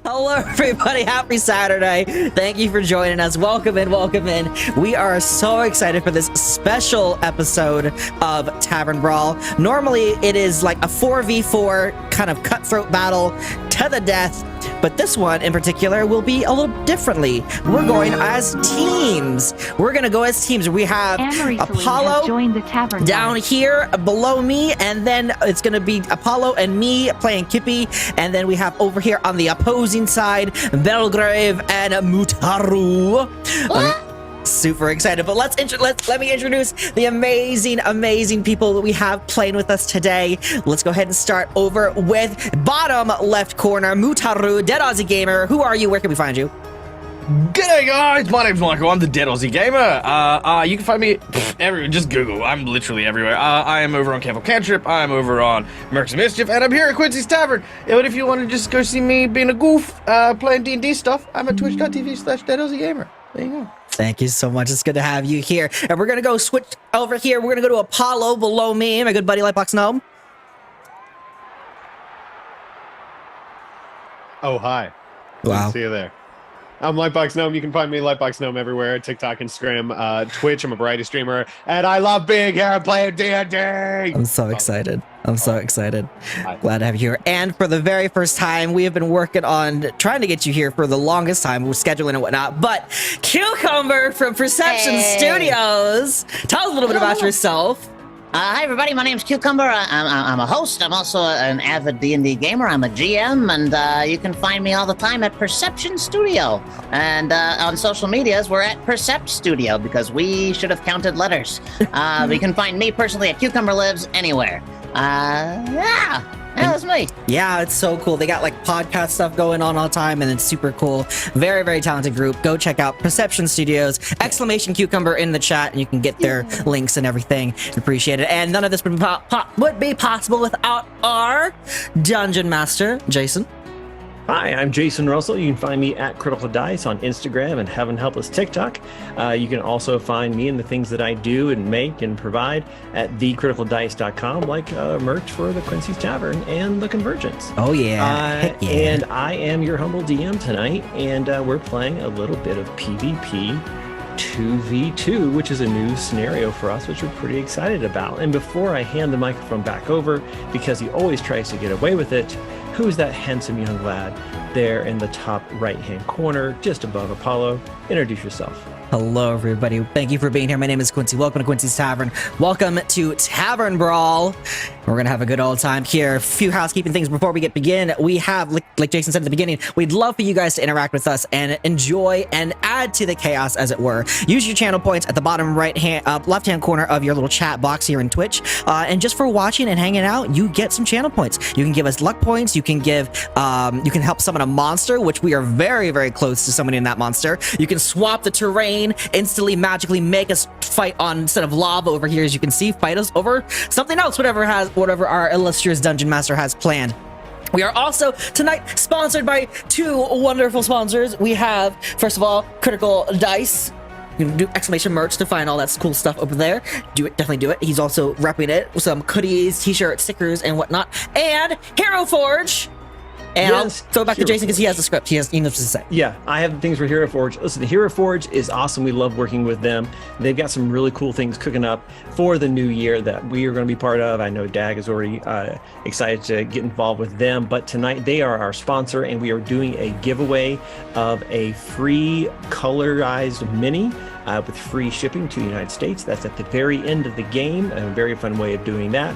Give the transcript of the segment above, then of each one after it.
Hello, everybody. Happy Saturday. Thank you for joining us. Welcome in, welcome in. We are so excited for this special episode of Tavern Brawl. Normally, it is like a 4v4 kind of cutthroat battle to the death, but this one in particular will be a little differently. We're going as teams. We're going to go as teams. We have Apollo joined the tavern down here below me, and then it's going to be Apollo and me playing Kippy, and then we have over here on the opposing side Belgrave and Mutaru. Super excited, but let me introduce the amazing people that we have playing with us today. Let's go ahead and start over with bottom left corner, Mutaru, Dead Aussie Gamer. Who are you? Where can we find you? G'day guys, my name's Michael, I'm the Dead Aussie Gamer. You can find me everywhere, just Google, I'm literally everywhere. I am over on Campbell Cantrip, I am over on Mercs of Mischief, and I'm here at Quincy's Tavern. But if you want to just go see me being a goof, playing D&D stuff, I'm at twitch.tv/Dead Aussie Gamer. There you go. Thank you so much. It's good to have you here. And we're going to go switch over here. We're going to go to Apollo below me, my good buddy Lightbox Gnome. Oh, hi. Wow. See you there. I'm Lightbox Gnome. You can find me Lightbox Gnome everywhere, TikTok, Instagram, Twitch. I'm a variety streamer, and I love being here and playing D&D. I'm so excited. I'm so excited. Glad to have you here. And for the very first time, we have been working on trying to get you here for the longest time. We're scheduling and whatnot. But Cucumber from Perception Studios, tell us a little bit about yourself. Hi everybody, my name's Cucumber. I'm a host. I'm also an avid D&D gamer. I'm a GM, and you can find me all the time at Perception Studio. And on social medias, we're at Percept Studio because we should have counted letters. You can find me personally at Cucumber Lives anywhere. Yeah, that's me. Yeah, it's so cool. They got like podcast stuff going on all the time, and it's super cool. Very talented group. Go check out Perception Studios. Exclamation Cucumber in the chat, and you can get their links and everything. Appreciate it. And none of this would be possible without our Dungeon Master, Jason. Hi, I'm Jason Russell. You can find me at Critical Dice on Instagram and Heaven Helpless TikTok. You can also find me and the things that I do and make and provide at thecriticaldice.com, like merch for the Quincy's Tavern and the Convergence. Oh yeah. Yeah. And I am your humble DM tonight, and we're playing a little bit of PvP 2v2, which is a new scenario for us, which we're pretty excited about. And before I hand the microphone back over, because he always tries to get away with it, who's that handsome young lad there in the top right-hand corner, just above Apollo? Introduce yourself. Hello, everybody. Thank you for being here. My name is Quincy. Welcome to Quincy's Tavern. Welcome to Tavern Brawl. We're going to have a good old time here. A few housekeeping things before we begin. We have, like Jason said at the beginning, we'd love for you guys to interact with us and enjoy and add to the chaos, as it were. Use your channel points at the bottom left-hand corner of your little chat box here in Twitch. And just for watching and hanging out, you get some channel points. You can give us luck points. You can give, you can help summon a monster, which we are very close to summoning that monster. You can swap the terrain, instantly magically make us fight on, instead of lava over here, as you can see, fight us over something else, whatever our illustrious dungeon master has planned. We are also tonight sponsored by two wonderful sponsors. We have, first of all, Critical Dice. You can do exclamation merch to find all that cool stuff over there. Do it, definitely do it. He's also repping it with some hoodies, t-shirts, stickers, and whatnot. And Hero Forge. And yes, I'll throw it back to Jason because he has the script. He knows what to say. Yeah, I have the things for Hero Forge. Listen, the Hero Forge is awesome. We love working with them. They've got some really cool things cooking up for the new year that we are going to be part of. I know Dag is already excited to get involved with them. But tonight they are our sponsor, and we are doing a giveaway of a free colorized mini with free shipping to the United States. That's at the very end of the game. A very fun way of doing that.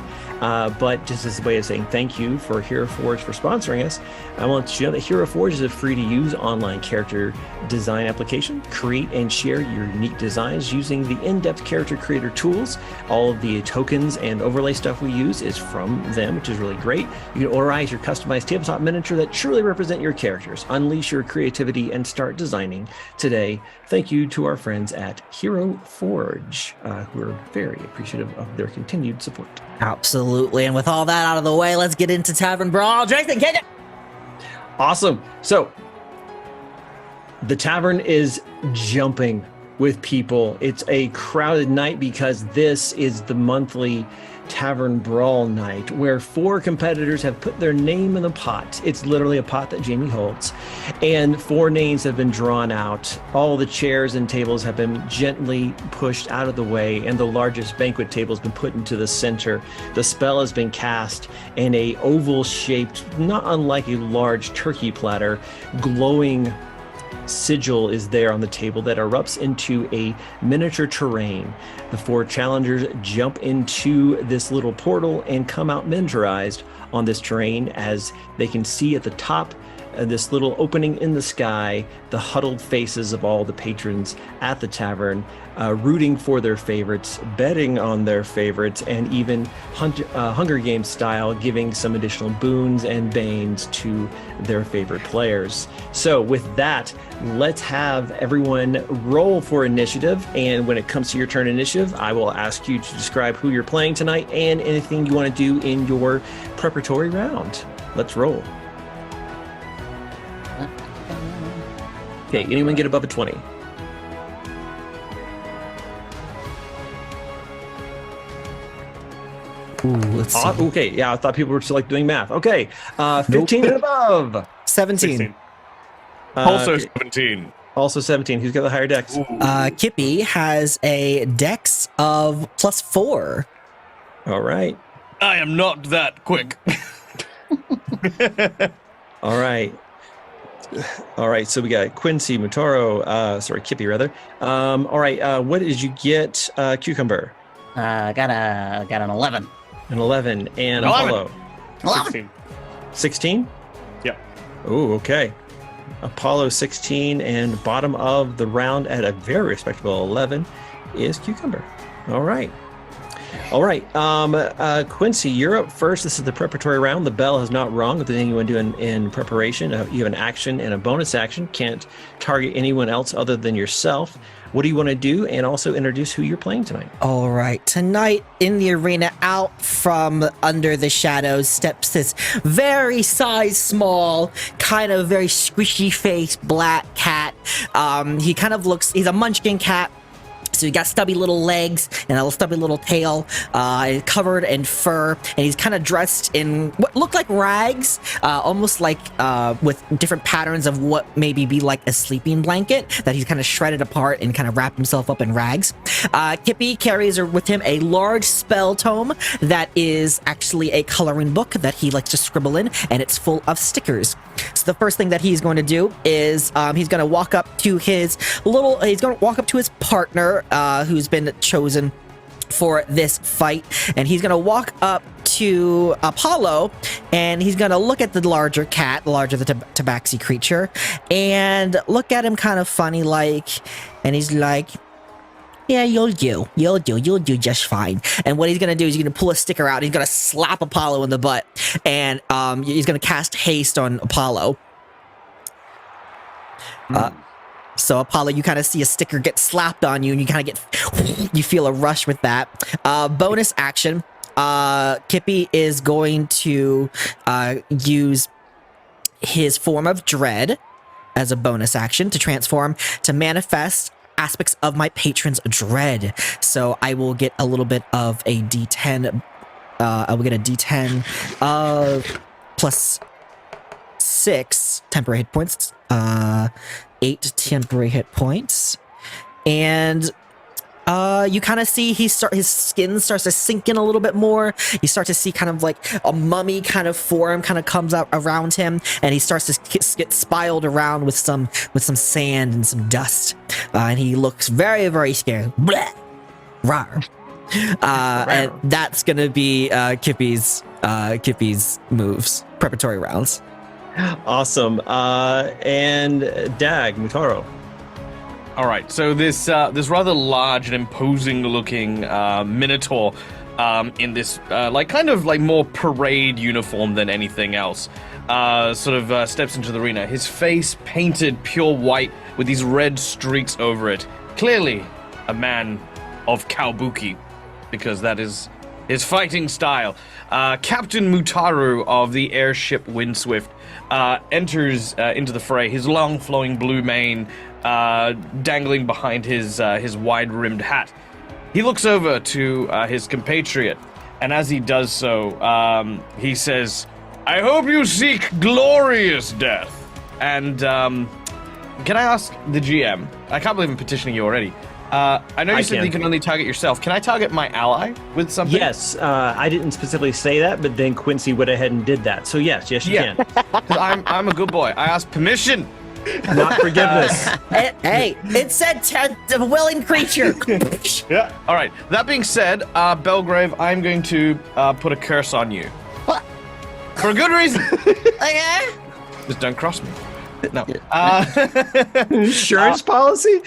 But just as a way of saying thank you for Hero Forge for sponsoring us, I want you to know that Hero Forge is a free-to-use online character design application. Create and share your unique designs using the in-depth character creator tools. All of the tokens and overlay stuff we use is from them, which is really great. You can orderize your customized tabletop miniature that truly represent your characters. Unleash your creativity and start designing today. Thank you to our friends at Hero Forge, who are very appreciative of their continued support. Absolutely. And with all that out of the way, let's get into Tavern Brawl. Jason, get it! Awesome. So the tavern is jumping with people. It's a crowded night because this is the monthly Tavern Brawl night where 4 competitors have put their name in the pot. It's literally a pot that Jamie holds. And 4 names have been drawn out. All the chairs and tables have been gently pushed out of the way, and the largest banquet table has been put into the center. The spell has been cast, and a oval-shaped, not unlike a large turkey platter, glowing sigil is there on the table that erupts into a miniature terrain. The 4 challengers jump into this little portal and come out miniaturized on this terrain as they can see at the top this little opening in the sky, the huddled faces of all the patrons at the tavern, rooting for their favorites, betting on their favorites, and even Hunger Games style, giving some additional boons and banes to their favorite players. So with that, let's have everyone roll for initiative. And when it comes to your turn initiative, I will ask you to describe who you're playing tonight and anything you want to do in your preparatory round. Let's roll. Okay, anyone get above a 20? Ooh, let's see. Okay, yeah, I thought people were still like doing math. Okay, 15 and above. 17. 16. Also 17. Also 17. Who's got the higher dex? Kippy has a dex of +4. All right. I am not that quick. All right. All right, so we got Quincy, Kippy rather. All right, what did you get, Cucumber? Got an 11. An 11. And 11. Apollo? 16. 16? Yep. Oh, okay. Apollo 16, and bottom of the round at a very respectable 11 is Cucumber. All right. All right, Quincy, you're up first. This is the preparatory round. The bell has not rung. The thing you want to do in preparation, you have an action and a bonus action. Can't target anyone else other than yourself. What do you want to do? And also introduce who you're playing tonight. All right, tonight in the arena, out from under the shadows, steps this very size small, kind of very squishy faced black cat. He kind of looks, he's a munchkin cat. So he got stubby little legs and a stubby little tail, covered in fur, and he's kind of dressed in what look like rags, almost like with different patterns of what maybe be like a sleeping blanket that he's kind of shredded apart and kind of wrapped himself up in rags. Kippy carries with him a large spell tome that is actually a coloring book that he likes to scribble in, and it's full of stickers. So the first thing that he's going to do is he's going to walk up to his partner, who's been chosen for this fight, and he's gonna walk up to Apollo, and he's gonna look at the larger cat, the larger the tabaxi creature, and look at him kind of funny like, and he's like, yeah, you'll do just fine. And what he's gonna do is he's gonna pull a sticker out, he's gonna slap Apollo in the butt, and he's gonna cast haste on Apollo. So Apollo, you kind of see a sticker get slapped on you, and you kind of you feel a rush with that. Bonus action, Kippy is going to use his form of dread as a bonus action to transform to manifest aspects of my patron's dread. So I will get a little bit of a D10. I will get a D10 of +6 temporary hit points. 8 temporary hit points, and you kind of see his skin starts to sink in a little bit more. You start to see kind of like a mummy kind of form kind of comes out around him, and he starts to get spiraled around with some sand and some dust, and he looks very, very scared. Blech! Rawr. And that's gonna be Kippy's moves, preparatory rounds. Awesome. And Dag, Mutaro. All right, so this rather large and imposing looking minotaur in this kind of more parade uniform than anything else steps into the arena. His face painted pure white with these red streaks over it. Clearly a man of Kabuki, because that is his fighting style. Captain Mutaru of the airship Windswift enters into the fray, his long flowing blue mane dangling behind his wide-rimmed hat. He looks over to his compatriot, and as he does so, he says, "I hope you seek glorious death." And can I ask the GM? I can't believe I'm petitioning you already. I know you said that you can only target yourself. Can I target my ally with something? Yes, I didn't specifically say that, but then Quincy went ahead and did that. So yes, you can. 'Cause I'm a good boy. I asked permission. Not forgiveness. Hey, it said a willing creature. Yeah. All right. That being said, Belgrave, I'm going to put a curse on you. What? For a good reason. Okay. Just don't cross me. No. Insurance policy?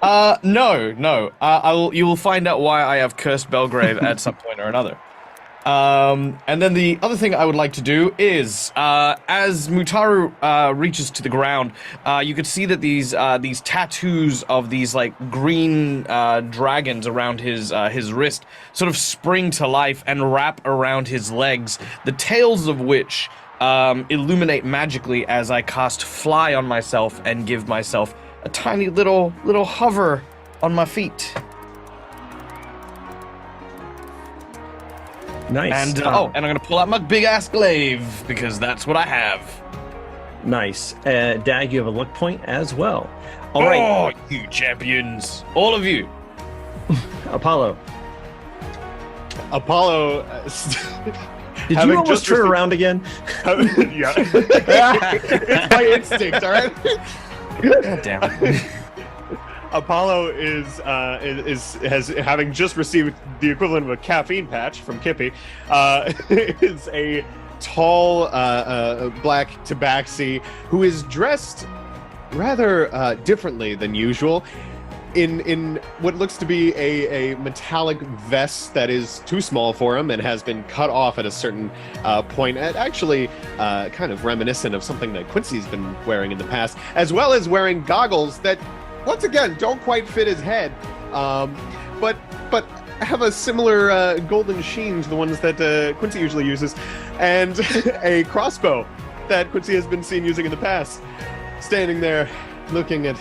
No. You will find out why I have cursed Belgrave at some point or another. And then the other thing I would like to do is, as Mutaru reaches to the ground, you could see that these tattoos of these like green dragons around his wrist sort of spring to life and wrap around his legs, the tails of which illuminate magically as I cast Fly on myself and give myself a tiny little hover on my feet. Nice. And and I'm gonna pull out my big ass glaive because that's what I have. Nice. Dag, you have a luck point as well. All right, Oh, you champions, all of you. Apollo. Apollo. Did Having you almost just turn received- around again? Yeah. It's my instinct, all right? God damn it. Apollo is having just received the equivalent of a caffeine patch from Kippy. Is a tall black tabaxi who is dressed rather differently than usual. In what looks to be a metallic vest that is too small for him and has been cut off at a certain point, at actually kind of reminiscent of something that Quincy's been wearing in the past, as well as wearing goggles that, once again, don't quite fit his head, but have a similar golden sheen to the ones that Quincy usually uses, and a crossbow that Quincy has been seen using in the past. Standing there, looking at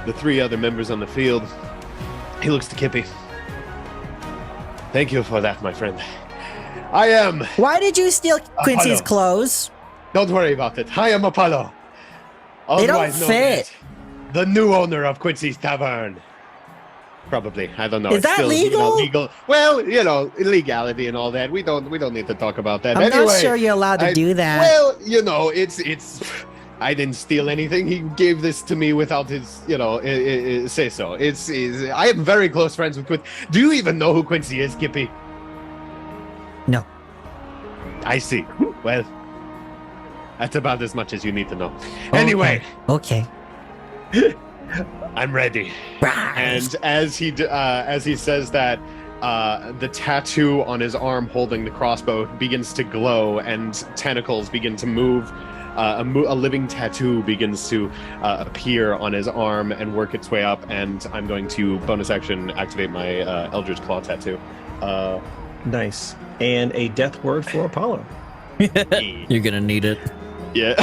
the three other members on the field, he looks to Kippy. "Thank you for that, my friend. I am..." Why did you steal Quincy's Apollo. clothes? "Don't worry about it. I am Apollo. They don't Otherwise known fit. as the new owner of Quincy's Tavern." Probably. I don't know. Is It's that still, legal? legal. Well, illegality and all that. We don't need to talk about that. I'm Anyway, not sure you're allowed to do that. Well, it's. I didn't steal anything. He gave this to me without his, say so. I am very close friends with Quincy. Do you even know who Quincy is, Kippy? No. I see. Well, that's about as much as you need to know. Anyway, Okay. I'm ready. Right. And as he says that, the tattoo on his arm holding the crossbow begins to glow, and tentacles begin to move. A living tattoo begins to appear on his arm and work its way up, and I'm going to bonus action activate my Eldritch Claw tattoo. Nice. And a death word for Apollo. You're gonna need it. Yeah.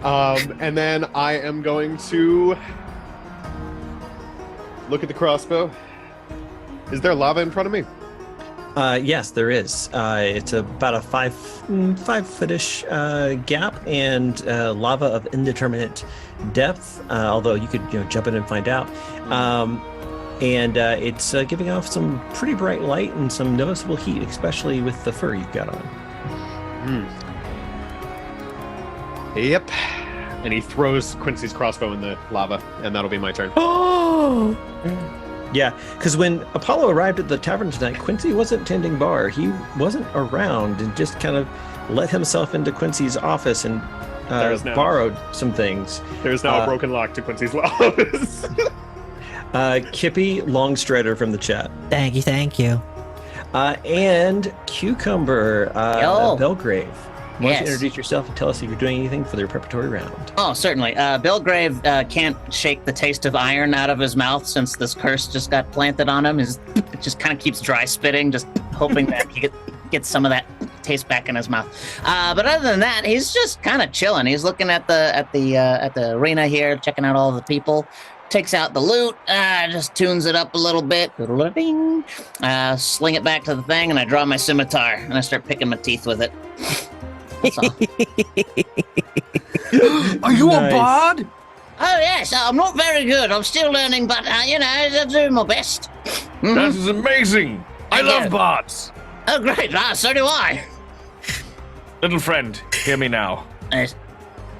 And then I am going to look at the crossbow. Is there lava in front of me? Yes, there is. It's about a 5-foot-ish gap, and lava of indeterminate depth. Although you could jump in and find out. And it's giving off some pretty bright light and some noticeable heat, especially with the fur you've got on. Yep. And he throws Quincy's crossbow in the lava, and that'll be my turn. Oh! Yeah, because when Apollo arrived at the tavern tonight, Quincy wasn't tending bar. He wasn't around and just kind of let himself into Quincy's office and borrowed some things. There's now a broken lock to Quincy's office. Kippy Longstrider from the chat. Thank you. And Cucumber Yo. Belgrave. Why don't you Yes. introduce yourself and tell us if you're doing anything for their preparatory round? Oh, certainly. Belgrave can't shake the taste of iron out of his mouth since this curse just got planted on him. It just kind of keeps dry spitting, just hoping that he gets some of that taste back in his mouth. But other than that, he's just kind of chilling. He's looking at the arena here, checking out all the people. Takes out the loot, just tunes it up a little bit. Ding. Sling it back to the thing, and I draw my scimitar, and I start picking my teeth with it. That's all. Are you Nice. a bard? Oh, yes, I'm not very good. I'm still learning, but, I do my best. Mhm. That is amazing. I Thank love you. bards. Oh, great. So do I. Little friend, hear me now. Uh,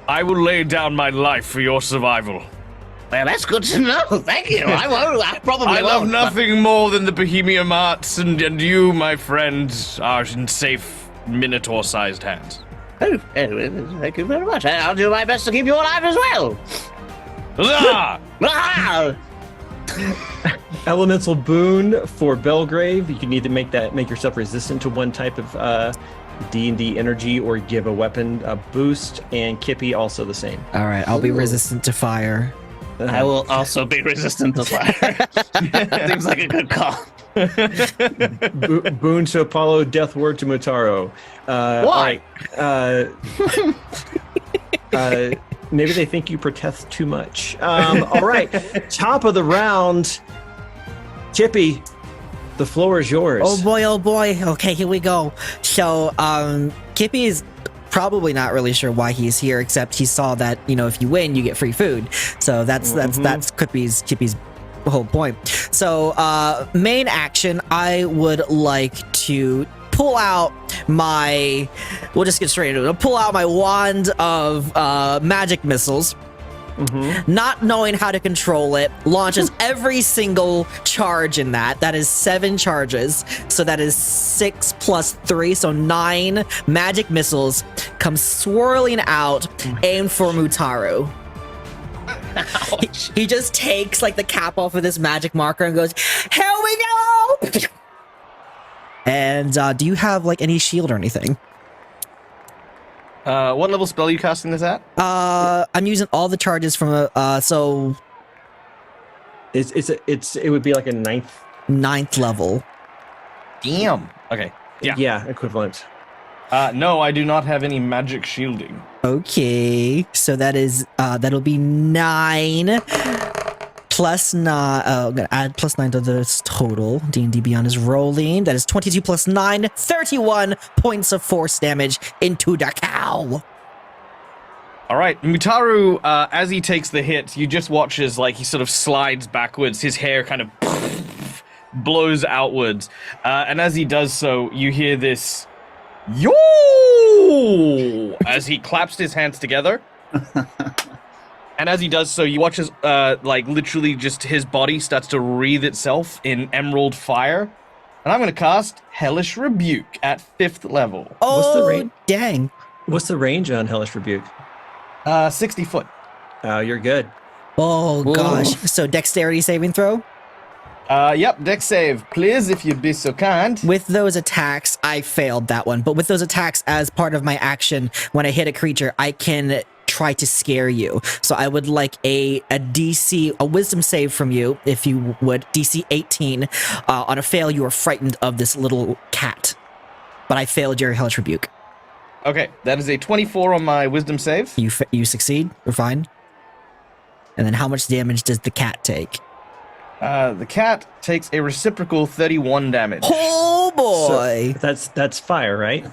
I will lay down my life for your survival. well, that's good to know. Thank you. I won't. I probably I love won't, but- nothing more than the Bohemian Arts, and you, my friend, are in safe Minotaur-sized hands. Oh, thank you very much. I'll do my best to keep you alive as well. Huzzah! Ah! Elemental boon for Belgrave. You can either make yourself resistant to one type of D&D energy or give a weapon a boost, and Kippy also the same. All right, I'll be Ooh. resistant to fire. I will also be resistant to fire. Seems like a good call. Boon to Apollo, death word to Motaro. Why? Maybe they think you protest too much. All right, top of the round, Kippy, the floor is yours. Oh boy, oh boy. Okay, here we go. So, Kippy is probably not really sure why he's here, except he saw that, if you win, you get free food. So that's Kippy's whole point. So, main action, I would like to pull out we'll just get straight into it. I'll pull out my wand of magic missiles. Not knowing how to control it, launches every single charge in that. That is 7 charges. So that is 6 plus 3. So 9 magic missiles come swirling out, aimed for Mutaru. He just takes like the cap off of this magic marker and goes, "Here we go!" And do you have like any shield or anything? What level spell are you casting this at? I'm using all the charges from so it would be like a 9th level. Damn. Okay. Yeah. equivalent. No, I do not have any magic shielding. Okay, so that is that'll be 9 plus 9. I'm gonna add plus 9 to this total. D&D Beyond is rolling. That is 22 plus 9, 31 points of force damage into the cow. All right, Mutaru, as he takes the hit, you just watch as he sort of slides backwards. His hair kind of blows outwards, and as he does so, you hear this "yo" as he claps his hands together. And as he does so, you watch as literally just his body starts to wreathe itself in emerald fire. And I'm going to cast Hellish Rebuke at 5th level. Oh, What's the range? dang. What's the range on Hellish Rebuke? 60 foot. Oh, you're good. Oh, Ooh. gosh. So dexterity saving throw? Yep, dex save, please, if you'd be so kind. With those attacks, I failed that one. But with those attacks, as part of my action, when I hit a creature, I can try to scare you. So I would like a wisdom save from you, if you would. DC 18. On a fail, you are frightened of this little cat. But I failed your Hellish Rebuke. Okay, that is a 24 on my wisdom save. You succeed. You're fine. And then how much damage does the cat take? The cat takes a reciprocal 31 damage. Oh boy! That's fire, right?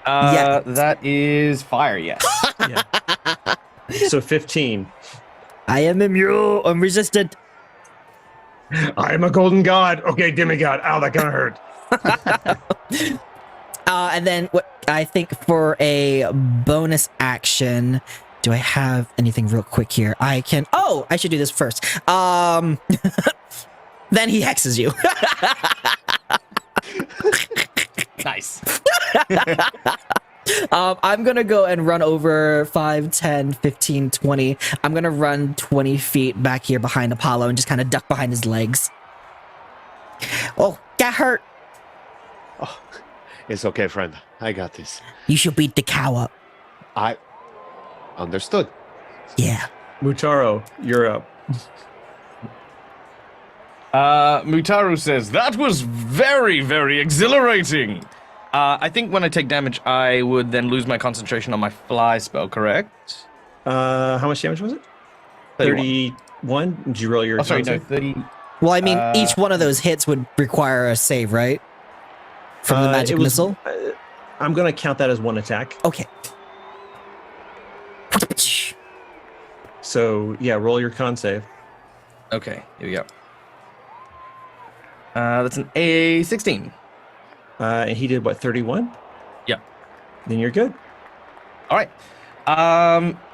Yeah. That is fire, yes. Yeah. So 15. I am immune. I'm resistant. I am a golden god. Okay, demigod. Ow, that kind of hurt. And then what I think for a bonus action, do I have anything real quick here? I should do this first. Then he hexes you. Nice. I'm gonna go and run over 5, 10, 15, 20. I'm gonna run 20 feet back here behind Apollo and just kind of duck behind his legs. Oh, got hurt. It's okay, friend. I got this. You should beat the cow up. I understood. Yeah. Mutaro, you're up. Mutaru says, that was very, very exhilarating. I think when I take damage, I would then lose my concentration on my fly spell, correct? How much damage was it? 31. Did you roll your? Oh, sorry, no, con save? 30. Well, I mean, each one of those hits would require a save, right? From the magic it was- missile? I'm gonna count that as one attack. Okay. So yeah, roll your con save. Okay, here we go. That's an A16. And he did what? 31. Yep. Then you're good. All right.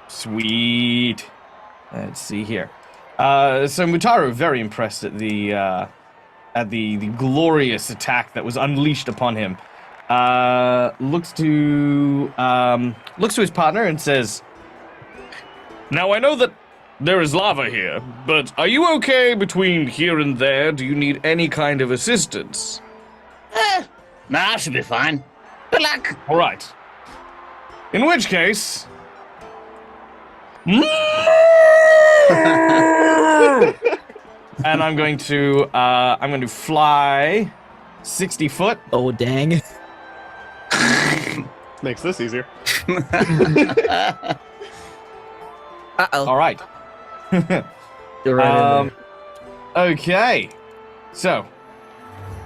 Sweet. Let's see here. So Mutaru, very impressed at the glorious attack that was unleashed upon him. Looks to his partner and says, "Now I know that there is lava here, but are you okay between here and there? Do you need any kind of assistance?" Nah, I should be fine. Good luck. All right. In which case, and I'm going to fly 60 foot. Oh, dang. Makes this easier. Uh-oh. All right. You're right. In Okay. So,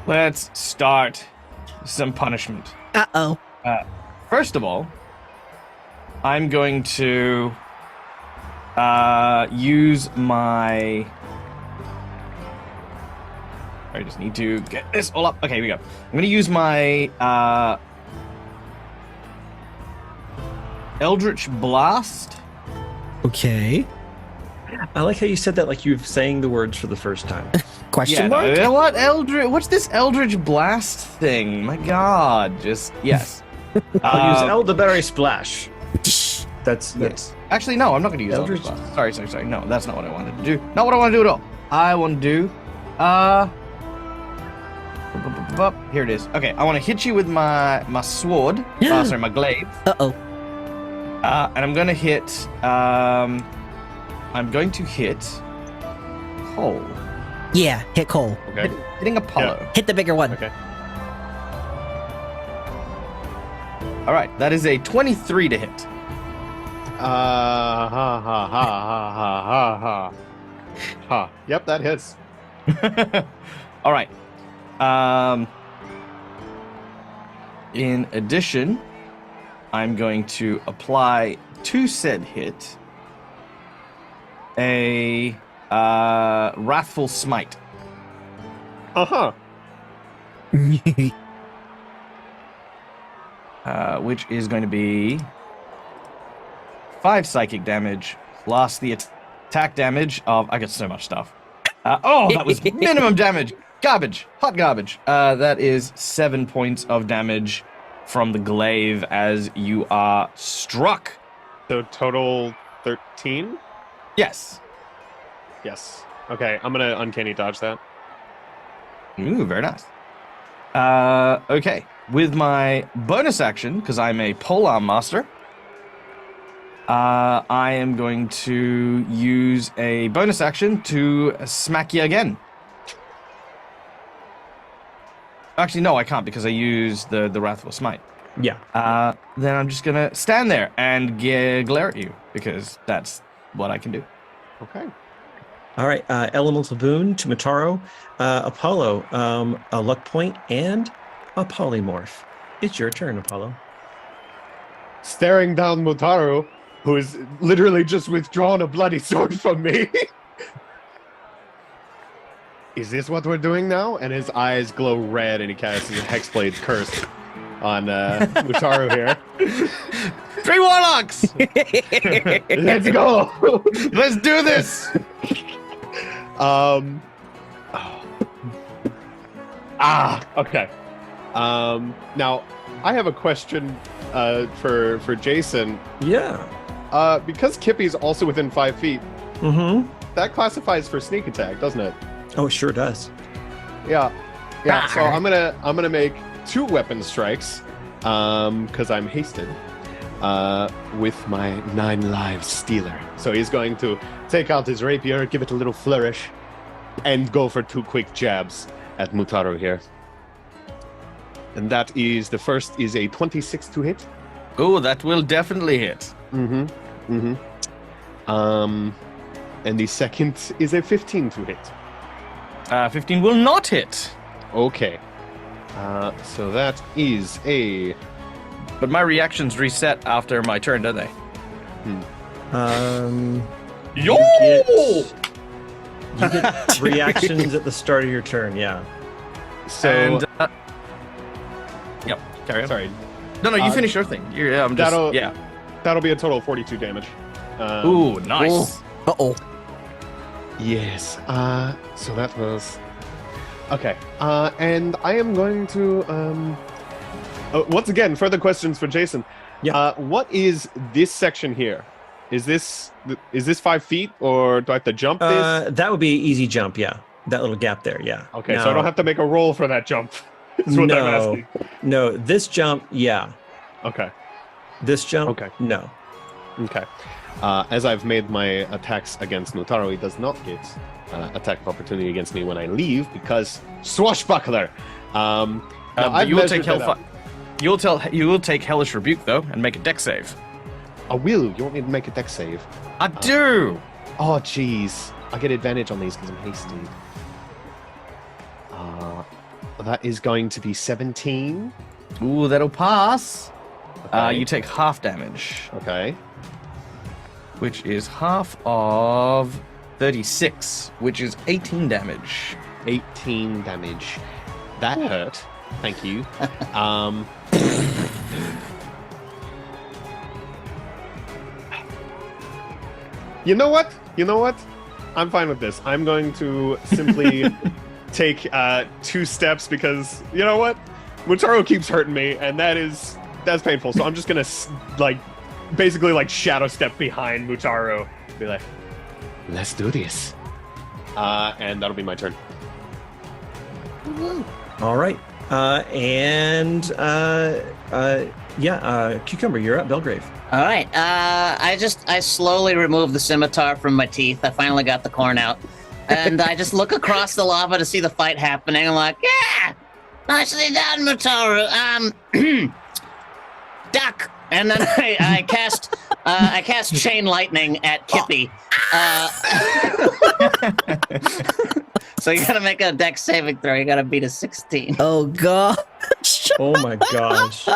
let's start some punishment. Uh-oh. First of all, I'm going to use my... I just need to get this all up. Okay, here we go. I'm going to use my Eldritch Blast. Okay. there. I like how you said that like you're saying the words for the first time. Question mark? No, what's this Eldritch Blast thing? My God, just yes. I'll use Elderberry Splash. That's Actually, no, I'm not going to use Eldritch- Eldritch Blast. Sorry. No, that's not what I wanted to do. Not what I want to do at all. I want to do, here it is. Okay, I want to hit you with my sword. Sorry, my glaive. Uh-oh. And I'm going to hit. I'm going to hit Cole. Yeah, hit Cole. Okay. Hitting Apollo. Hit the bigger one. Okay. All right, that is a 23 to hit. Ha ha ha ha ha ha. Ha. Yep, that hits. All right. In addition, I'm going to apply to said hit a Wrathful Smite, Uh-huh. which is going to be 5 psychic damage plus the attack damage of... I got so much stuff. That was minimum damage. Garbage. Hot garbage. That is 7 points of damage from the glaive as you are struck. So total 13? Yes. Yes. Okay, I'm gonna uncanny dodge that. Ooh, very nice. Okay. With my bonus action, because I'm a polearm master, I am going to use a bonus action to smack you again. Actually, no, I can't because I used the Wrathful Smite. Yeah. Then I'm just going to stand there and glare at you because that's what I can do. Okay. All right. Elemental Boon to Mataro. Apollo, a luck point and a polymorph. It's your turn, Apollo. Staring down Mutaru, who is literally just withdrawn a bloody sword from me. Is this what we're doing now? And his eyes glow red and he casts his Hexblade Curse on Mutaru here. 3 warlocks! Let's go! Let's do this! Okay. Now, I have a question for Jason. Yeah. Because Kippy's also within 5 feet, Mm-hmm. that classifies for sneak attack, doesn't it? Oh, it sure does. Yeah. Yeah. So I'm gonna make 2 weapon strikes, because I'm hasted, with my 9 lives stealer. So he's going to take out his rapier, give it a little flourish, and go for 2 quick jabs at Mutaro here. And that is, the first is a 26 to hit. Oh, that will definitely hit. And the second is a 15 to hit. 15 will not hit. Okay. So that is a... But my reactions reset after my turn, don't they? Yo! You get reactions at the start of your turn, yeah. So... And, yep, carry on. Sorry. No, you finish your thing. I'm just, That'll be a total of 42 damage. Ooh, nice. Uh-oh. Yes. So that was... Okay. And I am going to... once again, further questions for Jason. Yeah. What is this section here? Is this 5 feet, or do I have to jump this? That would be easy jump, yeah. That little gap there, yeah. Okay, so I don't have to make a roll for that jump. Is what I'm asking. No, this jump, yeah. Okay. This jump, Okay. no. Okay. As I've made my attacks against Nutaro, he does not get attack of opportunity against me when I leave because swashbuckler. But you will take hellfire. You will take hellish rebuke though and make a dex save. I will. You want me to make a dex save? I do. Oh, jeez. I get advantage on these because I'm hasty. That is going to be 17. Ooh, that'll pass. Okay. You take half damage, Okay. which is half of 36, which is 18 damage. 18 damage. That hurt. Thank you. You know what? I'm fine with this. I'm going to simply take 2 steps because, you know what? Mutaro keeps hurting me, and that's painful. So I'm just gonna basically shadow step behind Mutaro, be like, let's do this. And that'll be my turn. All right. Cucumber, you're up, Belgrave. All right. I slowly remove the scimitar from my teeth. I finally got the corn out, and I just look across the lava to see the fight happening. I'm like, yeah, nicely done, Mutaro. Duck, and then I cast chain lightning at Kippy. So you gotta make a dex saving throw. You gotta beat a 16. Oh gosh. Oh my gosh.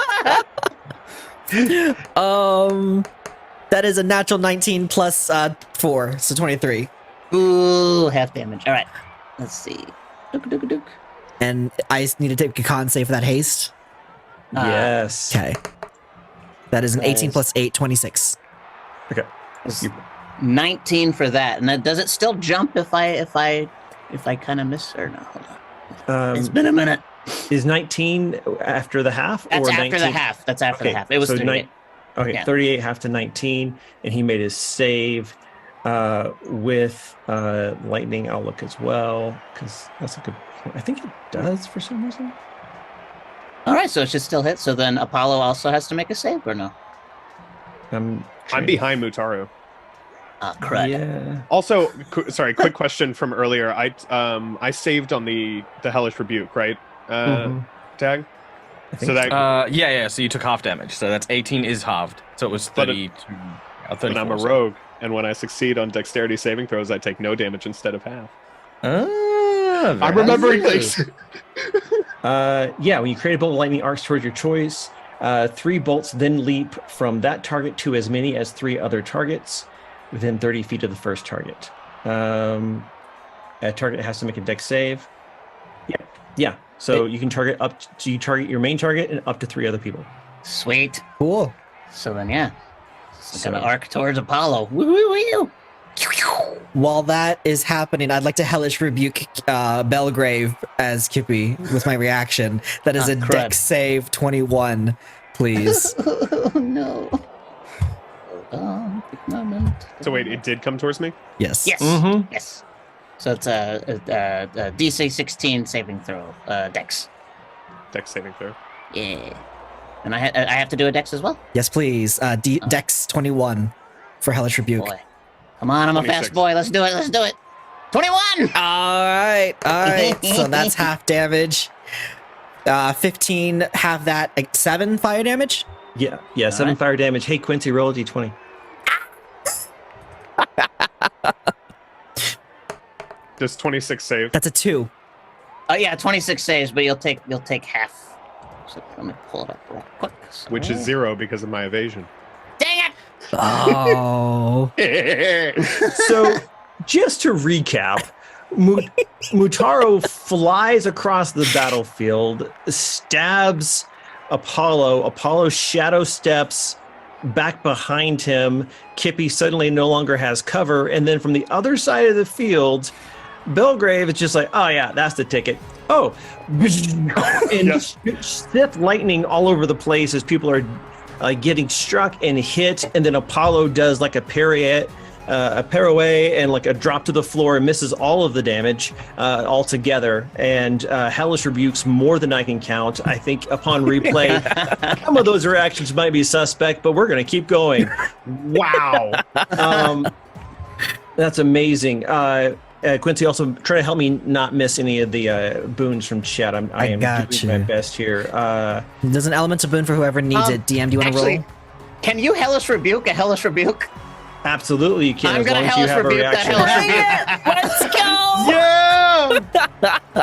That is a natural 19 plus 4, so 23. Ooh, half damage. All right. Let's see. Dook. And I need to take a con save for that haste. Yes. Okay. That is an That 18 is- plus 8, 26. Okay. It's 19 for that. And does it still jump if I kind of miss or no? Hold on. It's been a minute. Is 19 after the half? That's or after 19? the half. That's after the half. It was so 38. Okay, Yeah. 38 half to 19, and he made his save with lightning outlook as well, because that's a good point. I think it does for some reason. All right, so it should still hit. So then Apollo also has to make a save or no? I'm behind Mutaro. Crud. Yeah. Also, sorry, quick question from earlier. I saved on the hellish rebuke, right? Tag. I think So that Yeah. So you took half damage. So that's 18 is halved. So it was 32. 34. when I'm a rogue, and when I succeed on dexterity saving throws, I take no damage instead of half. I'm remembering things. When you create a bolt of lightning arcs towards your choice, 3 bolts then leap from that target to as many as 3 other targets within 30 feet of the first target. A target has to make a dex save. Yeah. So you can target you target your main target and up to 3 other people. Sweet. Cool. So then, yeah. It's gonna arc towards Apollo. Woo. While that is happening, I'd like to hellish rebuke Belgrave as Kippy with my reaction. That is a crud. dex save 21, please. Oh no. Hold on. Big moment. So wait, it did come towards me? Yes. Yes. Mhm. Yes. So it's a DC 16 saving throw, Dex. Dex saving throw. Yeah. And I have to do a dex as well? Yes, please. Dex 21 for Hellish Rebuke. Boy. Come on, I'm a 26. fast boy. Let's do it. 21! All right. So that's half damage. 15, half that, like 7 fire damage. Yeah, 7 right. fire damage. Hey, Quincy, roll a d20. Does 26 save? That's a 2. Oh yeah, 26 saves, but you'll take half. So let me pull it up real quick. Which is 0 because of my evasion. Dang it! Oh. So, just to recap, Mutaro flies across the battlefield, stabs Apollo. Apollo shadow steps back behind him. Kippy suddenly no longer has cover. And then from the other side of the field, Belgrave is just like, oh yeah, that's the ticket. Oh, and Sith lightning all over the place as people are getting struck and hit. And then Apollo does like a pirouette and like a drop to the floor and misses all of the damage altogether. And Hellish rebukes more than I can count. I think upon replay, some of those reactions might be suspect, but we're going to keep going. Wow. That's amazing. Quincy, also try to help me not miss any of the boons from chat. I am doing my best here. There's an elemental boon for whoever needs it. DM, do you want to roll? Can you Hellish Rebuke a Hellish Rebuke? Absolutely, you can. I'm going to Hellish Rebuke that Hellish Rebuke.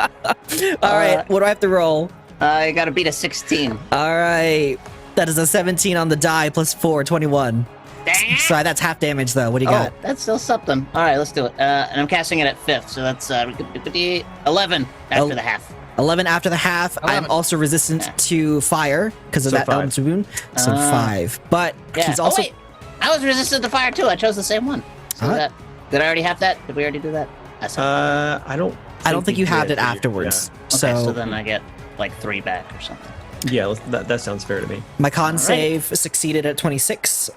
Let's go! All right, what do I have to roll? I got to beat a 16. All right. That is a 17 on the die plus 4, 21. Dang it! Sorry, that's half damage though. What do you got? That's still something. All right, let's do it. And I'm casting it at 5th, so that's 11 after the half. 11 after the half. 11. I'm also resistant to fire because of that 5. elemental boon. So 5. But he's also... Oh, wait. I was resistant to fire too. I chose the same one. So Huh? did I already have that? Did we already do that? I don't think you had did, it afterwards. Okay, so then I get like 3 back or something. Yeah, that sounds fair to me. My con All right. save succeeded at 26.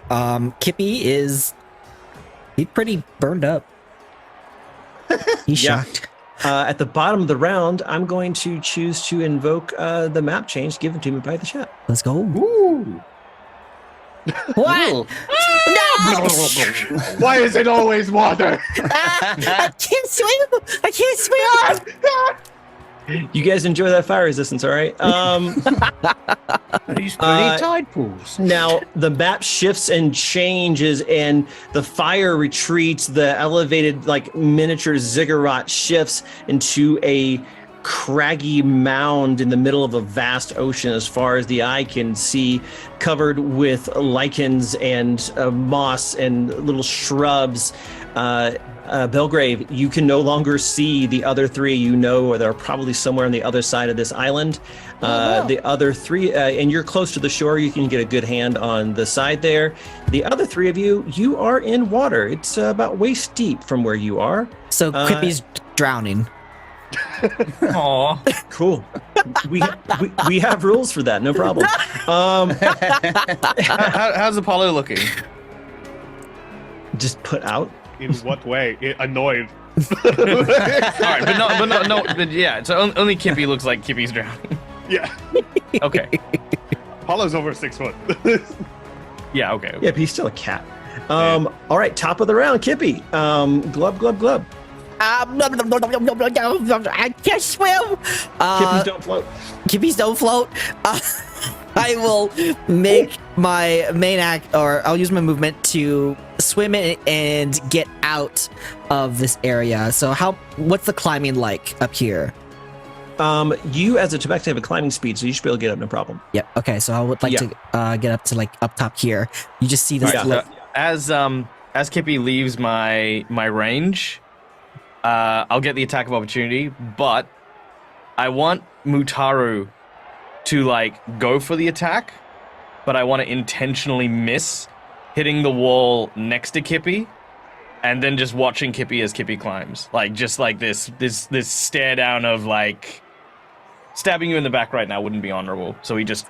Kippy he's pretty burned up. He's Yeah. shocked. At the bottom of the round, I'm going to choose to invoke the map change given to me by the chat. Let's go. Ooh. What? Ooh. Why is it always water? I can't swim. I can't swim. You guys enjoy that fire resistance, all right? These pretty tide pools. Now, the map shifts and changes, and the fire retreats. The elevated, like, miniature ziggurat shifts into a craggy mound in the middle of a vast ocean as far as the eye can see, covered with lichens and moss and little shrubs. Belgrave, you can no longer see the other 3. You know they're probably somewhere on the other side of this island. The other 3, and you're close to the shore. You can get a good hand on the side there. The other 3 of you are in water. It's about waist deep from where you are. So Kippy's drowning. Aw. Cool. We have rules for that. No problem. How's Apollo looking? Just put out. In what way? Annoyed. All right, but yeah. So only Kippy looks like Kippy's drowning. Yeah. Okay. Apollo's over 6 foot. Yeah. Okay. Yeah, but he's still a cat. All right, top of the round, Kippy. Glub, glub, glub. I can't swim. Kippies don't float. Kippies don't float. I will make my main act, or I'll use my movement to swim in and get out of this area. So what's the climbing like up here? You as a Tebectan have a climbing speed, so you should be able to get up, no problem. Yep. Okay. So I would like to get up to like up top here. You just see this. Right, so as Kippy leaves my range, I'll get the attack of opportunity, but I want Mutaru to like go for the attack, but I want to intentionally miss hitting the wall next to Kippy, and then just watching Kippy as Kippy climbs, like just like this stare down of like stabbing you in the back right now wouldn't be honorable. So he just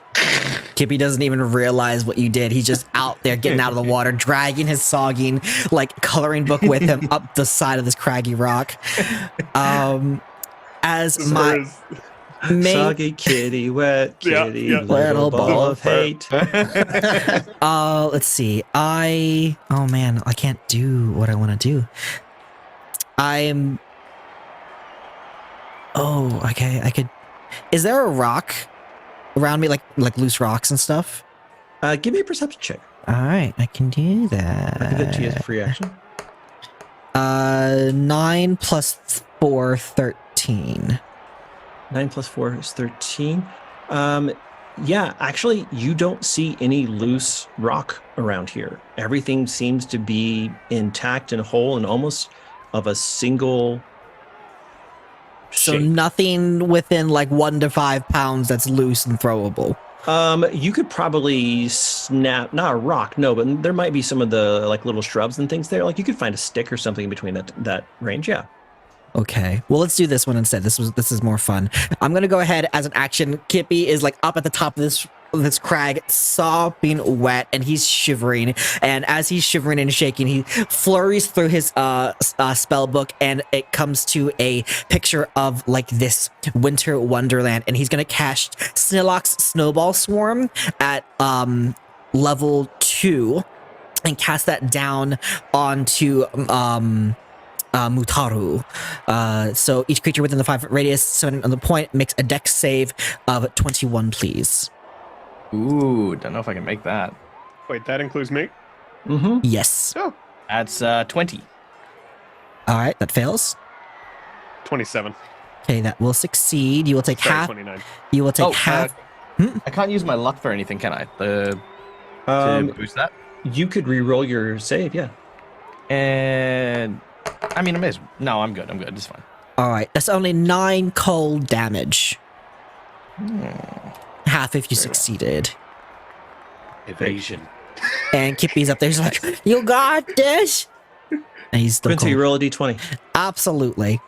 Kippy doesn't even realize what you did. He's just out there getting out of the water, dragging his sogging like coloring book with him up the side of this craggy rock. As my Soggy kitty, wet kitty, Yeah. little ball of hate. Let's see. Oh man, I can't do what I want to do. Oh, okay. I could. Is there a rock around me, like loose rocks and stuff? Give me a perception check. All right, I can do that. I'll give that to you as a free action. 9 plus 4, 13. 9 plus 4 is 13. Yeah, actually, you don't see any loose rock around here. Everything seems to be intact and whole and almost of a single So shape. nothing within like 1 to 5 pounds that's loose and throwable. You could probably snap, not a rock, no, but there might be some of the like little shrubs and things there. Like you could find a stick or something in between that range. Yeah. Okay, well, let's do this one instead. This is more fun. I'm gonna go ahead as an action. Kippy is like up at the top of this crag, sopping wet, and he's shivering. And as he's shivering and shaking, he flurries through his spell book, and it comes to a picture of like this winter wonderland. And he's gonna cast Snillock's Snowball Swarm at level 2, and cast that down onto Mutaru. So each creature within the 5-foot radius, so on the point, makes a dex save of 21, please. Ooh, don't know if I can make that. Wait, that includes me? Mm-hmm. Yes. Oh, That's 20. All right, that fails. 27. Okay, that will succeed. You will take Sorry, half. 29. You will take half. I can't use my luck for anything, can I? To boost that? You could re-roll your save. Yeah. And I mean, no, I'm good. It's fine. All right, that's only 9 cold damage. Half if you succeeded. Evasion. And Kippy's up there. He's like, "You got this." And he's still Quincy, cold. roll a d20. Absolutely.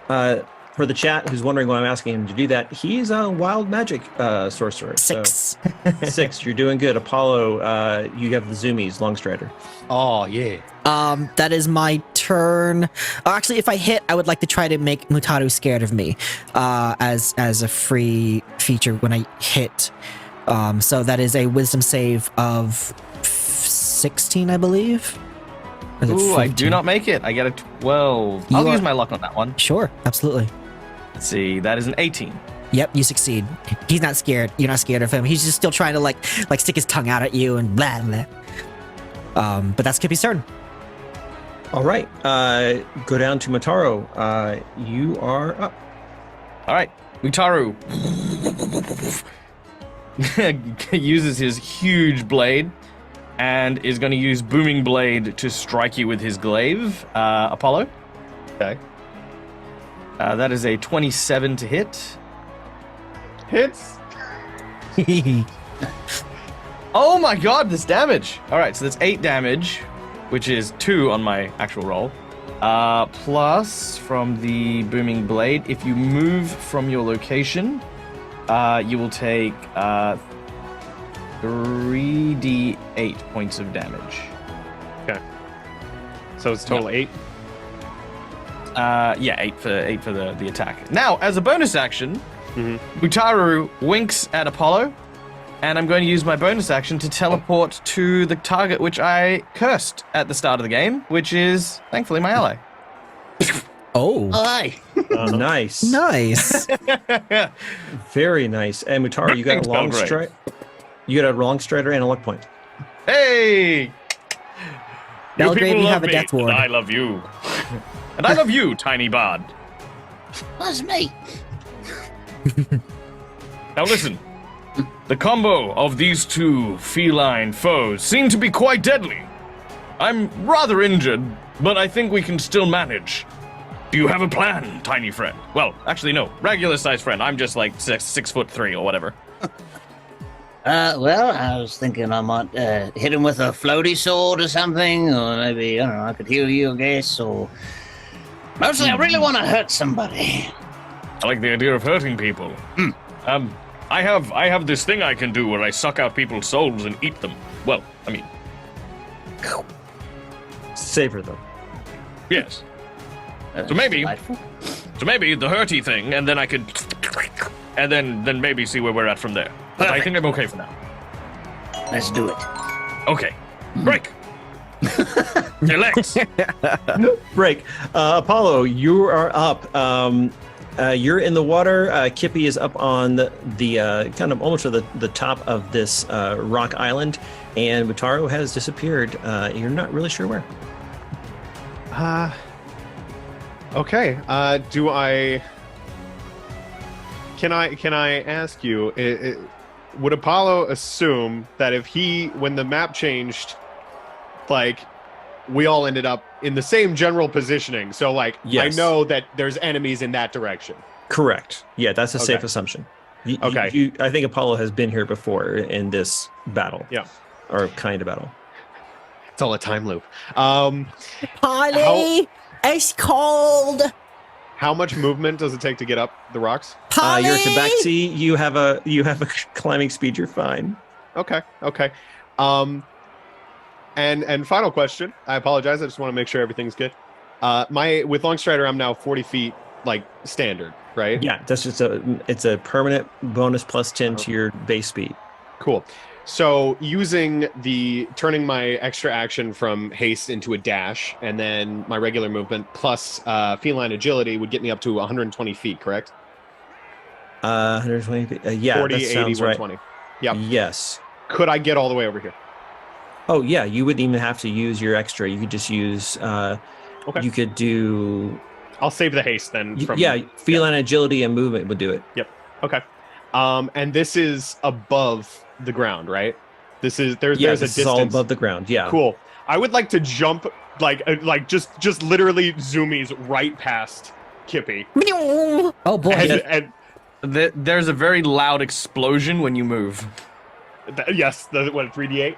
For the chat who's wondering why I'm asking him to do that, he's a wild magic sorcerer. 6. So 6, you're doing good. Apollo, you have the zoomies, Longstrider. Oh, yeah. That is my turn. Actually, if I hit, I would like to try to make Mutaru scared of me, as a free feature when I hit. So that is a wisdom save of 16, I believe. Or is it Ooh, I 15? do not make it. I get a 12. I'll use my luck on that one. Sure, absolutely. Let's see. That is an 18. Yep, you succeed. He's not scared. You're not scared of him. He's just still trying to like stick his tongue out at you and blah blah. But that's Kippy's turn. All right. Go down to Mataro. You are up. All right. Mutaru uses his huge blade and is going to use Booming Blade to strike you with his glaive. Apollo? Okay. That is a 27 to hit. Hits. Oh my god, this damage! Alright, so that's 8 damage, which is 2 on my actual roll. Plus, from the Booming Blade, if you move from your location, you will take 3d8 points of damage. Okay. So it's total 8. Yeah, 8 for the attack. Now, as a bonus action, Mutaru winks at Apollo, and I'm going to use my bonus action to teleport to the target which I cursed at the start of the game, which is, thankfully, my ally. Oh, Hi. Nice. nice. Very nice. And Mutaro, you got a Thanks, long Belgrade. stride. You got a long strider and a luck point. Hey! Belgrade, you have a death ward. And I love you. And I love you, tiny bard. That's me. Now listen. The combo of these two feline foes seem to be quite deadly. I'm rather injured, but I think we can still manage. Do you have a plan, tiny friend? Well, actually, no. Regular-sized friend. I'm just like 6'3" or whatever. Well, I was thinking I might hit him with a floaty sword or something, or maybe, I don't know, I could heal you, I guess, or... Mostly, I really want to hurt somebody. I like the idea of hurting people. I have this thing I can do where I suck out people's souls and eat them. Well, I mean, Savor them. yes. That's So maybe- delightful. So maybe the hurty thing, and then I could and then maybe see where we're at from there. But I think I'm okay for now. Let's do it. Okay. Break. Your legs. Break. Apollo, you are up. You're in the water. Kippy is up on the kind of almost to the top of this rock island, and Mutaro has disappeared. You're not really sure where. Okay. Can I ask you? Would Apollo assume that when the map changed, like, we all ended up in the same general positioning? So, like, Yes. I know that there's enemies in that direction. Correct. Yeah, that's a safe Okay. assumption. Okay. I think Apollo has been here before in this battle. Yeah. Or kind of battle. It's all a time loop. Polly, it's cold. How much movement does it take to get up the rocks? Polly, You're a tabaxi. You have a climbing speed. You're fine. Okay. And final question. I apologize. I just want to make sure everything's good. With Long Strider, I'm now 40 feet, like, standard, right? Yeah, that's just it's a permanent bonus plus 10 to your base speed. Cool. So turning my extra action from haste into a dash, and then my regular movement plus feline agility would get me up to 120 feet, correct? 120 feet. Yeah, 40, that 80, sounds right. 120. Yep. Yes. Could I get all the way over here? Oh yeah, you wouldn't even have to use your extra. You could just use. Okay. You could do. I'll save the haste then. Feline agility and movement would do it. Yep. Okay. And this is above the ground, right? There's a This distance. is all above the ground. Yeah. Cool. I would like to jump just literally zoomies right past Kippy. Oh boy. And There's a very loud explosion when you move. yes, the 3d8.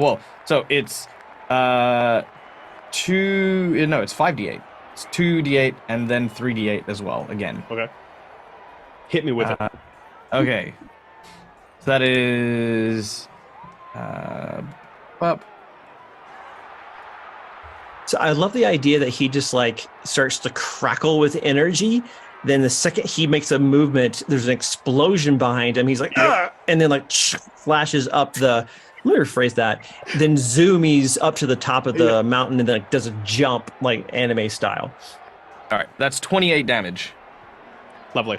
Well, so it's it's 5d8. It's 2d8 and then 3d8 as well again. Okay. Hit me with it. Okay. So that is up. So I love the idea that he just like starts to crackle with energy. Then the second he makes a movement, there's an explosion behind him. He's like, "Ah!" And then like flashes up the. Let me rephrase that. Then zoomies up to the top of the mountain and then like, does a jump like anime style. All right, that's 28 damage. Lovely.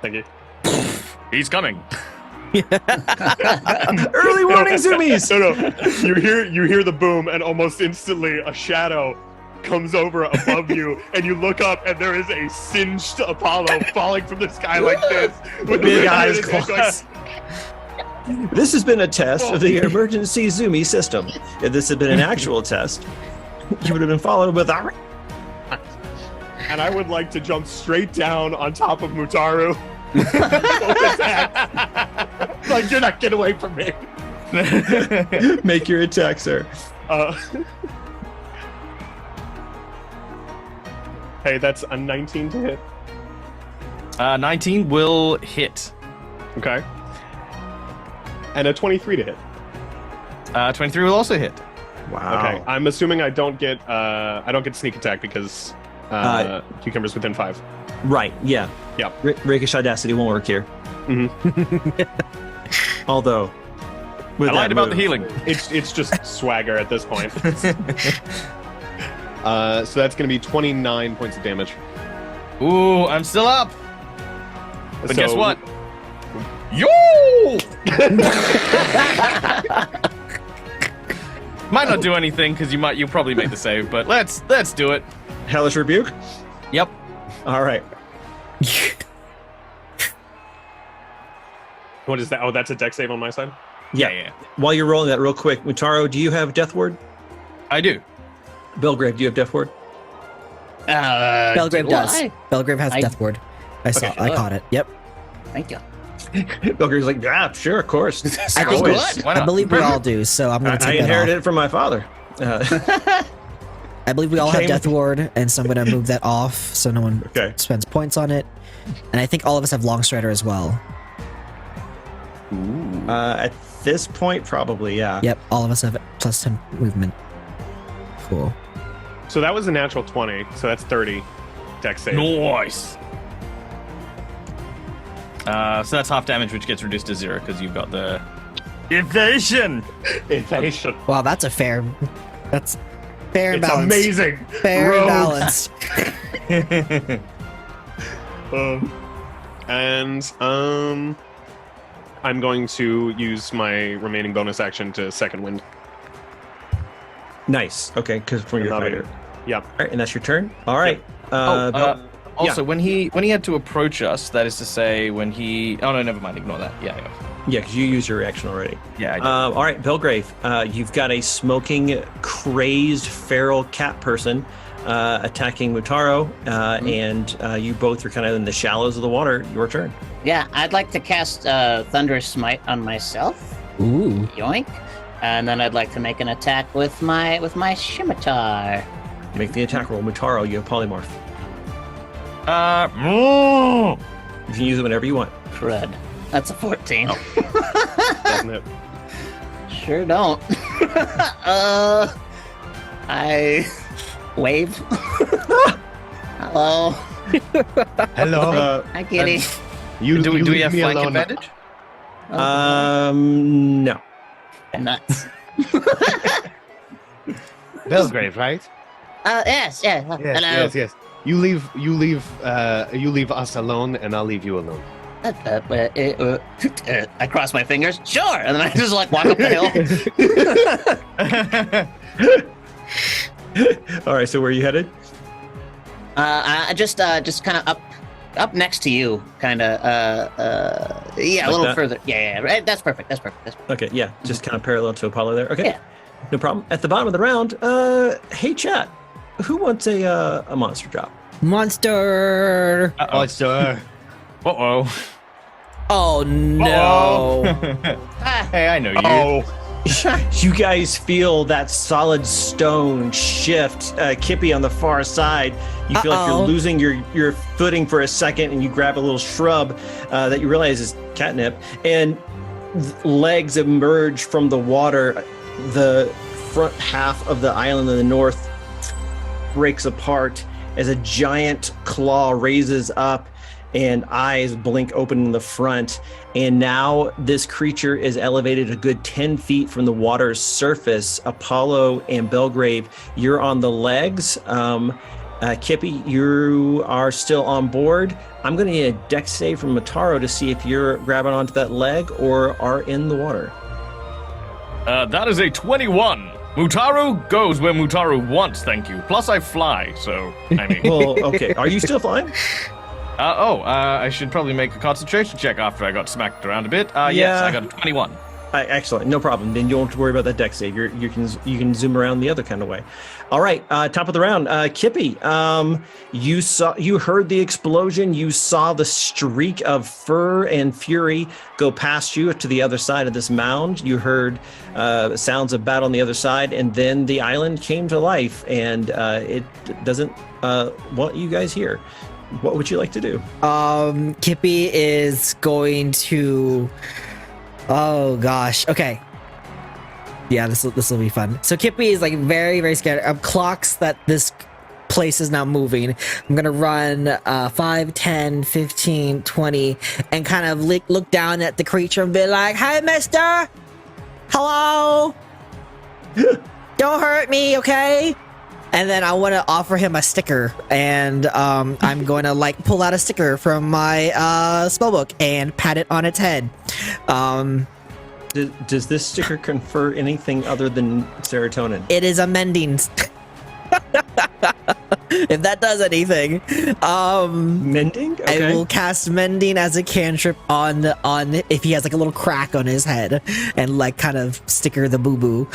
Thank you. He's coming. Early warning zoomies. No. You hear the boom, and almost instantly a shadow comes over above you, and you look up, and there is a singed Apollo falling from the sky like this, with Big the eyes eyes closed. This has been a test of the emergency zoomie system. If this had been an actual test, you would have been followed with a. And I would like to jump straight down on top of Mutaru. Like, you're not getting away from me. Make your attack, sir. Hey, that's a 19 to hit. 19 will hit. Okay. And a 23 to hit. 23 will also hit. Wow. Okay. I'm assuming I don't get sneak attack because Cucumber's within 5. Right. Yeah. Yeah. Rakish Audacity won't work here. Although, with I lied that about move, the healing. It's just swagger at this point. So that's going to be 29 points of damage. Ooh, I'm still up. But guess So- what? Yo! Might not do anything because you'll probably make the save, but let's do it. Hellish Rebuke. Yep. All right. What is that? Oh, that's a dex save on my side? Yeah. While you're rolling that real quick, Mutaro, do you have Death Ward? I do. Belgrave, do you have Death Ward? Belgrave do does. I? Belgrave has I- Death Ward. I caught it. Yep. Thank you. Belgrave's like, yeah, sure, of course. I think Always. Why I not? believe we all do, so I'm going to I take that inherited off. it from my father. I believe we all have Came- Death Ward, and so I'm going to move that off so no one Okay. spends points on it. And I think all of us have Long Strider as well. At this point, probably, yeah. Yep, all of us have plus 10 movement. Cool. So that was a natural 20, so that's 30 dex save. Nice. 30 All right, dex save. let's do it. All right. All right. So that's half damage, which gets reduced to 0 because you've got the evasion. Evasion. Wow, that's fair and It's balanced. amazing. Fair and Rogues. balanced. I'm going to use my remaining bonus action to second wind. Nice. Okay, because from your Another- fighter. Yeah. All right, and that's your turn. All right. Also, when he had to approach us, that is to say, when he. Oh no, never mind. Ignore that. Yeah. Yeah, because you used your reaction already. Yeah. I did. All right, Belgrave. You've got a smoking, crazed, feral cat person attacking Mutaro, and you both are kind of in the shallows of the water. Your turn. Yeah, I'd like to cast Thunderous Smite on myself. Ooh. Yoink. And then I'd like to make an attack with my scimitar. Make the attack roll. Mutaro, you have polymorph. You can use it whenever you want. Crud. That's a 14. Doesn't it? Sure don't. I wave. Hello. Hello. Hi, kitty. do we leave have me flank alone. advantage? No. Nuts. Belgrave, right? Yes. Hello. Yes. You leave us alone, and I'll leave you alone. I cross my fingers. Sure. And then I just like walk up the hill. All right, so where are you headed? I just kind of up next to you, kind of. Yeah, a little that? further. Yeah. Right. That's perfect. Okay, yeah, just kind of parallel to Apollo there. Okay, Yeah. no problem. At the bottom of the round, hey chat, who wants a monster drop? Monster. sir. Uh-oh. Oh no. Ah, Hey, I know you. Oh, You guys feel that solid stone shift. Kippy on the far side, you feel like Uh-oh. you're losing your footing for a second, and you grab a little shrub that you realize is catnip, and legs emerge from the water. The front half of the island in the north breaks apart as a giant claw raises up and eyes blink open in the front. And now this creature is elevated a good 10 feet from the water's surface. Apollo and Belgrave, you're on the legs. Kippy, you are still on board. I'm going to need a dex save from Mutaro to see if you're grabbing onto that leg or are in the water. That is a 21. Mutaro goes where Mutaro wants, thank you. Plus, I fly, so, I mean. Well, okay. Are you still flying? I should probably make a concentration check after I got smacked around a bit. Yes, Yeah. I got a 21. Excellent, no problem. Then you don't have to worry about that deck save. You can zoom around the other kind of way. All right, top of the round, Kippy. You heard the explosion. You saw the streak of fur and fury go past you to the other side of this mound. You heard sounds of battle on the other side, and then the island came to life. And it doesn't want you guys here. What would you like to do? Kippy is going to. Oh gosh. Okay. Yeah, this will be fun. So Kippy is like very, very scared of clocks that this place is now moving. I'm gonna run 5, 10, 15, 20, and kind of look down at the creature and be like, "Hey, mister! Hello! Don't hurt me, okay?" And then I want to offer him a sticker, and I'm going to like pull out a sticker from my spellbook and pat it on its head. Does this sticker confer anything other than serotonin? It is a mending. If that does anything, Mending? Okay. I will cast mending as a cantrip on if he has like a little crack on his head, and like kind of sticker the boo boo.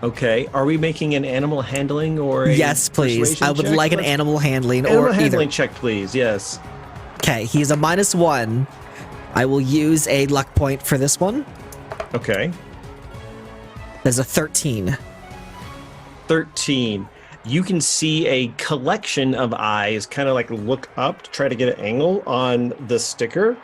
Okay. Are we making an animal handling or a Yes, please. persuasion I would check? like an Let's- animal handling animal or handling either. check, please. Yes. Okay, he's a -1. I will use a luck point for this one. Okay. There's a 13. 13. You can see a collection of eyes kind of like look up to try to get an angle on the sticker.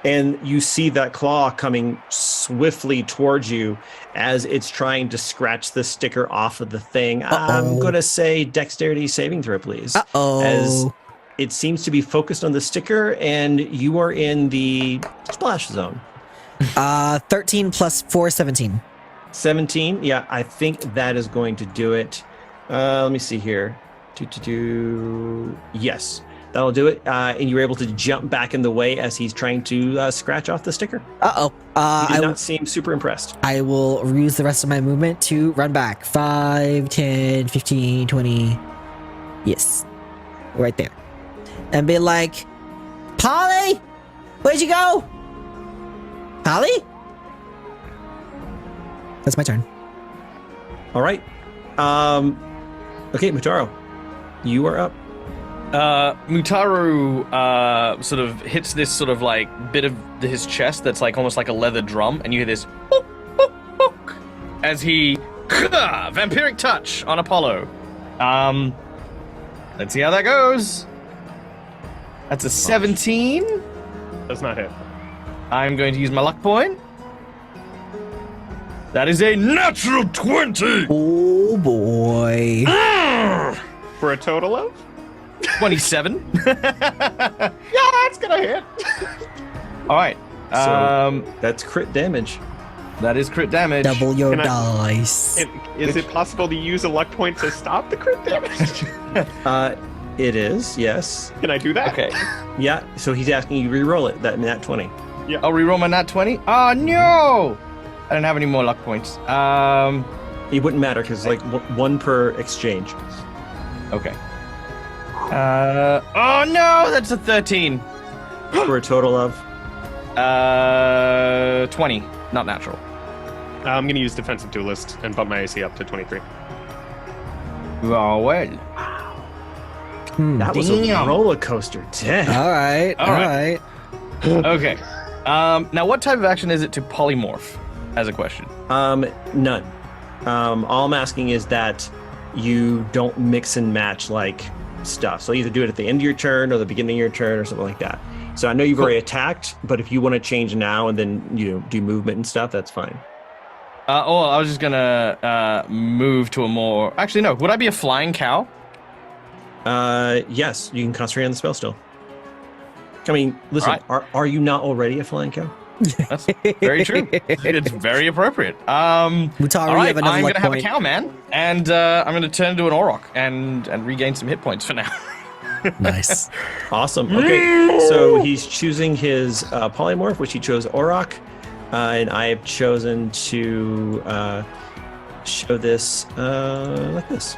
And you see that claw coming swiftly towards you as it's trying to scratch the sticker off of the thing. I'm Uh-oh. going to say dexterity saving throw, please. As Uh-oh. it seems to be focused on the sticker, and you are in the splash zone. 13 plus 4, 17. 17. Yeah, I think that is going to do it. Let me see here. Yes, that'll do it. And you're able to jump back in the way as he's trying to scratch off the sticker. Uh-oh. He did not seem super impressed. I will use the rest of my movement to run back. 5, 10, 15, 20. Yes. Right there. And be like, Polly? Where'd you go? Polly? That's my turn. All right. Okay, Mutaro, you are up. Mutaru sort of hits this sort of like bit of his chest that's like almost like a leather drum, and you hear this book, book, book, as he vampiric touch on Apollo. Let's see how that goes. That's a 17. Does not hit. I'm going to use my luck point. That is a natural 20. Oh boy. For a total of? 27. Yeah, that's gonna hit. All right. So that's crit damage. That is crit damage. Double your Can I- dice. Is it possible to use a luck point to stop the crit damage? It is, yes. Can I do that? Okay. Yeah, so he's asking you to re-roll it, that 20. I'll reroll my nat 20. Oh no! I don't have any more luck points. It wouldn't matter because like one per exchange. Okay. Oh no! That's a 13. For a total of 20. Not natural. I'm gonna use defensive duelist and bump my AC up to 23. Oh well. that was a Damn. roller coaster. Damn. All right. All All right. right. Okay. Now what type of action is it to polymorph? As a question. None. All I'm asking is that you don't mix and match like stuff. So either do it at the end of your turn or the beginning of your turn or something like that. So I know you've already attacked, but if you want to change now and then do movement and stuff, that's fine. I was just gonna move to a more. Actually, no. Would I be a flying cow? Yes, you can concentrate on the spell still. I mean, listen, are you not already a flying cow? That's very true. It's very appropriate. Mutaro, All you right, have another I'm luck gonna have a point. cow, man, and I'm gonna turn into an Auroch and regain some hit points for now. Nice. Awesome. Okay, so he's choosing his polymorph, which he chose Auroch, and I have chosen to show this like this.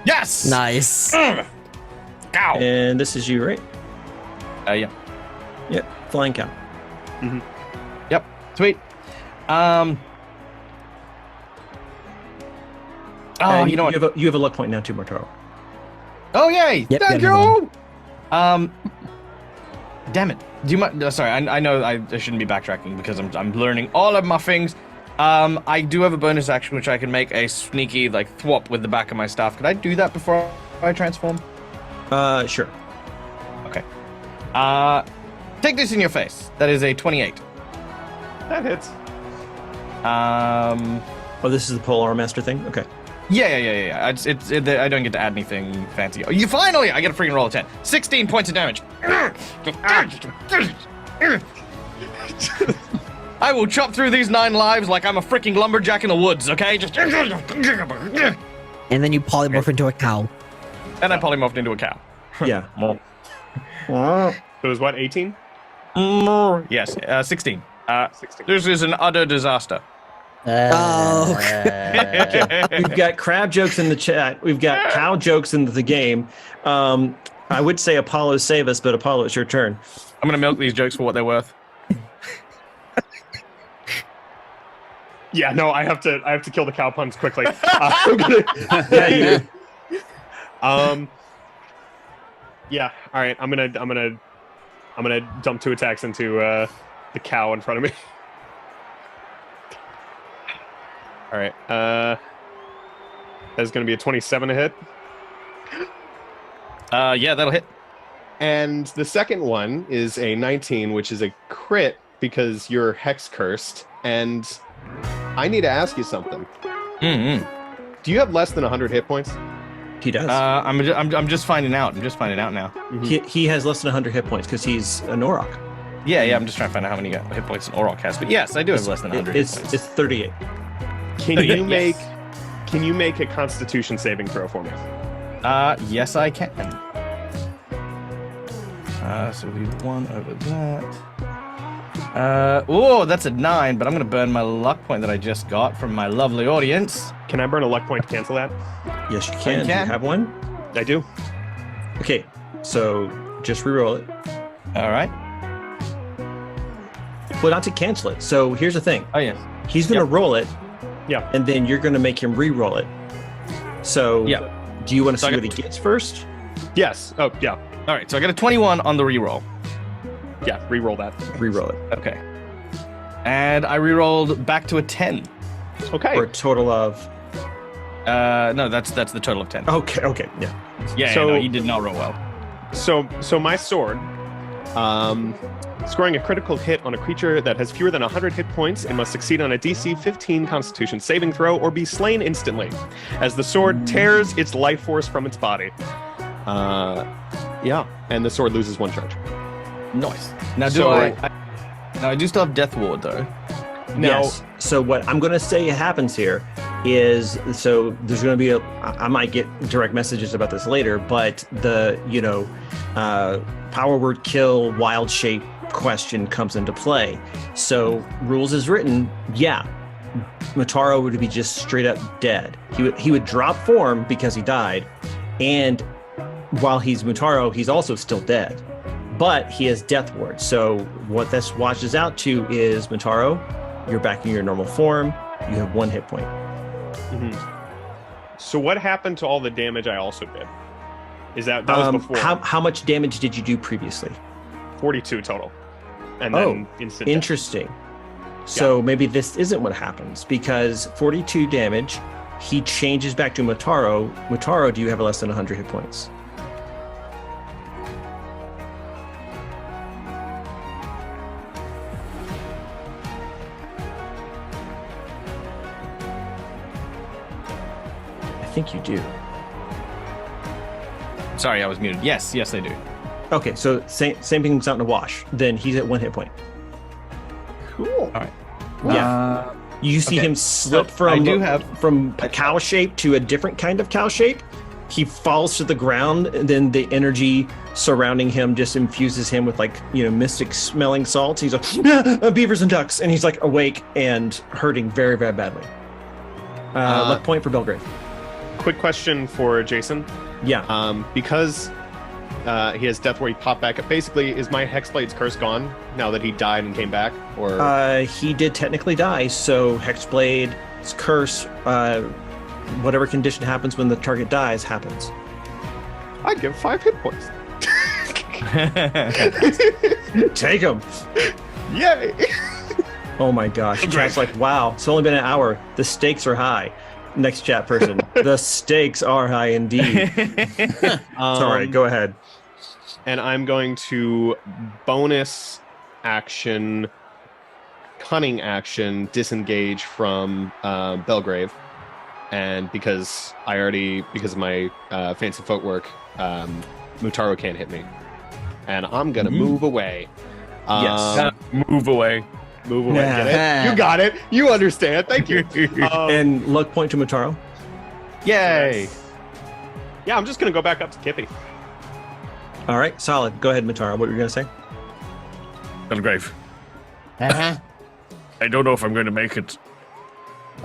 Yes. Nice. Cow. And this is you, right? Yeah. Yep, flying cow. Yep. Sweet. And You know what? You have a luck point now too, Mutaro. Oh yay! Yep, Thank got another you. Damn it. Do you mind? Sorry, I know I shouldn't be backtracking because I'm learning all of my things. I do have a bonus action which I can make a sneaky like thwop with the back of my staff. Could I do that before I transform? Sure. Okay. Take this in your face. That is a 28. That hits. Oh, this is the Polar Master thing? Okay. Yeah. I don't get to add anything fancy. Oh, I get a freaking roll of 10. 16 points of damage. I will chop through these 9 lives like I'm a freaking lumberjack in the woods, okay? Just And then you polymorph into a cow. and I polymorphed into a cow. Yeah. So it was what, 18? Yes, 16. 16. This is an utter disaster. Oh. We've got crab jokes in the chat. We've got cow jokes in the game. I would say Apollo save us, but Apollo, it's your turn. I'm gonna milk these jokes for what they're worth. Yeah, no, I have to kill the cow puns quickly. Yeah, you do. Yeah, all right. I'm gonna dump 2 attacks into the cow in front of me. All right. That's gonna be a 27 to hit. Yeah, that'll hit. And the second one is a 19, which is a crit because you're hex cursed. And I need to ask you something. Mm-hmm. Do you have less than 100 hit points? He does. I'm just finding out. I'm just finding out now. He has less than 100 hit points because he's an Orok. Yeah. I'm just trying to find out how many hit points an Orok has. But yes, I do have less than 100 hit points. It's 38. Can you make a Constitution saving throw for me? Yes, I can. So we won over that. Oh, that's a 9, but I'm gonna burn my luck point that I just got from my lovely audience. Can I burn a luck point to cancel that? Yes, you can. Do you have one? I do. Okay, so just reroll it. All right. Well, not to cancel it. So here's the thing. Oh yes. He's gonna roll it. Yeah. And then you're gonna make him re-roll it. So do you want to see what he gets first? Yes. Oh, yeah. All right. So I got a 21 on the reroll. Yeah, re-roll that. Re-roll it. Okay. And I re-rolled back to a 10. Okay. For a total of. No, that's the total of 10. Okay. Yeah. Yeah. So- No, you did not roll well. So my sword, scoring a critical hit on a creature that has fewer than 100 hit points and must succeed on a DC 15 Constitution saving throw or be slain instantly, as the sword tears its life force from its body. And the sword loses 1 charge. Nice. Now I do still have Death Ward though. Now, Yes. So what I'm going to say happens here is, so there's going to be I might get direct messages about this later, but the, power word kill wild shape question comes into play. So rules is written, Motaro would be just straight up dead. He would drop form because he died, and while he's Motaro, he's also still dead. But he has Death Ward. So what this watches out to is Motaro, you're back in your normal form. You have 1 hit point. So what happened to all the damage I also did? Is that was before? How much damage did you do previously? 42 total. And then instant death. Interesting. So maybe this isn't what happens, because 42 damage, he changes back to Motaro. Motaro, do you have less than 100 hit points? I think you do. Sorry, I was muted. Yes, I do. Okay, so same thing's out in the wash. Then he's at 1 hit point. Cool. All right. Yeah. You see him slip from a cow shape to a different kind of cow shape. He falls to the ground, and then the energy surrounding him just infuses him with mystic smelling salts. He's like, beavers and ducks, and he's like awake and hurting very, very badly. Luck point for Belgrave. Quick question for Jason. Yeah. Because he has Death Ward, he popped back up. Basically, is my Hexblade's curse gone now that he died and came back? Or he did technically die, so Hexblade's curse, whatever condition happens when the target dies, happens. I'd give 5 hit points. Take him. Yay! Oh my gosh. Chat's like, wow, it's only been an hour. The stakes are high. Next chat person. The stakes are high indeed. Sorry, go ahead. And I'm going to bonus action, cunning action, disengage from Belgrave. And because of my fancy footwork, Mutaro can't hit me. And I'm going to move away. Yes. Move away. Move away. Get it? You got it. You understand. Thank you. And luck point to Motaro. Yay. Yeah, I'm just going to go back up to Kippy. All right, solid. Go ahead, Motaro. What were you going to say? Belgrave. Uh-huh. I don't know if I'm going to make it.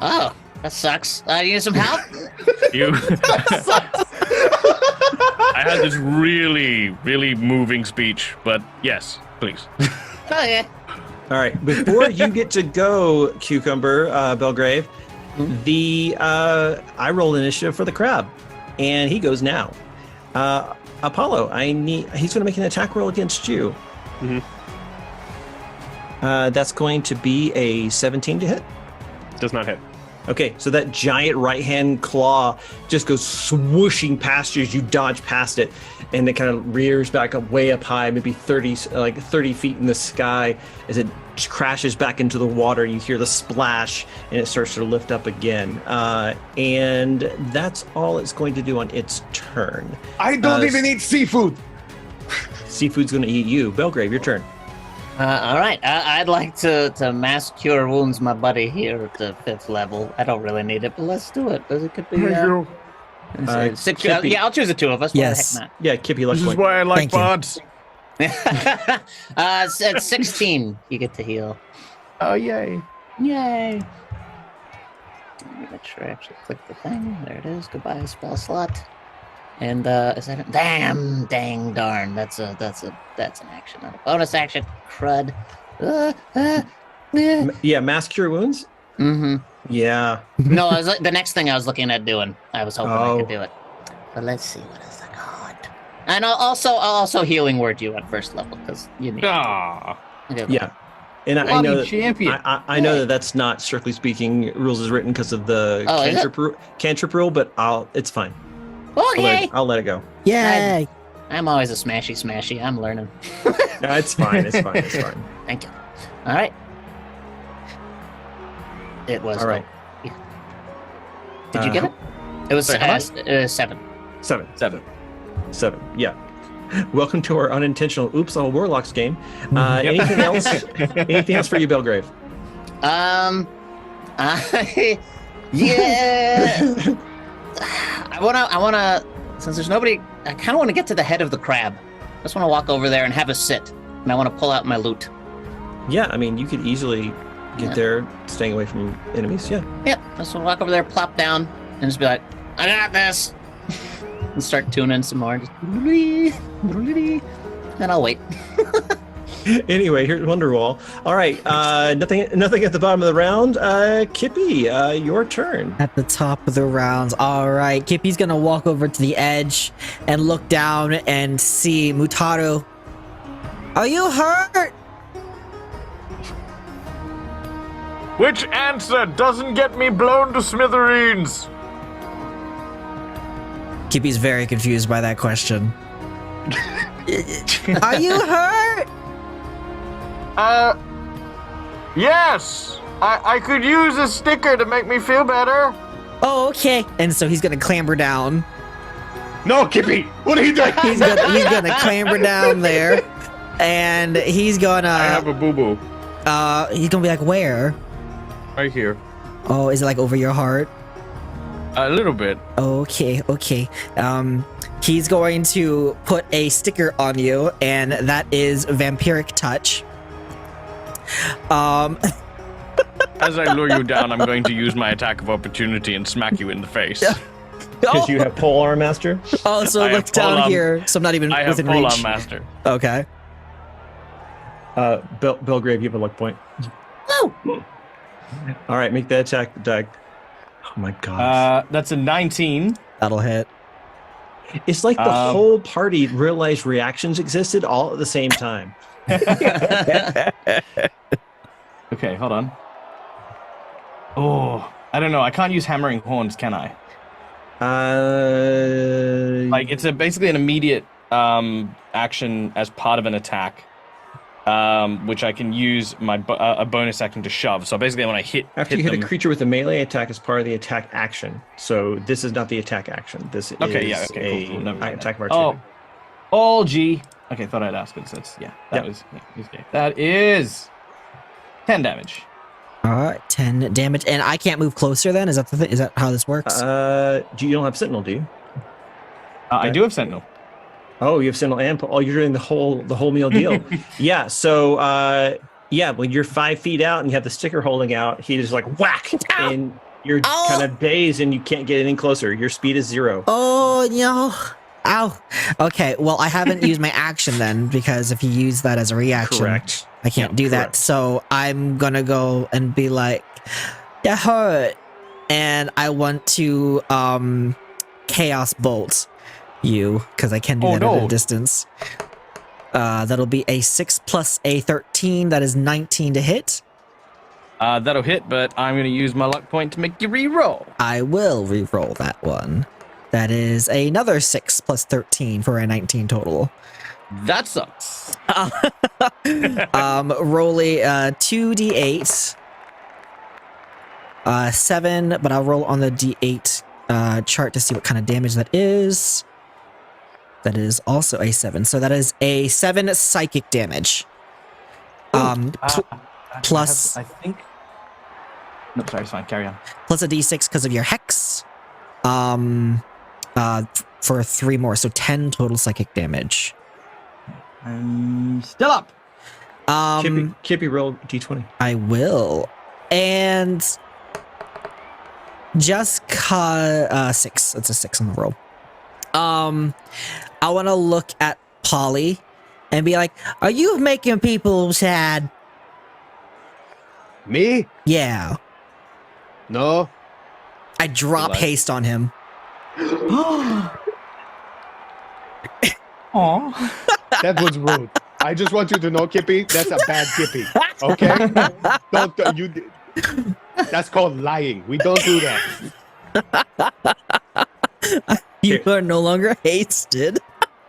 Oh, that sucks. You need some help? You. I had this really, really moving speech, but yes, please. Oh, yeah. All right, before you get to go, Cucumber, Belgrave, I roll initiative for the crab, and he goes now. Apollo, he's going to make an attack roll against you. Mm-hmm. That's going to be a 17 to hit. Does not hit. Okay, so that giant right-hand claw just goes swooshing past you as you dodge past it, and it kind of rears back up way up high, maybe 30 feet in the sky. As it just crashes back into the water, you hear the splash, and it starts to lift up again. And that's all it's going to do on its turn. I don't even eat seafood. Seafood's going to eat you. Belgrave, your turn. All right. I'd like to mass cure wounds my buddy here at the 5th level. I don't really need it, but let's do it. It could be. Six, Kippy. yeah, I'll choose the 2 of us. Yes. Why the heck Yeah, Kippy, let's This is point. why I like Thank you. bots. not? At 16, you get to heal. Oh, yay. Yay! Let me make sure I actually click the thing. There it is. Goodbye, spell slot. And is that dang darn? That's an action, not a bonus action. Crud. Yeah, mass cure wounds? Mm-hmm. Yeah. No, the next thing I was looking at doing. I was hoping I Oh. could do it. But let's see what else I got. And I'll also healing word you at 1st level because you need. Ah. Okay. Yeah. And I Bloody know that, champion. I know that that's not strictly speaking rules as written because of the Oh, is it? cantrip rule, but it's fine. Okay. I'll let it go. Yay! I'm always a smashy. I'm learning. No, it's fine. It's fine. It's fine. Thank you. All right. It was. All right. Did you get it? It was Wait, how 7. 7. Yeah. Welcome to our unintentional Oops All Warlocks game. Anything else? Anything else for you, Belgrave? Yeah. I wanna. Since there's nobody, I kind of want to get to the head of the crab. I just want to walk over there and have a sit, and I want to pull out my loot. Yeah, I mean, you could easily get Yeah. there, staying away from enemies. Yeah. Yep. I just want to walk over there, plop down, and just be like, "I got this," and start tuning some more. Just, and I'll wait. Anyway, here's Wonderwall. All right. Nothing at the bottom of the round. Kippy, your turn. At the top of the rounds. All right, Kippy's gonna walk over to the edge and look down and see Mutaru. Are you hurt? Which answer doesn't get me blown to smithereens? Kippy's very confused by that question. Are you hurt? Yes. I could use a sticker to make me feel better. Oh, okay. And so he's gonna clamber down. No, Kippy, what are you doing? He's gonna clamber down there, and he's gonna. I have a boo-boo He's gonna be like, where? right here. Oh, is it like over your heart? A little bit. Okay. He's going to put a sticker on you, and that is Vampiric Touch. As I lure you down, I'm going to use my attack of opportunity and smack you in the face. Because you have pole arm master. Oh, so I have look down pole-arm- here, so I'm not even I have within full-on reach. master. Okay. Belgrave, you have a luck point. Woo! All right, make that attack, Doug. Oh my gosh. That's a 19. That'll hit. It's like the whole party realized reactions existed all at the same time. Okay, hold on. Oh, I don't know. I can't use hammering horns, can I? Like, it's basically an immediate action as part of an attack, which I can use a bonus action to shove. So basically, when I hit after you hit them, a creature with a melee attack as part of the attack action. So this is not the attack action. This is Cool. Never mind. attack of Oh, artillery. oh, gee. Okay, thought I'd ask it. So that's that is 10 damage. All right, 10 damage, and I can't move closer. Then is that the thing? Is that how this works? You don't have Sentinel, do you? I do have Sentinel. Oh, you have Sentinel and you're doing the whole meal deal. Yeah. So when you're 5 feet out and you have the sticker holding out, he just like whack, and you're kind of dazed and you can't get any closer. Your speed is 0. Oh no! Ow. Okay. Well, I haven't used my action then, because if you use that as a reaction, Correct. I can't do that. correct. So I'm gonna go and be like, that hurt, and I want to chaos bolt you, because I can do that at a distance. That'll be a 6 plus a 13. That is 19 to hit. That'll hit, but I'm going to use my luck point to make you re-roll. I will re-roll that one. That is another 6 plus 13 for a 19 total. That sucks. Rolling 2d8. 7, but I'll roll on the d8 chart to see what kind of damage that is. That is also a 7. So that is a 7 psychic damage. Plus... I think... No, sorry, it's fine. Carry on. Plus a d6 because of your hex. For 3 more, so 10 total psychic damage. I'm still up. Kippy, roll d20. I will. And just 6. It's a 6 on the roll. I want to look at Polly and be like, "Are you making people sad?" Me? Yeah. No. I drop What? haste on him. Aw. That was rude. I just want you to know, Kippy, that's a bad Kippy. Okay? Don't you. That's called lying. We don't do that. You are no longer hasted.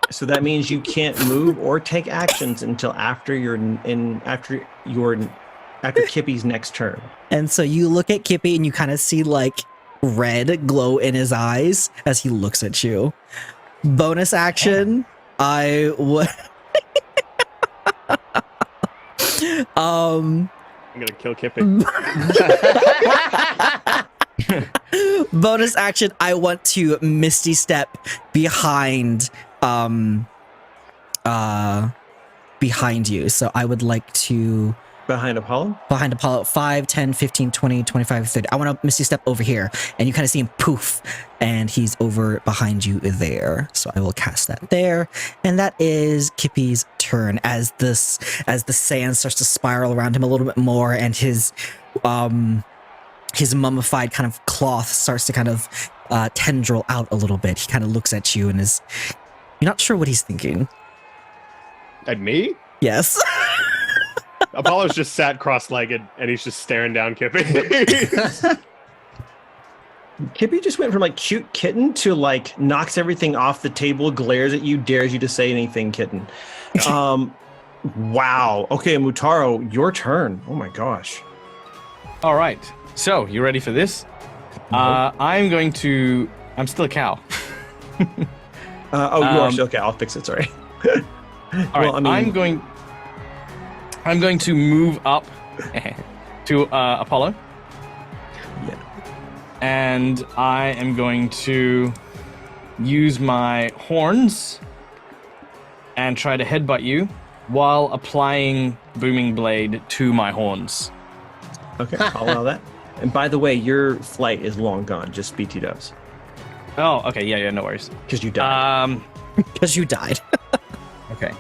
So that means you can't move or take actions until after Kippy's next turn. And so you look at Kippy and you kind of see like red glow in his eyes as he looks at you. Bonus action, I would I'm gonna kill Kippy. bonus action, I want to Misty Step behind behind you. So I would like to Behind Apollo? behind Apollo 5, 10, 15, 20, 25, 30. I want to Misty Step over here. And you kind of see him poof. And he's over behind you there. So I will cast that there. And that is Kippy's turn as the sand starts to spiral around him a little bit more. And his mummified kind of cloth starts to kind of tendril out a little bit. He kind of looks at you and you're not sure what he's thinking. At me? Yes. Apollo's just sat cross-legged and he's just staring down Kippy. Kippy just went from like cute kitten to like knocks everything off the table, glares at you, dares you to say anything, kitten. Wow. Okay, Mutaro, your turn. Oh my gosh. All right. So, you ready for this? I'm still a cow. You are still okay. I'll fix it. Sorry. All right. I'm going to move up to Apollo. Yeah. And I am going to use my horns and try to headbutt you while applying Booming Blade to my horns. Okay, I'll allow that. And by the way, your flight is long gone. Just BT dubs. Oh, okay. Yeah, no worries. Because you died. Because you died. Okay.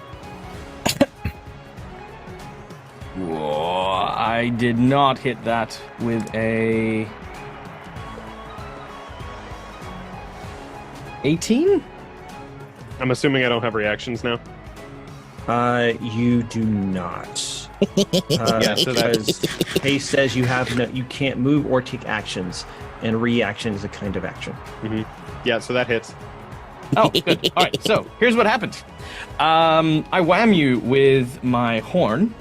Whoa, I did not hit that with a 18? I'm assuming I don't have reactions now. You do not. Yeah, so because haste says you can't move or take actions, and reaction is a kind of action. Yeah, so that hits. Oh, good. All right, so here's what happened. I wham you with my horn.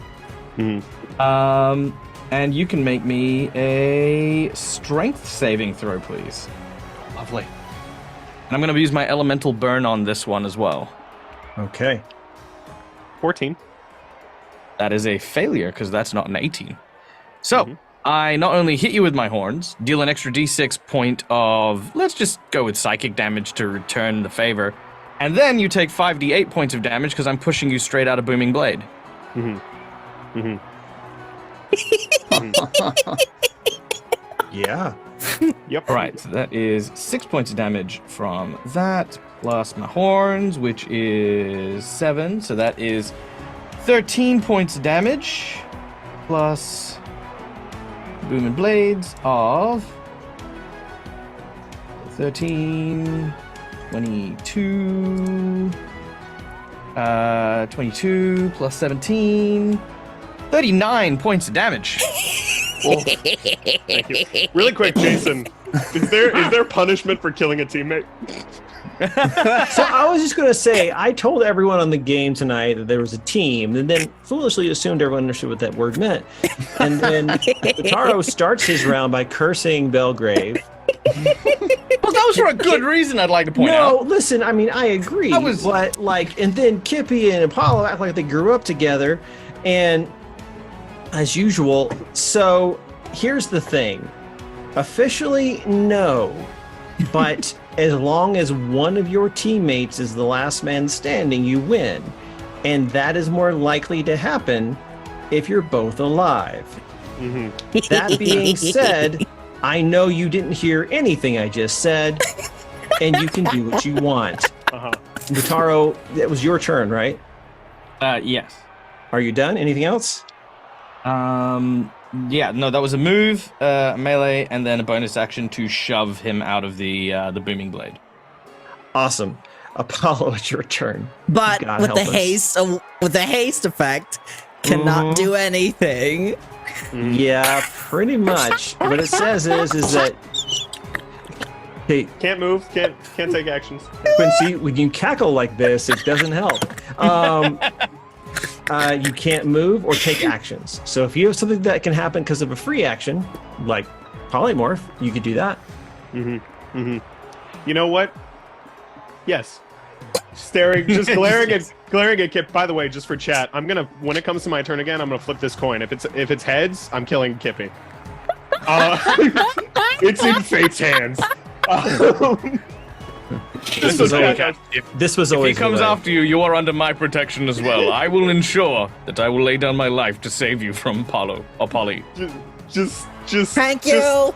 And you can make me a strength saving throw, please. Lovely. And I'm going to use my elemental burn on this one as well. Okay. 14. That is a failure because that's not an 18. So I not only hit you with my horns, deal an extra d6 point of, let's just go with psychic damage to return the favor, and then you take 5d8 points of damage because I'm pushing you straight out of Booming Blade. Yeah. Yep. All right, so that is 6 points of damage from that, plus my horns, which is 7. So that is 13 points of damage, plus Booming Blades of 13, 22, 22 plus 17, 39 points of damage. Thank you. Really quick, Jason, is there punishment for killing a teammate? So I was just going to say, I told everyone on the game tonight that there was a team, and then foolishly assumed everyone understood what that word meant. And then Taro starts his round by cursing Belgrave. Well, that was for a good reason, I'd like to point No, out. listen, I mean, I agree. But, like, and then Kippy and Apollo act like they grew up together, and as usual. So here's the thing. Officially, no. But as long as one of your teammates is the last man standing, you win. And that is more likely to happen if you're both alive. Mm-hmm. That being said, I know you didn't hear anything I just said, and you can do what you want. Uh-huh. Mutaro, it was your turn, right? Yes. Are you done? Anything else? Yeah, no, that was a move, melee, and then a bonus action to shove him out of the booming blade. Awesome. Apollo, it's your turn. But God with the help us. haste effect, cannot do anything. Yeah, pretty much. What it says is that hey, Can't move. Can't take actions. Quincy, when you cackle like this, it doesn't help. You can't move or take actions. So if you have something that can happen because of a free action, like polymorph, you could do that. Mm-hmm. Mm-hmm. You know what? Yes. Staring, just glaring at Kip. By the way, just for chat, when it comes to my turn again, I'm gonna flip this coin. If it's heads, I'm killing Kippy. It's in fate's hands. This was always If he comes the way. after you, you are under my protection as well. I will ensure that I will lay down my life to save you from Apollo or Polly. Just Thank you.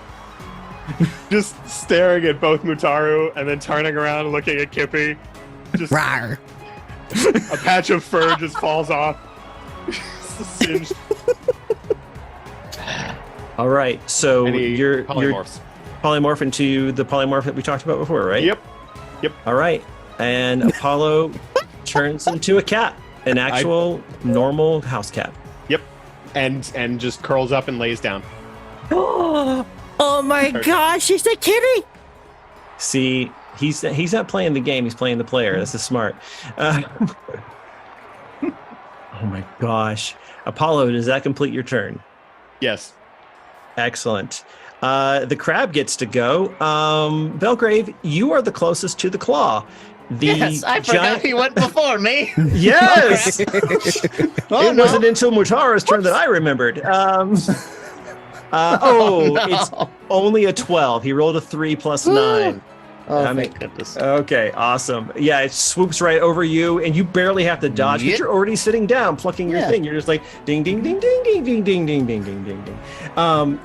Just staring at both Mutaru and then turning around and looking at Kippy. Just Rawr. a patch of fur just falls off. Singed. All right, so And he you're polymorphs. polymorph into the polymorph that we talked about before, right? Yep. All right, and Apollo turns into a cat, an actual normal house cat. Yep. And just curls up and lays down. Oh my gosh, it's a kitty. See, he's not playing the game; he's playing the player. This is smart. Oh my gosh, Apollo, does that complete your turn? Yes. Excellent. The crab gets to go. Belgrave, you are the closest to the claw. Yes, I forgot he went before me. Yes. Oh, It wasn't until Mutaro's turn that I remembered. It's only a 12. He rolled a 3 plus 9. Oh, I mean- thank goodness. Okay, awesome. Yeah, it swoops right over you, and you barely have to dodge because Yep. you're already sitting down, plucking your Yeah. thing. You're just like ding, ding, ding, ding, ding, ding, ding, ding, ding, ding, ding, ding.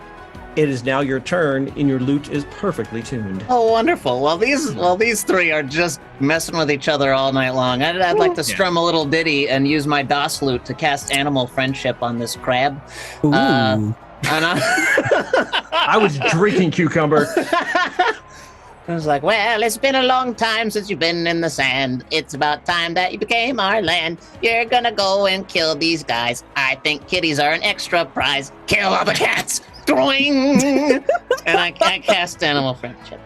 It is now your turn, and your lute is perfectly tuned. Oh, wonderful. Well, these three are just messing with each other all night long. I'd like to strum a little ditty and use my DOS lute to cast animal friendship on this crab. Ooh. And I I was drinking cucumber. I was like, well, it's been a long time since you've been in the sand. It's about time that you became our land. You're gonna go and kill these guys. I think kitties are an extra prize. Kill all the cats. Doing. And I cast animal friendship.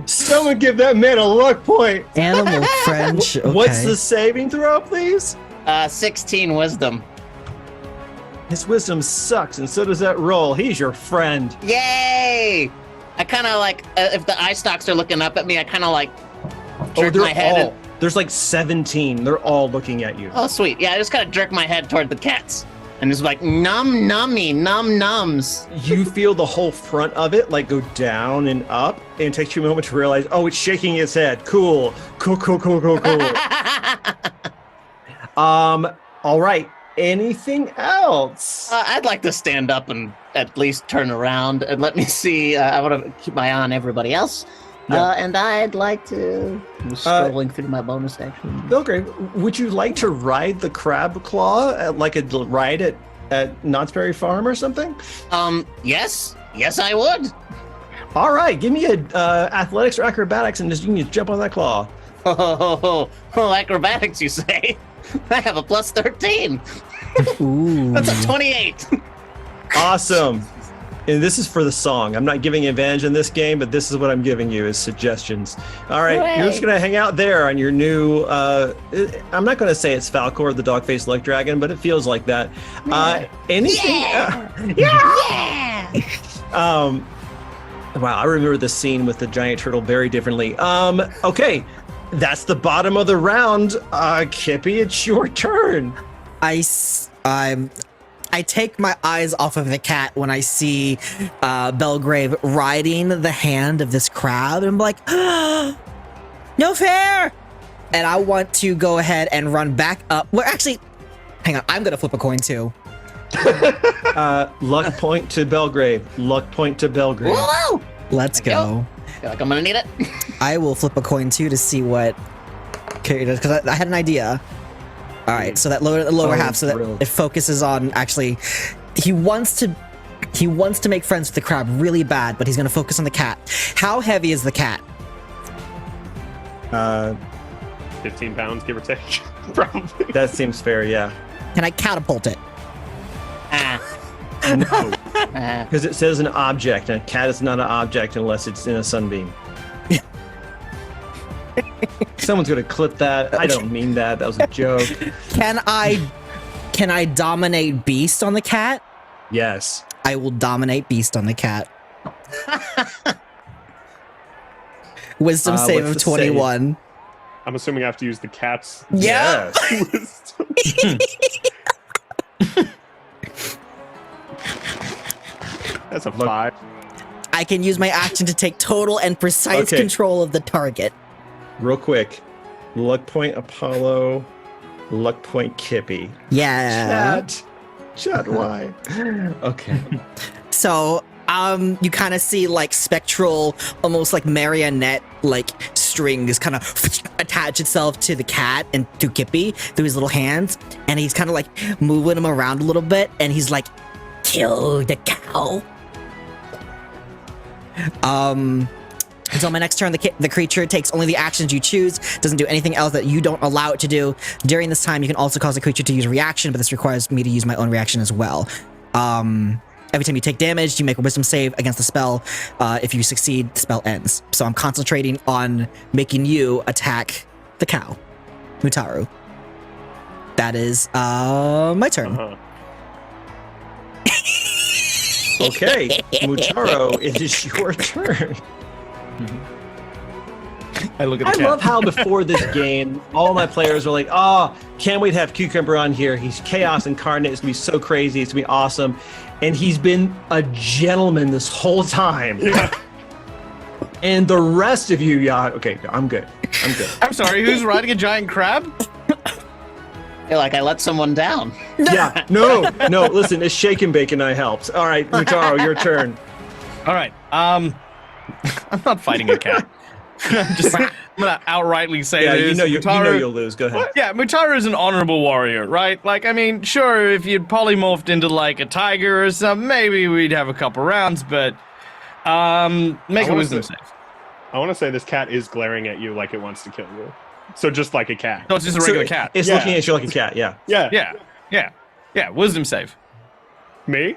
Someone give that man a luck point. Animal French. Okay. What's the saving throw, please? 16 wisdom. His wisdom sucks, and so does that roll. He's your friend. Yay! I kind of like, if the eye stalks are looking up at me, I kind of like jerk my head. There's like 17. They're all looking at you. Oh, sweet. Yeah, I just kind of jerk my head toward the cats. And just like, num nummy, num nums. You feel the whole front of it like go down and up, and it takes you a moment to realize, oh, it's shaking its head. Cool. All right. Anything else? I'd like to stand up and at least turn around and let me see. I want to keep my eye on everybody else. Yeah. And I'd like to, I'm scrolling through my bonus action. Belgrave, would you like to ride the crab claw like a ride at Knott's Berry Farm or something? Yes, I would. All right, give me a athletics or acrobatics, and just you can jump on that claw. Oh, acrobatics, you say? I have a plus 13. Ooh. That's a 28. Awesome. And this is for the song. I'm not giving advantage in this game, but this is what I'm giving you as suggestions. All right, you're just going to hang out there on your new... I'm not going to say it's Falcor, the dog-faced luck dragon, but it feels like that. Anything... Yeah! Wow, I remember the scene with the giant turtle very differently. Okay, that's the bottom of the round. Kippy, it's your turn. I take my eyes off of the cat when I see Belgrave riding the hand of this crab, and I'm like, no fair! And I want to go ahead and run back up. Well, actually, hang on, I'm gonna flip a coin too. Luck point to Belgrave. Luck point to Belgrave. Woo! Let's go. Feel like I'm gonna need it. I will flip a coin too to see what Carrie does, because I had an idea. All right, so that lower half, so that it focuses on actually. He wants to make friends with the crab really bad, but he's gonna focus on the cat. How heavy is the cat? 15 pounds, give or take. Probably. That seems fair, yeah. Can I catapult it? No, because it says an object, and a cat is not an object unless it's in a sunbeam. Someone's gonna clip that. I don't mean that. That was a joke. Can I dominate Beast on the cat? Yes. I will dominate Beast on the cat. Wisdom save what's of the 21. I'm assuming I have to use the cat's Yeah. wisdom. That's a 5. I can use my action to take total and precise Okay. control of the target. Real quick. Luck point Apollo. Luck point Kippy. Yeah. Chat, why? Okay. So, you kind of see like spectral, almost like marionette, like strings kind of attach itself to the cat and to Kippy through his little hands, and he's kind of like moving him around a little bit, and he's like, "Kill the cow." Until my next turn, the creature takes only the actions you choose, doesn't do anything else that you don't allow it to do. During this time, you can also cause the creature to use a reaction, but this requires me to use my own reaction as well. Every time you take damage, you make a wisdom save against the spell. If you succeed, the spell ends. So I'm concentrating on making you attack the cow, Mutaru. That is my turn. Okay. Mutaro, it is your turn. I look at I the cat. love how before this game, all my players were like, oh, can't wait to have Cucumber on here. He's chaos incarnate. It's going to be so crazy. It's going to be awesome. And he's been a gentleman this whole time. Yeah. And the rest of you, yeah, okay, I'm good. I'm good. I'm sorry, who's riding a giant crab? I feel like I let someone down. Yeah, no, listen, it's shake and bake and I helped. All right, Mutaro, your turn. All right. I'm not fighting a cat. I'm gonna outrightly say Yeah, this. you know you'll lose. Go ahead. Yeah, Mutaru is an honorable warrior, right? Like, I mean, sure, if you'd polymorphed into like a tiger or something, maybe we'd have a couple rounds, but make a wisdom save. I want to say this cat is glaring at you like it wants to kill you. So just like a cat. No, it's just a regular cat. It's looking at you like a cat, yeah. Yeah. Yeah, wisdom save. Me?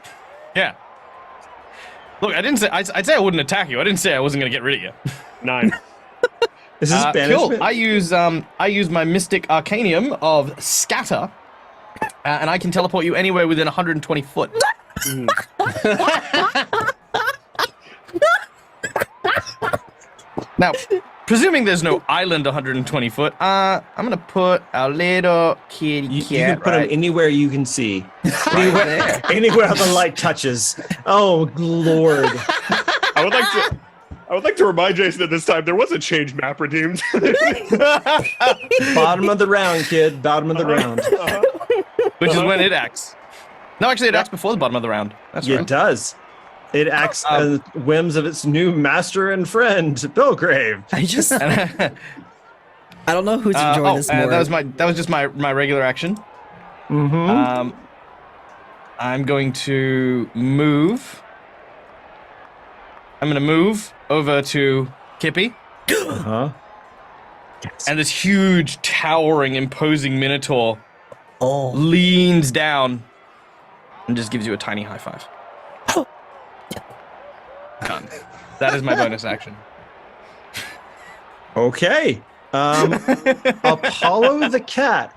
Yeah. Look, I didn't say I'd say I wouldn't attack you. I didn't say I wasn't gonna get rid of you. 9. Is this banishment? Cool. I use my Mystic Arcanium of Scatter, and I can teleport you anywhere within 120 foot. Now, presuming there's no island 120 foot, I'm gonna put a little kitty You cat can put him anywhere you can see. Anywhere the light touches. Oh, Lord. I would like to remind Jason that this time there was a change map redeemed. Bottom of the round, kid. Bottom of the round. which is when it acts. No, actually, it acts before the bottom of the round. That's It right. does. It acts on the whims of its new master and friend, Belgrave. I don't know who's enjoying this more. That was just my regular action. Mm-hmm. I'm going to move. I'm going to move over to Kippy. Uh-huh. And this huge, towering, imposing minotaur leans down and just gives you a tiny high five. That is my bonus action. Okay. Apollo the cat,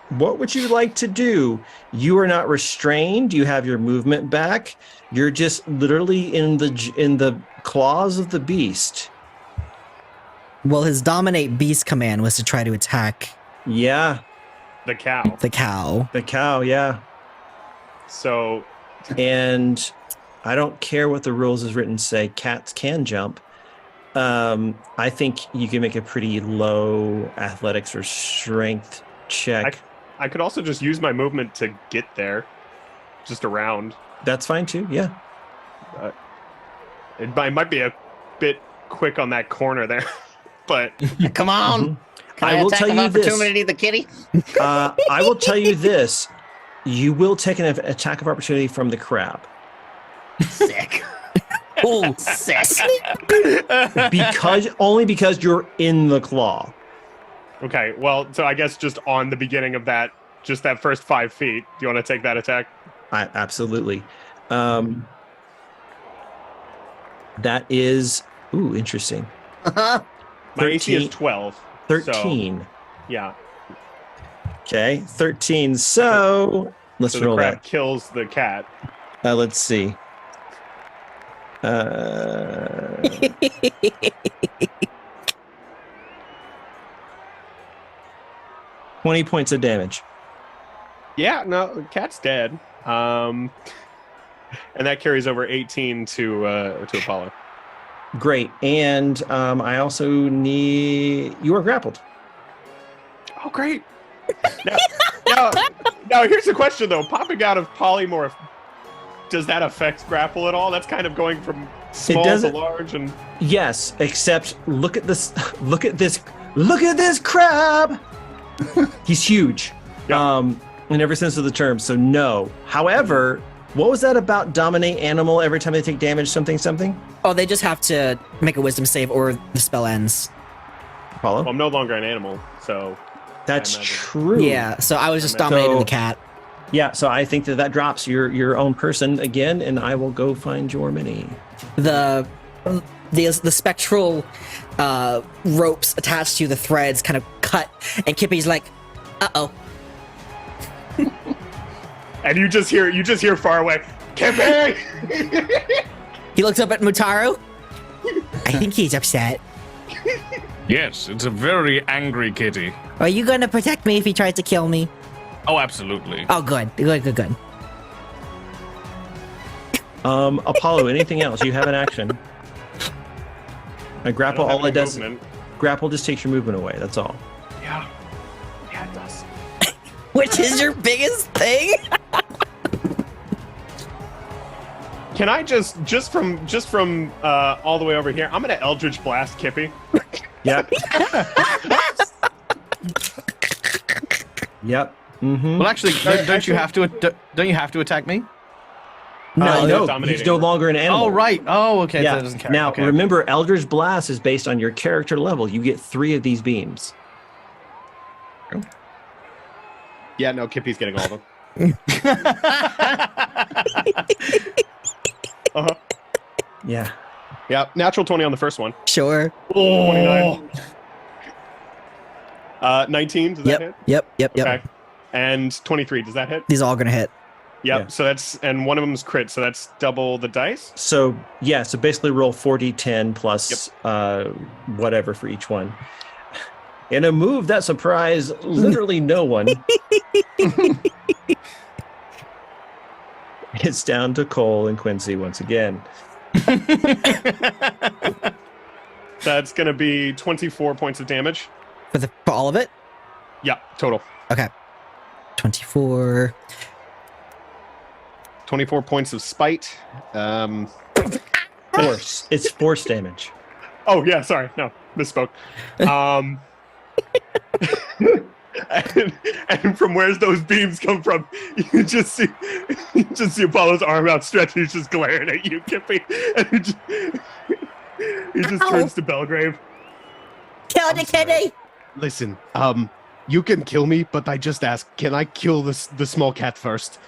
what would you like to do? You are not restrained. You have your movement back. You're just literally in the claws of the beast. Well, his dominate beast command was to try to attack Yeah, The cow. the cow. the cow. Yeah, So and I don't care what the rules is written say. Cats can jump. I think you can make a pretty low athletics or strength check. I could also just use my movement to get there, just around. That's fine too. Yeah. It might be a bit quick on that corner there, but Come on. Can I will tell you this. opportunity, the kitty? I will tell you this. You will take an attack of opportunity from the crab. Sick. Oh, Sick. Because you're in the claw. okay. Well, so I guess just on the beginning of that, just that first 5 feet. Do you want to take that attack? Absolutely. That is interesting. My AC is 13. 12. 13. So, yeah. Okay, 13. So let's So the roll crab that. kills the cat. Let's see. 20 points of damage. Yeah, no, the cat's dead. And that carries over 18 to Apollo. Great. And I also need... You are grappled. Oh, great. Now, here's the question, though. Popping out of polymorph, does that affect grapple at all? That's kind of going from small to doesn't- large, and Yes, except look at this. Look at this crab. He's huge. Yeah. In every sense of the term. So no. However, what was that about dominate animal every time they take damage? Something? Oh, they just have to make a wisdom save or the spell ends. Apollo? well, I'm no longer an animal, so That's I imagine. true. Yeah, so I was just So- dominating the cat. Yeah. So I think that drops your own person again, and I will go find your mini. The spectral ropes attached to the threads kind of cut, and Kippy's like, "Uh-oh." And you just hear far away, Kippy! He looks up at Mutaru. I think he's upset. Yes, it's a very angry kitty. Are you gonna protect me if he tries to kill me? Oh, absolutely. Oh, good. Apollo, anything else? You have an action. A grapple, I don't all have it any does, movement. grapple just takes your movement away. That's all. Yeah, it does. Which is your biggest thing? Can I just from all the way over here? I'm gonna Eldritch Blast Kippy. Yep. Yep. Mm-hmm. Well, actually, don't you have to attack me? No, he's no, dominating. he's no longer an animal. Oh, right. Oh, okay. Yeah. That doesn't count. Now, Okay. remember, Eldritch Blast is based on your character level. You get 3 of these beams. Yeah, no, Kippy's getting all of them. Uh-huh. Yeah. Yeah, natural 20 on the first one. Sure. 29. 19, does that hit? Yep. Okay. And 23, does that hit? These are all gonna hit. Yep. Yeah. So and one of them is crit, so that's double the dice. So, yeah, so basically roll 4d10 plus whatever for each one. In a move that surprised literally no one, it's down to Cole and Quincy once again. That's going to be 24 points of damage. For all of it? Yeah, total. Okay. 24. 24 points of spite. Force. It's force damage. Oh, yeah, sorry. No, misspoke. And from where's those beams come from? You just see Apollo's arm outstretched. He's just glaring at you, Kippy. And he just turns to Belgrave. Kill the kitty! Listen, you can kill me, but I just ask, can I kill the small cat first?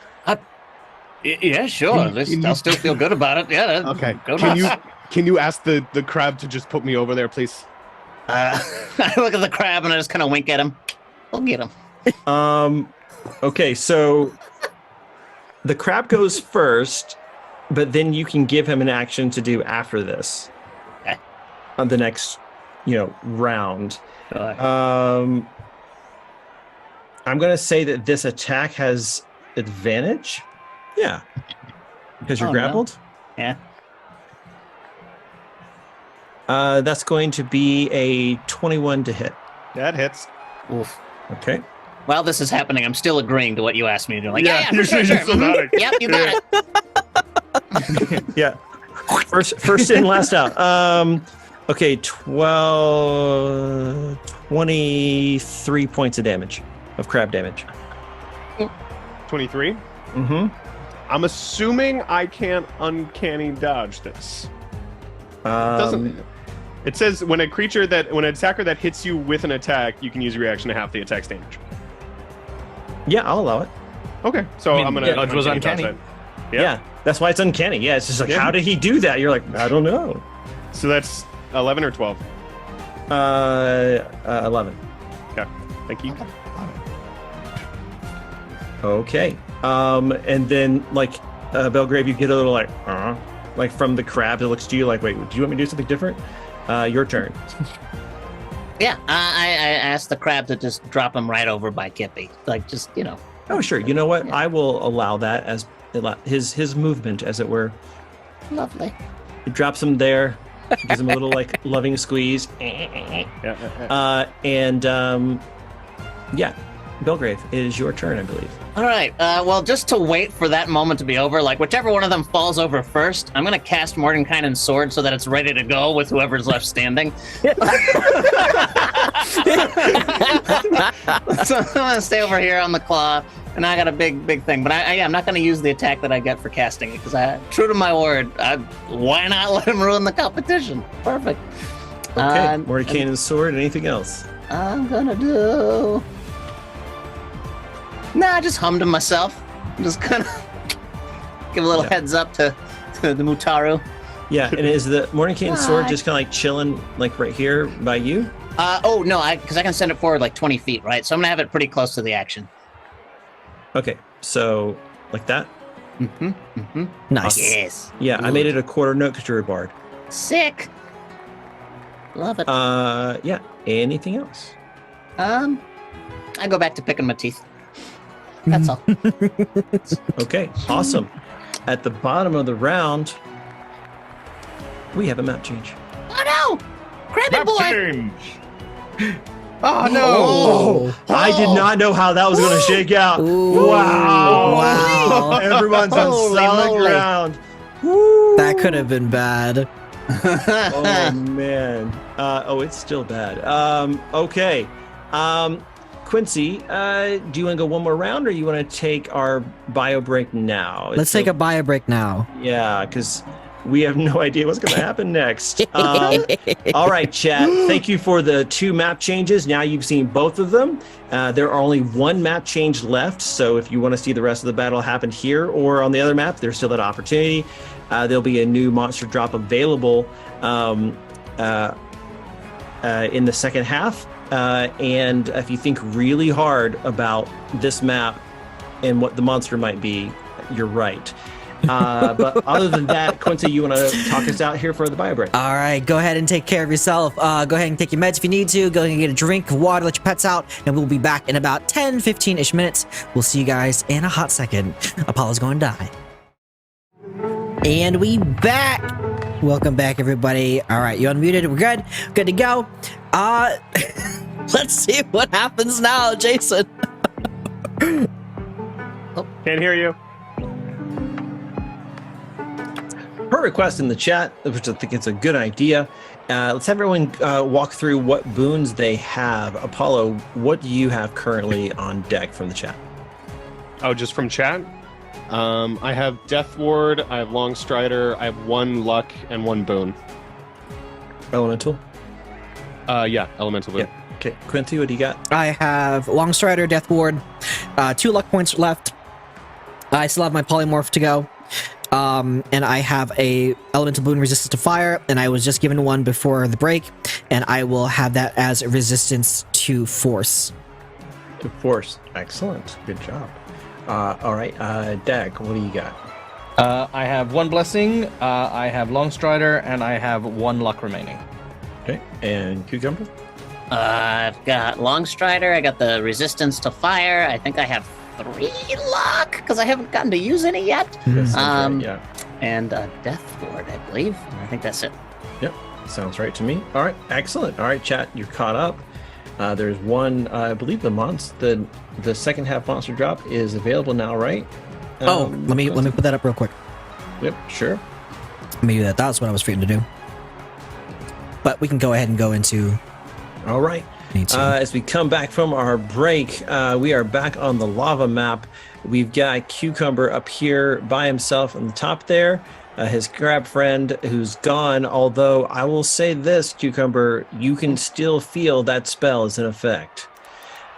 Yeah, sure. I'll still feel good about it. Yeah. Okay. Good Can enough. Can you ask the crab to just put me over there, please? I look at the crab and I just kind of wink at him. We'll get him. Okay, so the crab goes first, but then you can give him an action to do after this. Okay. On the next, round. Sure. I'm gonna say that this attack has advantage. Yeah, because you're Oh, no. grappled. Yeah. That's going to be a 21 to hit. That hits. Oof. Okay. While this is happening, I'm still agreeing to what you asked me to do. Like, yeah, you're for sure. still nodding. Yep, you got it. Yeah. First in, last out. Okay, 23 points of damage, of crab damage. 23. Mm-hmm. I'm assuming I can't uncanny dodge this. Doesn't. It says when an attacker that hits you with an attack, you can use a reaction to half the attack's damage. Yeah, I'll allow it. Okay, so I'm gonna. dodge was uncanny. dodge Yeah, that's why it's uncanny. Yeah, it's just like, Yeah. how did he do that? You're like, I don't know. that. So that's 11 or 12. 11. Okay, thank you. Okay. And then Belgrave, you get a little like from the crab that looks to you like, wait, do you want me to do something different? Your turn. Yeah, I asked the crab to just drop him right over by Kippy. Like, just, Oh, sure. You know what? Yeah. I will allow that as his movement, as it were. lovely. He drops him there, gives him a little loving squeeze. Yeah, Belgrave, it is your turn, I believe. All right. Well, just to wait for that moment to be over, like whichever one of them falls over first, I'm gonna cast Mordenkainen's sword so that it's ready to go with whoever's left standing. So I'm gonna stay over here on the claw, and I got a big thing. But I'm not gonna use the attack that I get for casting it because true to my word, why not let him ruin the competition? Perfect. Okay, Mordenkainen's sword. Anything else? I'm gonna do. Nah, I just hummed to myself. I'm just gonna give a little heads up to the Mutaru. Yeah, and is the Mordenkainen's sword just kind of chilling right here by you? Oh no, because I can send it forward 20 feet, right? So I'm gonna have it pretty close to the action. Okay, so like that? Nice. Yes. Yeah, I made it a quarter note because you're a bard. Sick. Love it. Yeah. Anything else? I go back to picking my teeth. That's all. Okay, awesome. At the bottom of the round, we have a map change. Oh no! Crabby boy! Change. Oh no! Oh, I did not know how that was going to shake out. Ooh, Wow! wow. Everyone's on Holy solid moly. ground. Woo. That could have been bad. Oh man. It's still bad. Okay. Quincy, do you want to go one more round, or you want to take our bio break now? Let's take a bio break now. Yeah, because we have no idea what's going to happen next. All right, chat. Thank you for the 2 map changes. Now you've seen both of them. There are only 1 map change left, so if you want to see the rest of the battle happen here or on the other map, there's still that opportunity. There'll be a new monster drop available in the second half. And if you think really hard about this map and what the monster might be, you're right. But other than that, Quincy, you want to talk us out here for the bio break? All right, go ahead and take care of yourself. Go ahead and take your meds if you need to. Go ahead and get a drink of water, let your pets out, and we'll be back in about 10-15-ish minutes. We'll see you guys in a hot second. Apollo's going to die. And we back. Welcome back, everybody. All right, you unmuted. We're good. Good to go. Let's see what happens now, Jason. Can't hear you. Per request in the chat, which I think it's a good idea, let's have everyone walk through what boons they have. Apollo, what do you have currently on deck from the chat? Oh, just from chat? I have Death Ward, I have Long Strider, I have 1 luck and 1 boon. Elemental? Yeah, elemental boon. Yep. Okay, Quincy, what do you got? I have Long Strider, Death Ward, 2 luck points left. I still have my polymorph to go. And I have a elemental boon resistance to fire, and I was just given one before the break, and I will have that as a resistance to force. To force. Excellent. Good job. All right, Dag, what do you got? I have 1 blessing, I have long strider, and I have 1 luck remaining. Okay, and Cucumber? I've got Long Strider. I got the resistance to fire. I think I have 3 luck because I haven't gotten to use any yet. That sounds right, yeah. And Death Ward, I believe. I think that's it. Yep, sounds right to me. All right, excellent. All right, chat, you're caught up. There's one, I believe the second half monster drop is available now, right? Let me put that up real quick. Yep, sure. Maybe that's what I was trying to do. But we can go ahead and go into. All right. As we come back from our break, we are back on the lava map. We've got Cucumber up here by himself on the top there. His crab friend who's gone, although I will say this, Cucumber, you can still feel that spell is in effect.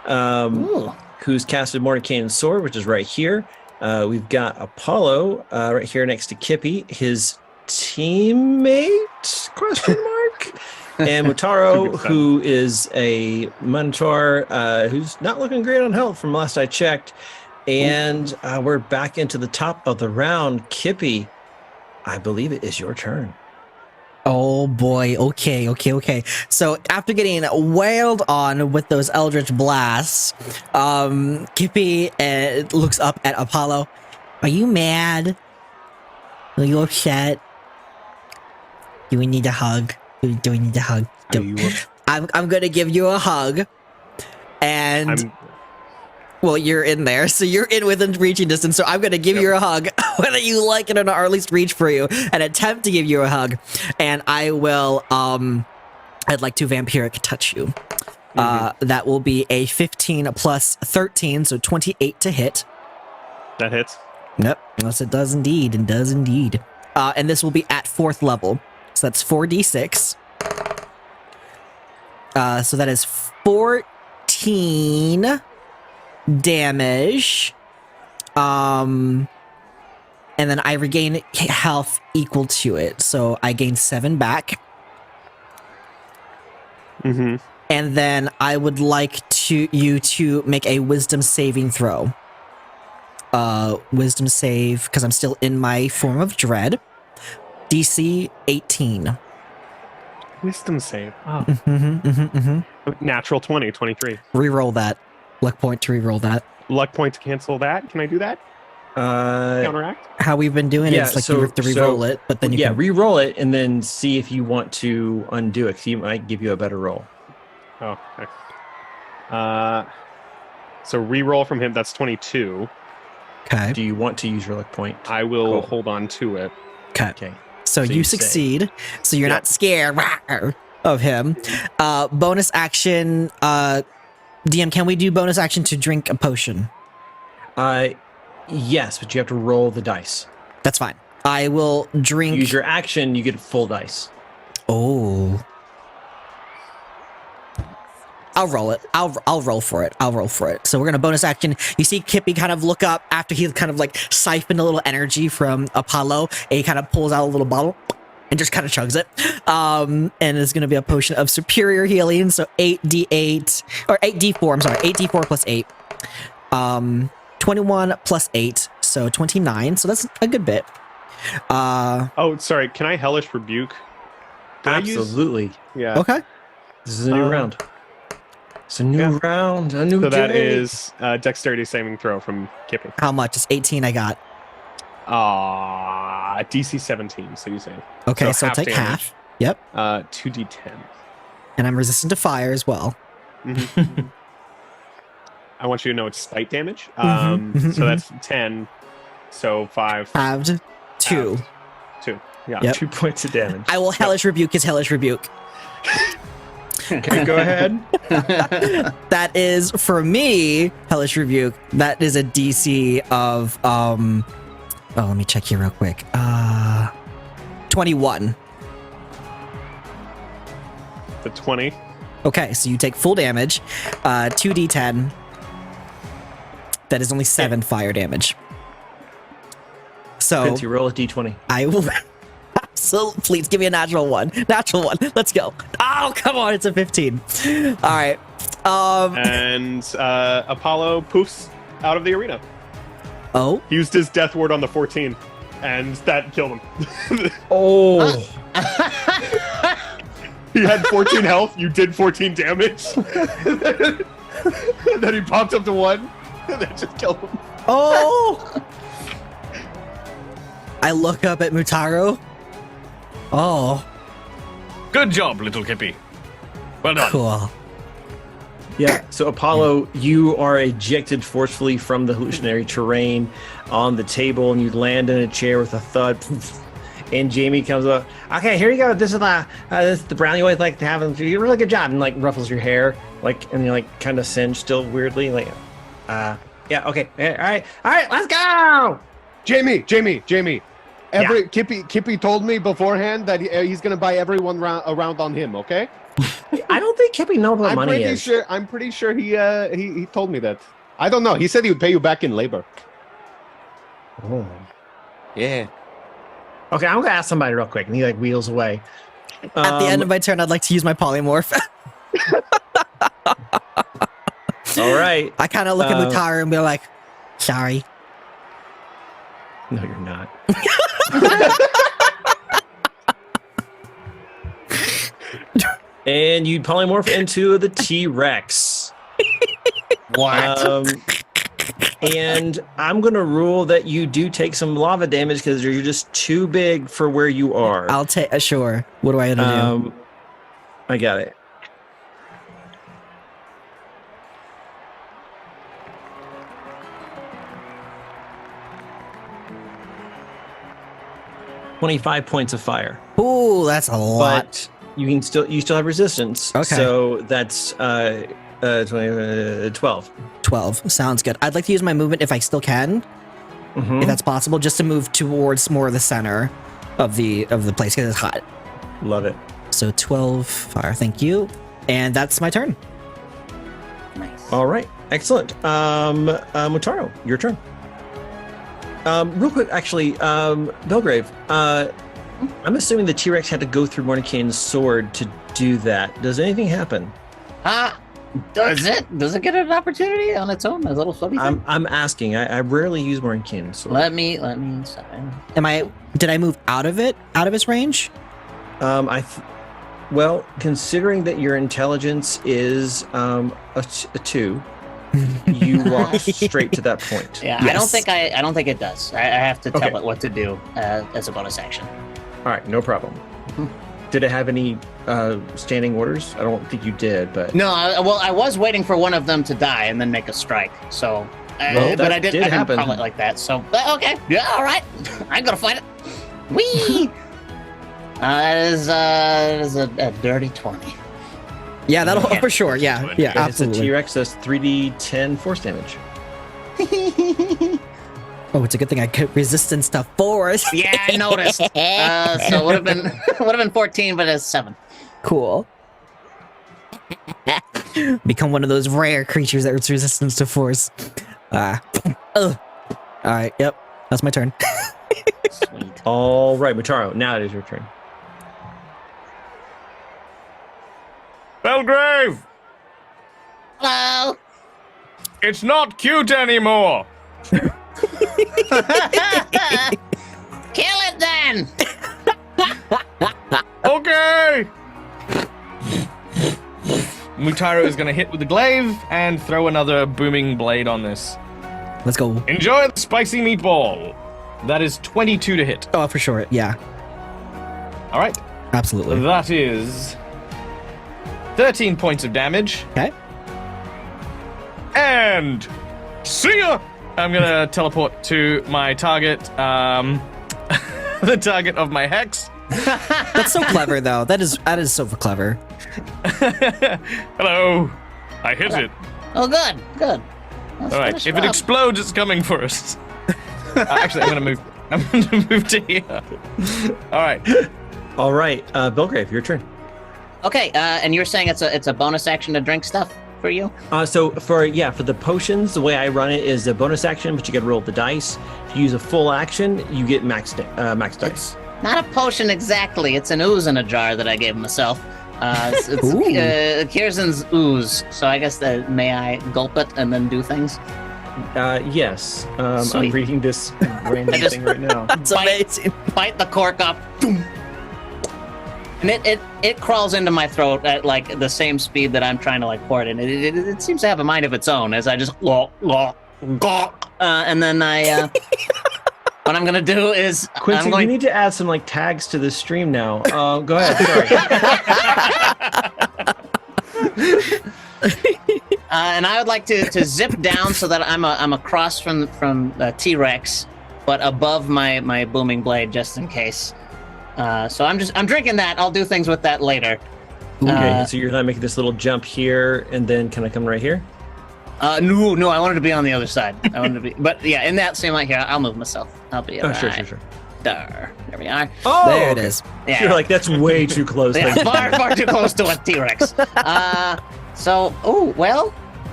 Who's casted Mordecai's Sword, which is right here. We've got Apollo right here next to Kippy, his teammate, question mark? And Mutaro, who is a Minotaur who's not looking great on health from last I checked. And we're back into the top of the round. Kippy, I believe it is your turn. Oh boy, okay. So after getting wailed on with those Eldritch Blasts, Kippy looks up at Apollo. Are you mad? Are you upset? Do we need a hug? Do we need a hug? I'm gonna give you a hug. And well, you're in there, so you're in within reaching distance, so I'm gonna give you a hug, whether you like it or not, or at least reach for you and attempt to give you a hug. And I will I'd like to vampiric touch you. That will be a 15 plus 13, so 28 to hit. That hits. Yep, yes it does indeed, and does indeed. And this will be at 4th level. So that's 4d6. So that is 14 damage. And then I regain health equal to it. So I gain 7 back. Mm-hmm. And then I would like you to make a wisdom saving throw. Wisdom save, because I'm still in my form of dread. DC 18. Wisdom save. Oh. Natural 20, 23. Reroll that. Luck point to reroll that. Luck point to cancel that. Can I do that? Counteract? How we've been doing it, it's like you have to reroll it, but then you can... re-roll it and then see if you want to undo it, because he might give you a better roll. Oh, okay. So re-roll from him, that's 22. Okay. Do you want to use your luck point? I will hold on to it. Okay. So you succeed. So you're not scared of him. Bonus action. DM, can we do bonus action to drink a potion? Yes, but you have to roll the dice. That's fine. I will drink. Use your action, you get full dice. Oh. I'll roll it. I'll roll for it. So we're gonna bonus action. You see Kippy kind of look up after he's kind of like siphoned a little energy from Apollo, and he kind of pulls out a little bottle and just kind of chugs it. And it's gonna be a potion of superior healing. So 8d8 or 8d4. I'm sorry, 8d4 plus 8. 21 plus 8, so 29. So that's a good bit. Oh, sorry. Can I hellish rebuke? Absolutely. Yeah. Okay. This is a new round. It's a new round, a new day. So that is dexterity saving throw from Kippy. How much? It's 18 I got. DC 17, so you say. Okay, so I'll take damage. half. Yep. 2d10. And I'm resistant to fire as well. Mm-hmm. I want you to know it's spite damage. So that's 10. So 5. Halved. 2. 2. Yeah. Yep. 2 points of damage. I will hellish rebuke his hellish rebuke. Okay, go ahead. That is, for me, hellish rebuke. That is a DC of let me check here real quick. 21. The 20. Okay, so you take full damage. 2d10. That is only 7 fire damage. So Quincy, roll a d20. I will. So please give me a natural one. Natural one. Let's go. Oh, come on. It's a 15. All right. And Apollo poofs out of the arena. Oh. He used his death ward on the 14, and that killed him. Oh. He had 14 health. You did 14 damage. And then he popped up to 1, and that just killed him. Oh. I look up at Mutaro. Oh. Good job, little Kippy. Well done. Cool. Yeah, so Apollo, you are ejected forcefully from the hallucinatory terrain on the table, and you land in a chair with a thud. And Jamie comes up. Okay, here you go. This is the brown you always like to have. You did a really good job, and like ruffles your hair, like, and you're like kind of singed still weirdly, like, yeah, okay, all right, let's go. Jamie. Yeah. Kippy told me beforehand that he's gonna buy everyone around on him. Okay. I don't think Kippy knows what money is. I'm pretty sure he told me that. I don't know. He said he would pay you back in labor. Oh. Yeah. Okay, I'm gonna ask somebody real quick, and he like wheels away. At the end of my turn, I'd like to use my polymorph. All right. I kind of look at Mutaro and be like, sorry. No, you're not. And you polymorph into the T-Rex. What? And I'm going to rule that you do take some lava damage because you're just too big for where you are. I'll take, sure. What do I have to do? I got it. $25 points of fire. Ooh, that's a lot. But you still have resistance. Okay. So that's 12. 12. Sounds good. I'd like to use my movement if I still can, if that's possible, just to move towards more of the center of the place because it's hot. Love it. So 12 fire. Thank you. And that's my turn. Nice. All right. Excellent. Mutaro, your turn. Real quick, actually, Belgrave, I'm assuming the T-Rex had to go through Mordenkainen's sword to do that. Does anything happen? Does it get an opportunity on its own? A little floaty thing? I'm asking. I rarely use Mordenkainen's sword. Let me. Did I move out of its range? Well, considering that your intelligence is a 2, you walk straight to that point. Yeah, Yes. I don't think it does. I have to tell Okay. it what to do as a bonus action. All right, no problem. Did it have any standing orders? I don't think you did, but No, I was waiting for one of them to die and then make a strike. So, Well, but that I did didn't happen. call it like that. So, okay, yeah, all right, I'm gonna fight it. Whee! That is a dirty 20. Yeah, that'll Yeah. for sure. Yeah, yeah, it's a absolutely. T-Rex that's 3d10 force damage. Oh, it's a good thing I could resistance to force. Yeah, I noticed. So it would have been 14, but it's 7. Cool. Become one of those rare creatures that's resistance to force. All right. Yep. That's my turn. Sweet. All right, Mutaro, now it is your turn. Belgrave, Hello. it's not cute anymore. Kill it then. Okay. Mutaro is going to hit with the glaive and throw another booming blade on this. Let's go. Enjoy the spicy meatball. That is 22 to hit. Oh, for sure. Yeah, All right. absolutely. That is 13 points of damage. Okay. And see ya! I'm going to teleport to my target, the target of my hex. That's so clever, though. That is so clever. Hello. I hit it. Oh, good. Let's All right. finish If her it up. explodes, it's coming for us. Actually, I'm gonna move. I'm gonna move to here. All right. All right, Belgrave, your turn. Okay, and you're saying it's a bonus action to drink stuff? for you? So for the potions, the way I run it is a bonus action, but you got to roll the dice. If you use a full action, you get max dice. Not a potion exactly. It's an ooze in a jar that I gave myself. It's Kirsten's ooze. So I guess may I gulp it and then do things? Yes. I'm Sweet. reading this random thing right now. It's amazing. Bite the cork off. Boom. And it crawls into my throat at like the same speed that I'm trying to like pour it in. It seems to have a mind of its own as I just and then I what I'm gonna do is Quincy, we need to add some like tags to this stream now. Go ahead. Sorry. And I would like to zip down so that I'm across from T-Rex, but above my booming blade just in case. So I'm drinking that. I'll do things with that later. Okay, so you're not making this little jump here, and then can I come right here? No, I wanted to be on the other side. But yeah, in that same light here, I'll move myself. I'll be alright. Sure. There we are. Oh, There it is. Yeah. You're like, that's way too close. Yeah, Thank you. far too close to a T-Rex.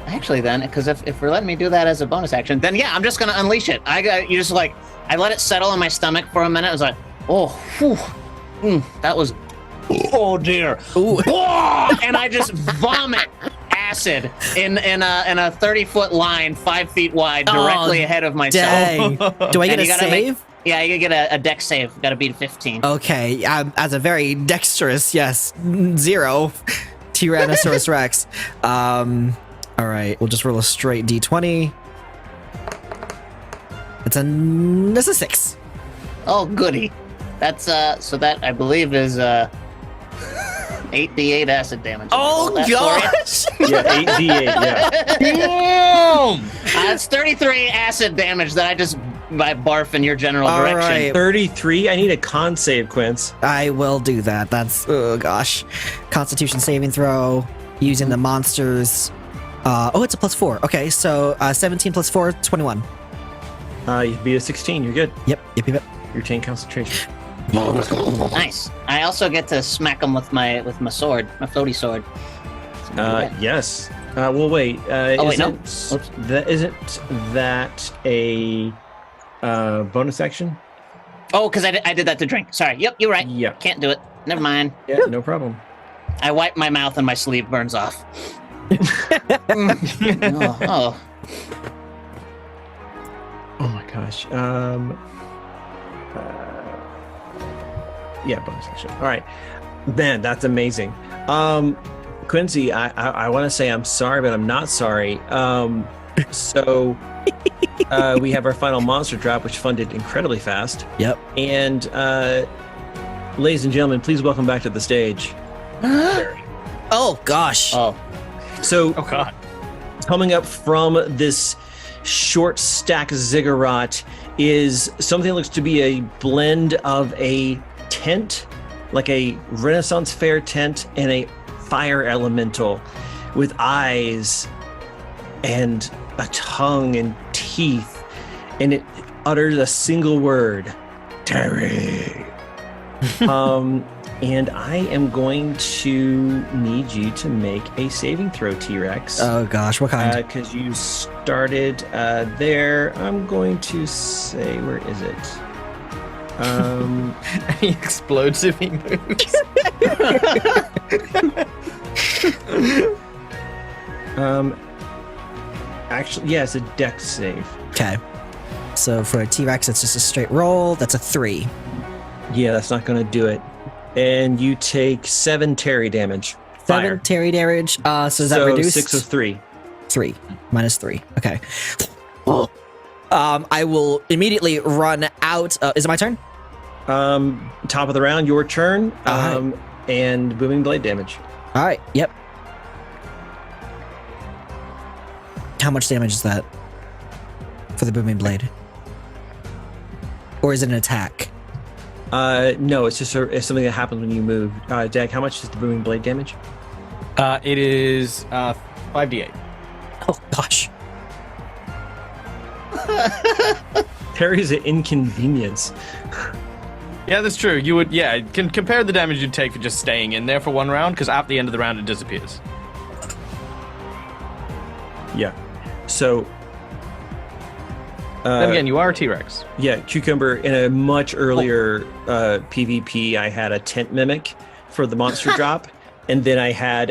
Actually then, because if we're letting me do that as a bonus action, then yeah, I'm just gonna unleash it. I let it settle in my stomach for a minute. I was like, that was, oh dear. And I just vomit acid in a 30-foot line, 5 feet wide, directly ahead of myself. Dang. Do I get And a you gotta save? Yeah, you get a dex save. Got to beat 15. Okay, as a very dexterous, yes, 0 Tyrannosaurus Rex. All right, we'll just roll a straight D20. That's a 6. Oh, goody. That's so that I believe is 8d8 acid damage. Oh gosh! Yeah, 8d8. Yeah. Boom! It's 33 acid damage that I just barf in your general All direction. right. 33. I need a con save, Quince. I will do that. That's oh gosh, Constitution saving throw using the monsters. It's a +4. Okay, so 17 + 4, 21. You beat a 16. You're good. Yep. You retain concentration. Nice. I also get to smack him with my sword, my floaty sword. Yes. Well, wait. Wait, no. Isn't that a bonus action? Oh, because I did that to drink. Sorry. Yep, you're right. Yeah. Can't do it. Never mind. Yeah, no problem. I wipe my mouth and my sleeve burns off. Oh. Oh my gosh. Yeah, bonus action. All right. Man, that's amazing. Quincy, I want to say I'm sorry, but I'm not sorry. So we have our final monster drop, which funded incredibly fast. Yep. And ladies and gentlemen, please welcome back to the stage. Oh gosh. Oh. So Oh god. coming up from this short stack ziggurat is something that looks to be a blend of a tent, like a Renaissance fair tent, and a fire elemental with eyes and a tongue and teeth, and it utters a single word, Terry. And I am going to need you to make a saving throw, T-Rex. Oh gosh, what kind? Because you started there. I'm going to say, where is it? He explodes if he moves. Actually, yeah, it's a dex save. Okay. So for a T-Rex, it's just a straight roll. That's a 3. Yeah, that's not going to do it. And you take 7 Terry damage. 7 Fire. Terry damage. So is that reduced? 6 of 3. 3 minus 3. Okay. I will immediately run out. Is it my turn? Top of the round, your turn. Alright. And booming blade damage. All right. Yep. How much damage is that for the booming blade? Or is it an attack? No, it's just it's something that happens when you move. Dag, how much is the booming blade damage? It is 5d8. Oh gosh. Terry's an inconvenience. Yeah, that's true. You would, compare the damage you'd take for just staying in there for one round, because at the end of the round it disappears. Yeah. So. Then again, you are a T-Rex. Yeah, Cucumber. In a much earlier PvP, I had a tent mimic for the monster drop, and then I had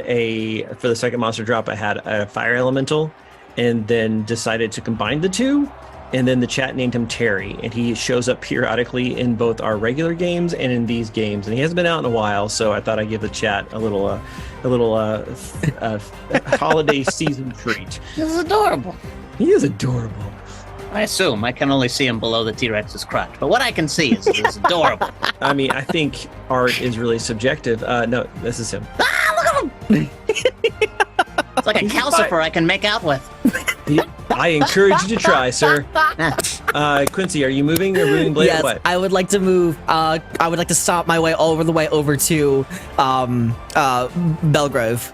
for the second monster drop, I had a fire elemental, and then decided to combine the two. And then the chat named him Terry, and he shows up periodically in both our regular games and in these games. And he hasn't been out in a while, so I thought I'd give the chat a little holiday season treat. This is adorable. He is adorable. I assume I can only see him below the T-Rex's crotch, but what I can see is adorable. I mean, I think art is really subjective. No, this is him. Ah, look at him! It's like a calcifer I can make out with. I encourage you to try, sir. Quincy, are you moving or moving blade? Yes, or what? I would like to move. I would like to stop my way over to Belgrave.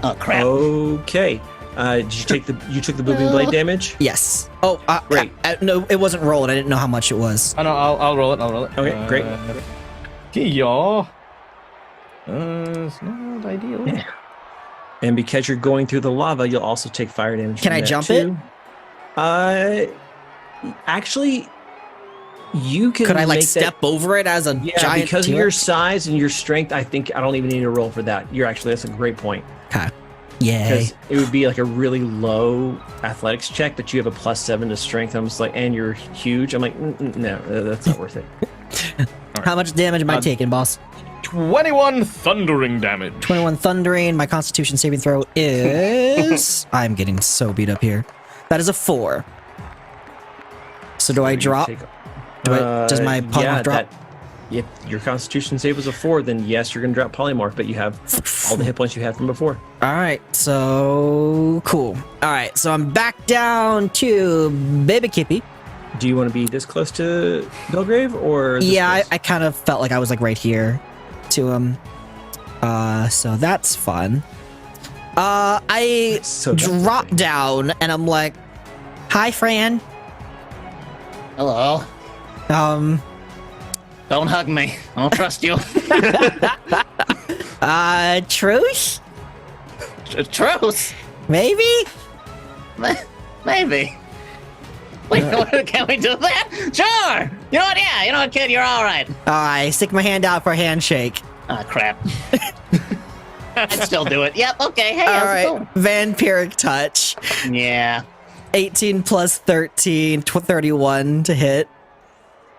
Oh crap! Okay. Did you took the moving blade damage? Yes. Oh, great. No, it wasn't rolled. I didn't know how much it was. Oh no, I'll roll it. Okay, great. Yeah. It's not ideal. Yeah. And because you're going through the lava, you'll also take fire damage. Can from I that jump too. Actually, you can. Could I like make step over it as a giant? Because of T-Rex? your size and your strength, I think I don't even need a roll for that. That's a great point. Okay. Yay. Because it would be like a really low athletics check, but you have a +7 to strength. I'm just like, and you're huge. I'm like, no, that's not worth it. How much damage am I taking, boss? 21 thundering damage. 21 thundering. My Constitution saving throw is. I'm getting so beat up here. That is a 4. So do I drop? Does my polymorph drop? If your Constitution save was a 4, then yes, you're gonna drop polymorph, but you have all the hit points you had from before. All right, so cool. All right, so I'm back down to Baby Kippy. Do you want to be this close to Belgrave or? Yeah, I kind of felt like I was like right here to him. So that's fun. I drop down and I'm like, "Hi, Fran." Hello. Don't hug me. I don't trust you. Truce? Truce? Maybe? Maybe. Wait, can we do that? Sure. You know what? Yeah. You know what, kid? You're all right. I stick my hand out for a handshake. Ah, crap. I'd still do it. Yep. Okay. Hey, All how's it right, going? vampiric touch. Yeah. 18 plus 13, 31 to hit.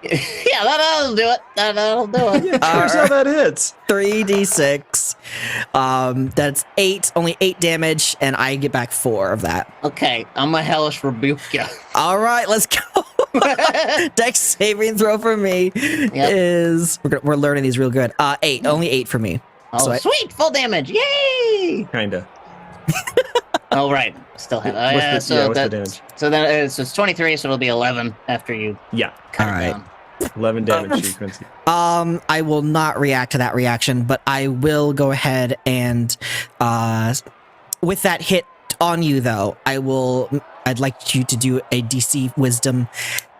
Yeah, that'll do it. That'll do it. Yeah, here's how that hits. 3d6. That's 8, only 8 damage, and I get back 4 of that. Okay, I'm a hellish rebuke you. All right, let's go. Dex saving throw for me is we're learning these real good. 8, only 8 for me. Oh, So sweet, full damage! Yay! Kinda. Oh, right, still have. What's the damage? So then it's 23, so it'll be 11 after you Yeah, cut All it right. down. 11 damage to you, Quincy. I will not react to that reaction, but I will go ahead and with that hit on you though, I'd like you to do a DC Wisdom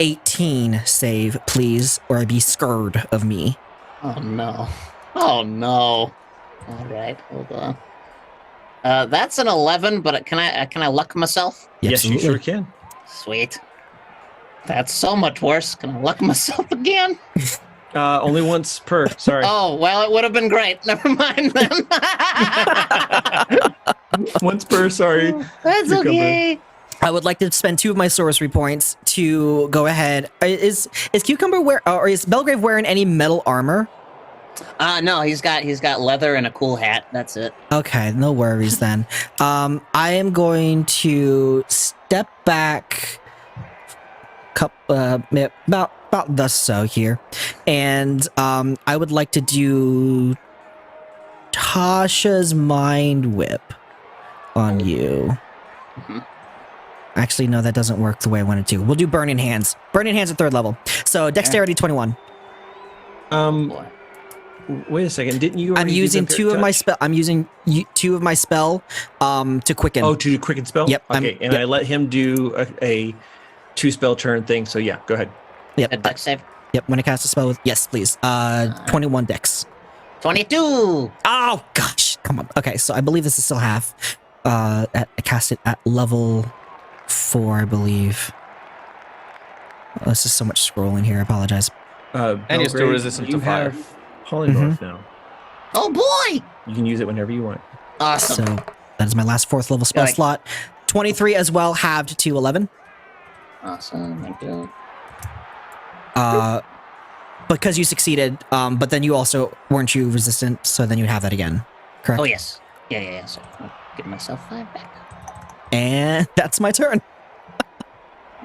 18 save, please, or I'd be scared of me. Oh no! Oh no! All right, hold on. That's an 11, but can I luck myself? Yes, you sure can. Sweet. That's so much worse. Can I luck myself again? Only once per. Sorry. Oh, well, it would have been great. Never mind then. Once per. Sorry. That's Cucumber. okay. I would like to spend 2 of my sorcery points to go ahead. Is Cucumber or is Belgrave wearing any metal armor? No, he's got leather and a cool hat. That's it. Okay, no worries then. I am going to step back about thus so here, and I would like to do Tasha's Mind Whip on you. Mm-hmm. Actually, no, that doesn't work the way I wanted to. We'll do Burning Hands. Burning Hands at 3rd level. So Dexterity 21. Boy. Wait a second. Didn't you? I'm already do using Vampiric 2 of my Touch? spell. I'm using 2 of my spell to quicken. Oh, to do quicken spell. Yep, Okay, and yep. I let him do a 2 spell turn thing. So yeah, go ahead. Yep. A dex save. Yep. When I cast a spell with yes, please. 21 Dex. 22. Oh gosh, come on. Okay, so I believe this is still half. I cast it at level 4, I believe. Oh, this is so much scrolling here. I apologize. And you're still Belgrade, resistant you to fire. have polymorph now. Oh boy! You can use it whenever you want. Awesome. So that is my last 4th level spell Like- slot. 23 as well, halved to 11. Awesome. Thank you. Because you succeeded, but then you also weren't you resistant, so then you have that again. Correct? Oh yes. Yeah. So I'll give myself 5 back. And that's my turn.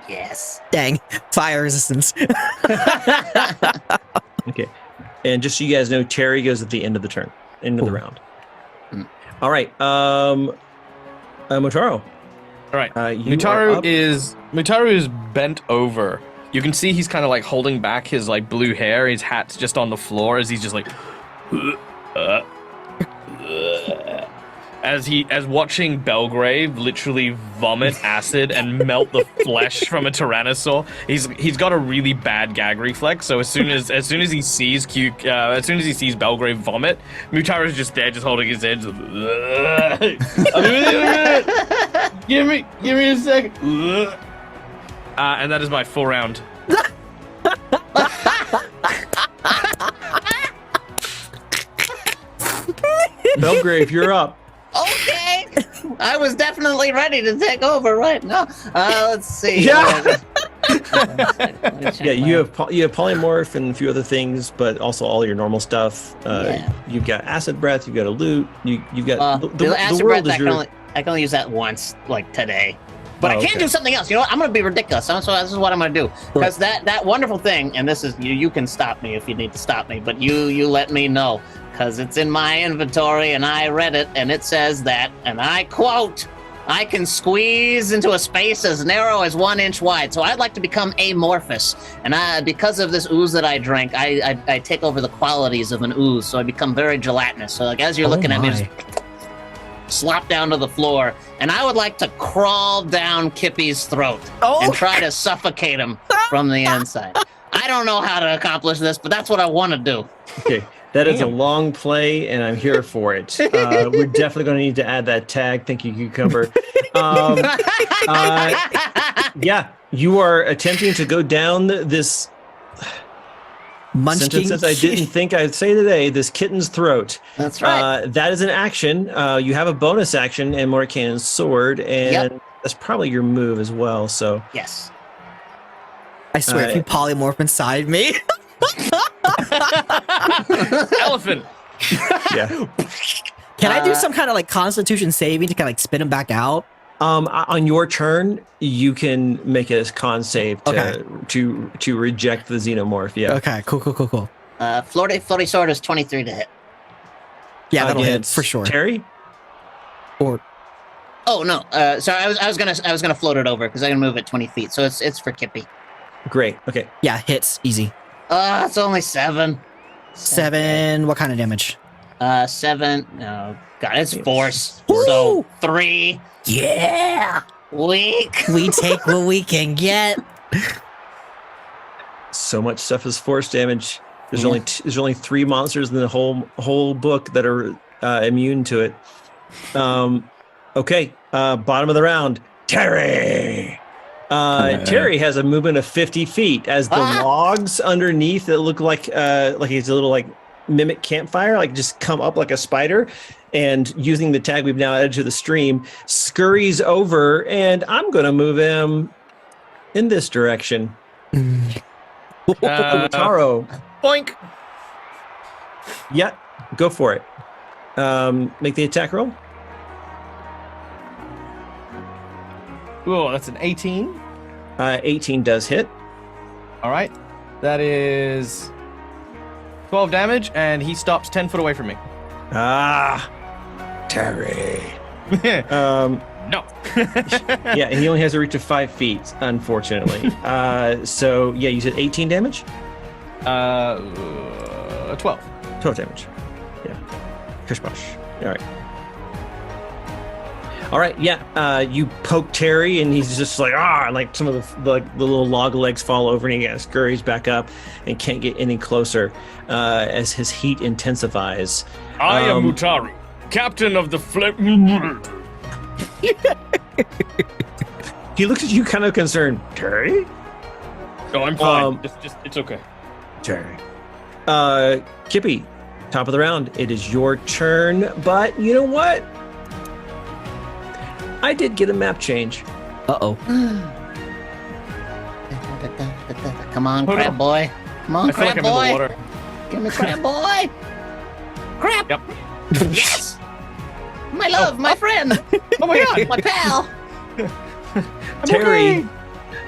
Yes. Dang, fire resistance. Okay. And just so you guys know, Terry goes at the end of the turn, end of the round. All right. Motaro. All right. You are up. Mutaru is bent over. You can see he's kind of like holding back his like blue hair. His hat's just on the floor as he's just like, as watching Belgrave literally vomit acid and melt the flesh from a tyrannosaur. He's got a really bad gag reflex. So as soon as he sees Belgrave vomit, Mutaru's just there, just holding his head. Just, give me a second. And that is my full round. Belgrave, you're up. Okay. I was definitely ready to take over right now. Let's see. Yeah. Let me check Yeah, you my- have polymorph and a few other things, but also all your normal stuff. Yeah. You've got acid breath. You've got a loot. You've got the acid world breath. is your. I can only use that once, like today. But Oh, I can okay. do something else. You know what? I'm going to be ridiculous. So this is what I'm going to do. Because that wonderful thing, and this is you can stop me if you need to stop me, but you let me know. Because it's in my inventory, and I read it, and it says that, and I quote, I can squeeze into a space as narrow as 1 inch wide. So I'd like to become amorphous. And because of this ooze that I drank, I take over the qualities of an ooze. So I become very gelatinous. So like as you're looking at me, just slop down to the floor. And I would like to crawl down Kippy's throat and try to suffocate him from the inside. I don't know how to accomplish this, but that's what I want to do. Okay, that is a long play, and I'm here for it. We're definitely going to need to add that tag. Thank you, Cucumber. Yeah, you are attempting to go down this Munchkin. sentence I didn't think I'd say today. This kitten's throat. That's right. That is an action. You have a bonus action and Morcannon's sword, and that's probably your move as well. So Yes. I swear, if you polymorph inside me. Elephant. yeah. Can I do some kind of like constitution saving to kind of like spin him back out? On your turn, you can make a con save to Okay. to reject the xenomorph. Yeah. Okay, cool. Floaty sword is 23 to hit. Yeah, that'll hit Against for sure. Terry. Or Oh no, sorry, I was gonna float it over because I can move it 20 feet, so it's for Kippy. Great. Okay. yeah, hits easy. It's only 7. 7. What kind of damage? 7. No, God, it's force. Woo! So 3. Yeah, Weak. we take what we can get. So much stuff is force damage. There's Yeah. there's only 3 monsters in the whole book that are immune to it. Okay. Bottom of the round. Terry. Terry has a movement of 50 feet as the logs underneath that look like it's a little like mimic campfire, like just come up like a spider, and using the tag we've now added to the stream, scurries over, and I'm gonna move him in this direction. Taro. Boink. Yeah, go for it. Make the attack roll. Oh, that's an 18. 18 does hit. All right. That is 12 damage, and he stops 10 foot away from me. Terry. No. Yeah, and he only has a reach of 5 feet, unfortunately. So yeah, you said 18 damage? 12. 12 damage. Yeah. Kishbosh. All right, yeah. You poke Terry, and he's just like, like some of the little log legs fall over, and he scurries back up and can't get any closer as his heat intensifies. I am Mutaru, captain of the He looks at you kind of concerned. Terry? No, I'm fine. Just it's okay. Terry. Kippy, top of the round. It is your turn, but you know what? I did get a map change. Uh-oh. Come on, Hold crab on. boy. Come on, I feel like crab I'm in the boy. water. Give me crab boy. Crab. Yep. Yes. My love, my friend, Oh my god! my pal. Terry.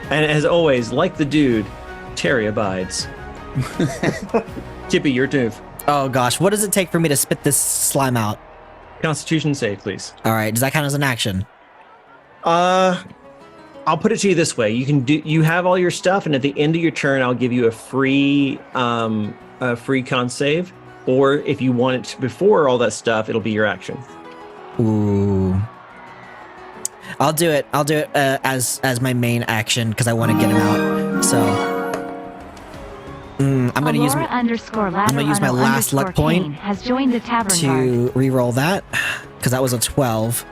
And as always, like the dude, Terry abides. Kippy, your turn. Oh gosh, what does it take for me to spit this slime out? Constitution save, please. All right, does that count as an action? I'll put it to you this way: you have all your stuff, and at the end of your turn, I'll give you a free con save. Or if you want it before all that stuff, it'll be your action. Ooh. I'll do it. I'll do it as my main action because I want to get him out. So I'm gonna use my, last luck point has joined the tavern to re-roll that because that was a 12.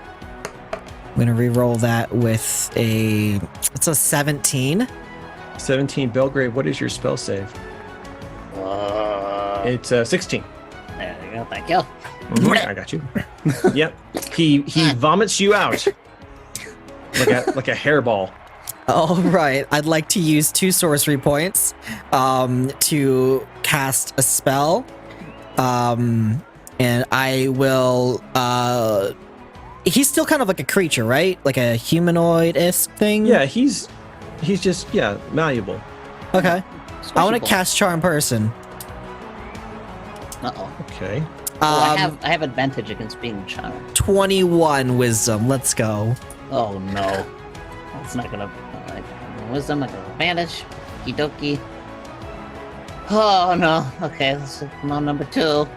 I'm gonna re-roll that with it's a 17. 17, Belgrade. What is your spell save? It's 16. There you go. Thank you. I got you. Yep. He vomits you out like a hairball. All right, I'd like to use 2 sorcery points to cast a spell. And I will he's still kind of like a creature, right? Like a humanoid-esque thing? Yeah, he's just malleable. Okay. I want to Squishy cast Charm Person. ball. Uh-oh. Okay. I have advantage against being charmed. 21 wisdom. Let's go. Oh no. That's not gonna wisdom, I got advantage. Okie dokie. Oh no. Okay, let's come on number 2.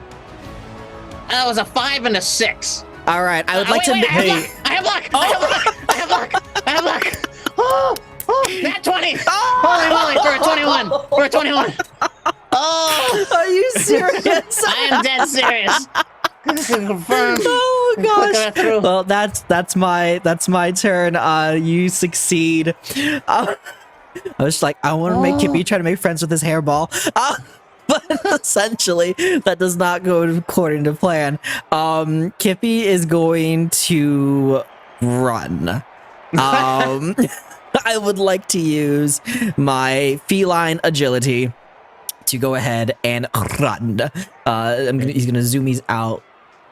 That was a 5 and a 6. All right, I would like to. I have luck! I have luck! Oh, nat 20! Holy moly, for a 21! For a 21! Oh! Are you serious? I am dead serious. Confirm. Oh Look at gosh. that through. Well, that's my turn. You succeed. I was just like, I want to make Kippy try to make friends with his hairball. But essentially, that does not go according to plan. Kippy is going to run. I would like to use my feline agility to go ahead and run. He's gonna zoom these out.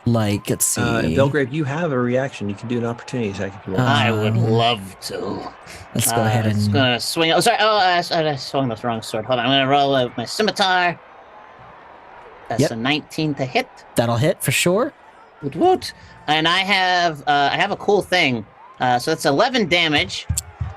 Like, let's see. Belgrade, you have a reaction. You can do an opportunity attack if you want. I would love to. Let's go ahead and. It's gonna swing. Oh, sorry. Oh, I swung the wrong sword. Hold on. I'm gonna roll with my scimitar. That's Yep. a 19 to hit. That'll hit for sure. Woot woot. And I have a cool thing. So it's 11 damage,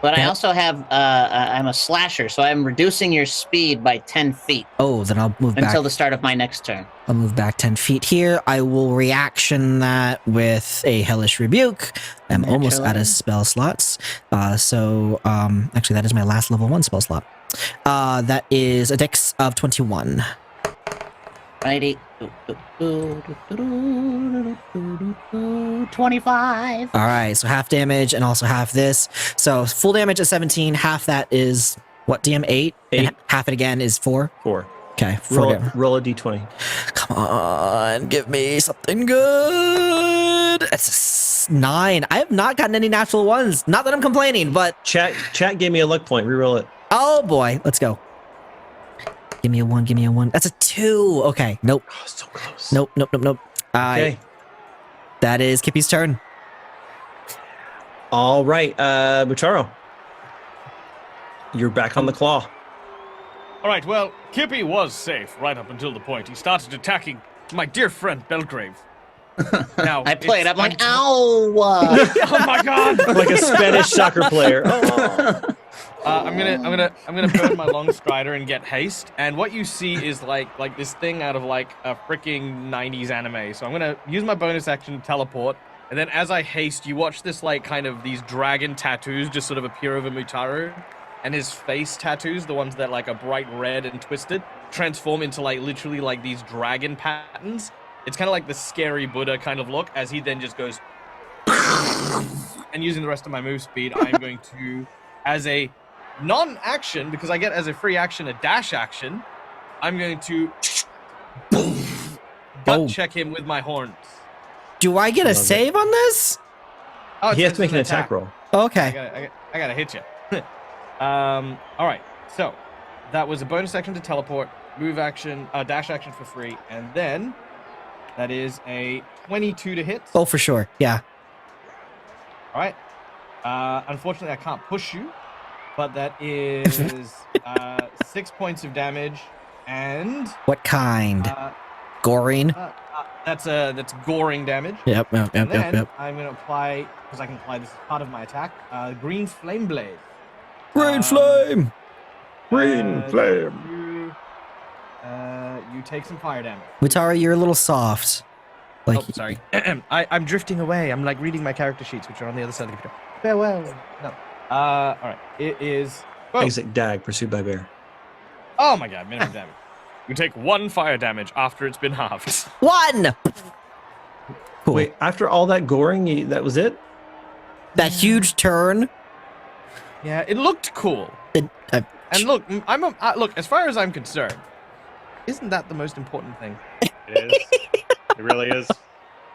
but I Yep. also have I'm a slasher, so I'm reducing your speed by 10 feet Oh, then I'll move back. until the start of my next turn. I'll move back 10 feet here. I will reaction that with a Hellish Rebuke. I'm almost out of spell slots. Actually, that is my last level 1 spell slot. That is a dex of 21. Righty. 25. All right, so half damage and also half this. So full damage is 17. Half that is what, DM? 8? And 8. half it again is 4? 4. Okay, 4 damage. Roll a d20. Come on, give me something good. It's a 9. I have not gotten any natural ones. Not that I'm complaining, but Chat gave me a luck point. Reroll it. oh boy, let's go. Give me a 1, give me a 1. That's a 2. Okay, nope. Oh, so close. Nope. Okay. That is Kippy's turn. All right, Butaro. You're back on the claw. All right, well, Kippy was safe right up until the point he started attacking my dear friend Belgrave. Now I played. it's I'm like, my- ow! Oh my god! Like a Spanish soccer player. Oh. I'm gonna burn my long strider and get haste. And what you see is like this thing out of like a freaking 90s anime. So I'm gonna use my bonus action to teleport, and then as I haste, you watch this like kind of these dragon tattoos just sort of appear over Mutaru, and his face tattoos, the ones that like are bright red and twisted, transform into like literally like these dragon patterns. It's kind of like the scary Buddha kind of look as he then just goes and using the rest of my move speed, I'm going to, as a non-action, because I get as a free action a dash action, I'm going to gut check him with my horns. Do I get a save on this? Oh, He has to make an attack roll. Okay. I gotta hit you. All right. So that was a bonus action to teleport, move action, dash action for free, and then that is a 22 to hit. Oh, for sure. Yeah. All right. Unfortunately, I can't push you, but that is 6 points of damage, and What kind? Goring? that's goring damage. Yep. And then I'm gonna apply, because I can apply this as part of my attack, green flame blade. Green flame! Green flame. You take some fire damage. Mutara, you're a little soft. Like, Oh, sorry. I'm drifting away. I'm like reading my character sheets, which are on the other side of the computer. Farewell. No. All right. It is. Whoa. Exit Dag, pursued by bear. Oh my god, minimum damage. You take 1 fire damage after it's been halved. 1! Cool. Wait, after all that goring, that was it? That huge turn. Yeah, it looked cool. And look, look. As far as I'm concerned, isn't that the most important thing? It is. It really is.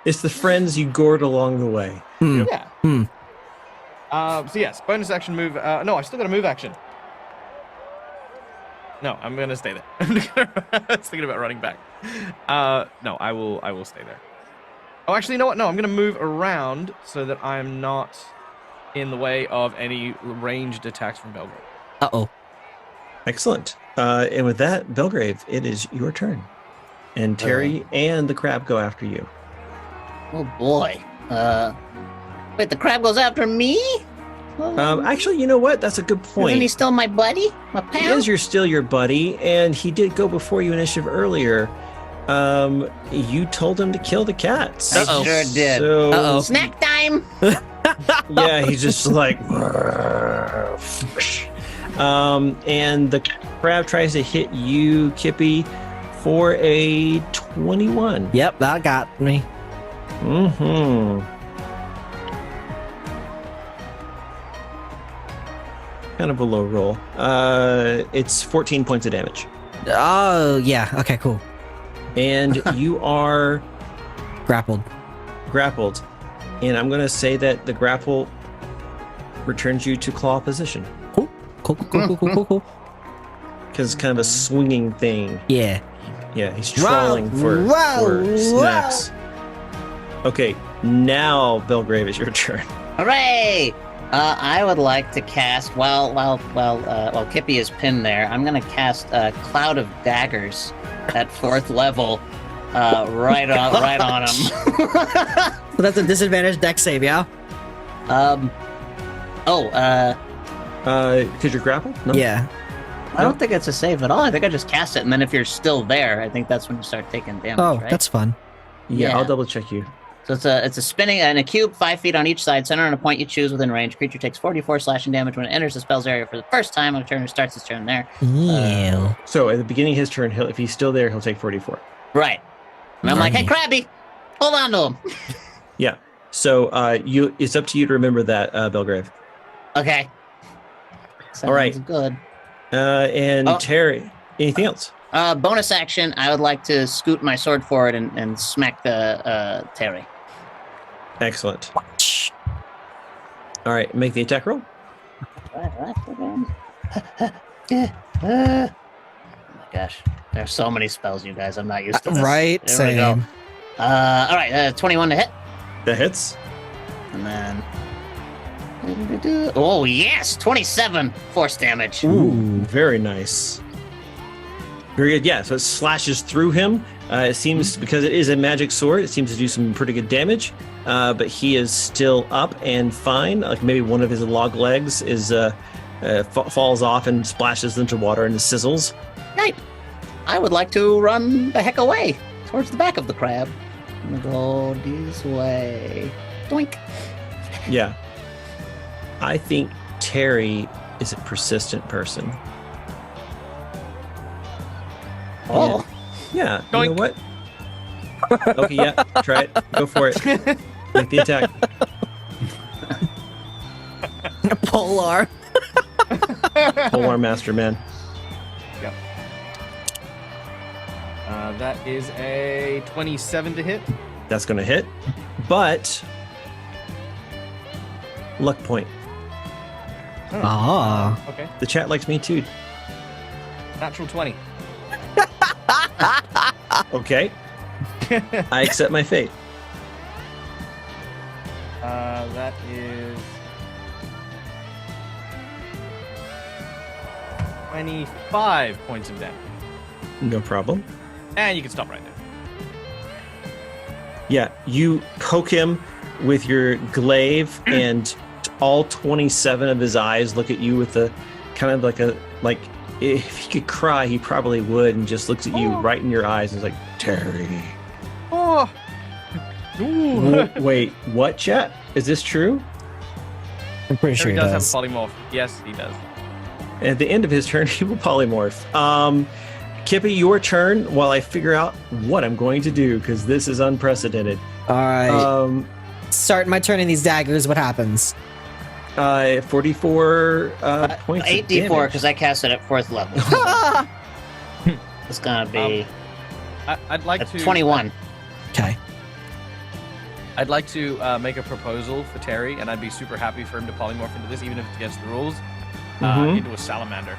It's the friends you gored along the way. Yeah. Hmm. So yes, bonus action move. No, I still got a move action. No, I'm gonna stay there. I was thinking about running back. No, I will stay there. Oh, actually, you know what? No, I'm gonna move around so that I'm not in the way of any ranged attacks from Belgrave. Uh-oh. Excellent. And with that, Belgrave, it is your turn. And Terry and the crab go after you. Oh boy. Wait, the crab goes after me? Actually, you know what? That's a good point. Isn't he still my buddy? My He pal? is still your buddy, and he did go before you initiative earlier. You told him to kill the cats. I sure did. So, Uh-oh. Snack time! yeah, he's just like. And the crab tries to hit you, Kippy, for a 21. Yep, that got me. Mm-hmm. Kind of a low roll. It's 14 points of damage. Oh, yeah. Okay, cool. And you are Grappled. grappled. And I'm going to say that the grapple returns you to claw position. Cool. Because it's kind of a swinging thing. Yeah. Yeah, he's trawling for snacks. Okay, now Belgrave is your turn. Hooray! I would like to cast, while Kippy is pinned there, I'm going to cast a Cloud of Daggers at 4th level right on him. So that's a disadvantage deck save, yeah? Because you're grappled? No? Yeah. I don't think it's a save at all. I think I just cast it, and then if you're still there, I think that's when you start taking damage, Oh, right? that's fun. Yeah, Yeah. I'll double check you. So it's a spinning and a cube 5 feet on each side, center on a point you choose within range. Creature takes 44 slashing damage when it enters the spell's area for the first time on a turn or starts its turn there. Ew. So at the beginning of his turn, if he's still there, he'll take 44. Right. And I'm like, hey, Krabby, hold on to him. Yeah. So it's up to you to remember that, Belgrave. Okay. All right. Sounds good. And Oh. Terry, anything else? Bonus action, I would like to scoot my sword forward and smack the Terry. Excellent. All right, make the attack roll. Oh my gosh. There's so many spells, you guys. I'm not used to this. Right? There we go. Same. All right, 21 to hit. That hits. And then... Oh, yes! 27 force damage. Ooh, very nice. Very good. Yeah, so it slashes through him. It seems, because it is a magic sword, it seems to do some pretty good damage. But he is still up and fine. Like maybe one of his log legs is falls off and splashes into water and sizzles. Right. I would like to run the heck away towards the back of the crab. I'm gonna go this way. Doink. Yeah. I think Terry is a persistent person. Oh. Yeah. You Doink. know what? Okay, yeah. Try it. Go for it. Make the attack. Polar. Polar Master Man. Yep. That is a 27 to hit. That's going to hit. But luck point. Ah. Okay. The chat likes me too. Natural 20. Okay. I accept my fate. That is 25 points of damage. No problem. And you can stop right there. Yeah, you poke him with your glaive, and all 27 of his eyes look at you with a kind of like if he could cry, he probably would, and just looks at you right in your eyes and is like, Terry. Oh. Ooh. Wait, what, chat? Is this true? I'm pretty sure He he does does. have polymorph. Yes, he does. At the end of his turn, he will polymorph. Kippy, your turn while I figure out what I'm going to do, because this is unprecedented. All right. Um, Starting my turn in these daggers. What happens? 44 points of 8d4 damage. because I cast it at 4th level. It's gonna be I'd like a to 21. Okay. I'd like to make a proposal for Terry, and I'd be super happy for him to polymorph into this, even if it's against the rules, into a salamander.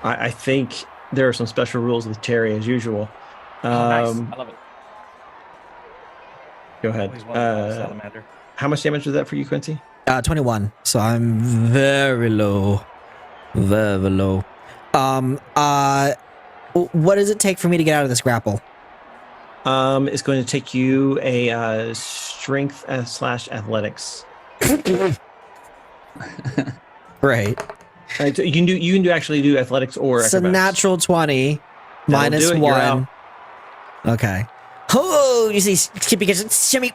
I think there are some special rules with Terry as usual. Nice. I love it. Go ahead. Always wanted a salamander. How much damage was that for you, Quincy? 21. So I'm very low. Very low. What does it take for me to get out of this grapple? It's going to take you a strength / athletics. Right. Right, so you can actually do athletics or It's a acrobatics. natural 20 minus do it, you're 1. Okay. Oh, you see Skippy gets shimmy,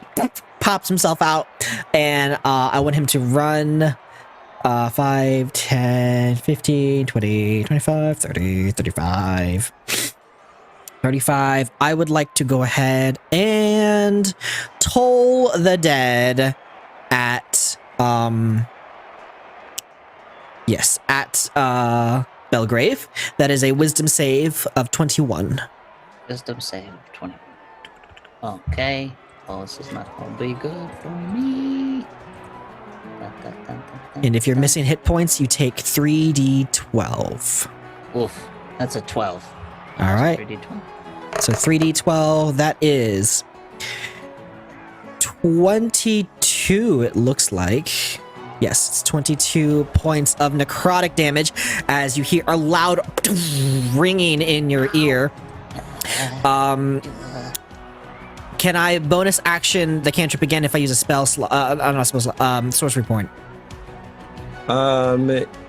pops himself out, and I want him to run 5, 10, 15, 20, 25, 30, 35. 35. I would like to go ahead and toll the dead at yes, at Belgrave. That is a wisdom save of 21. Wisdom save 20. Okay. Oh, this is not gonna be good for me. And if you're missing hit points, you take 3d12. Oof, that's a 12. All right. 3d12. So 3d12, that is 22, it looks like. Yes, it's 22 points of necrotic damage as you hear a loud ringing in your ear. Can I bonus action the cantrip again if I use a spell slot? I'm not supposed to, sorcery point.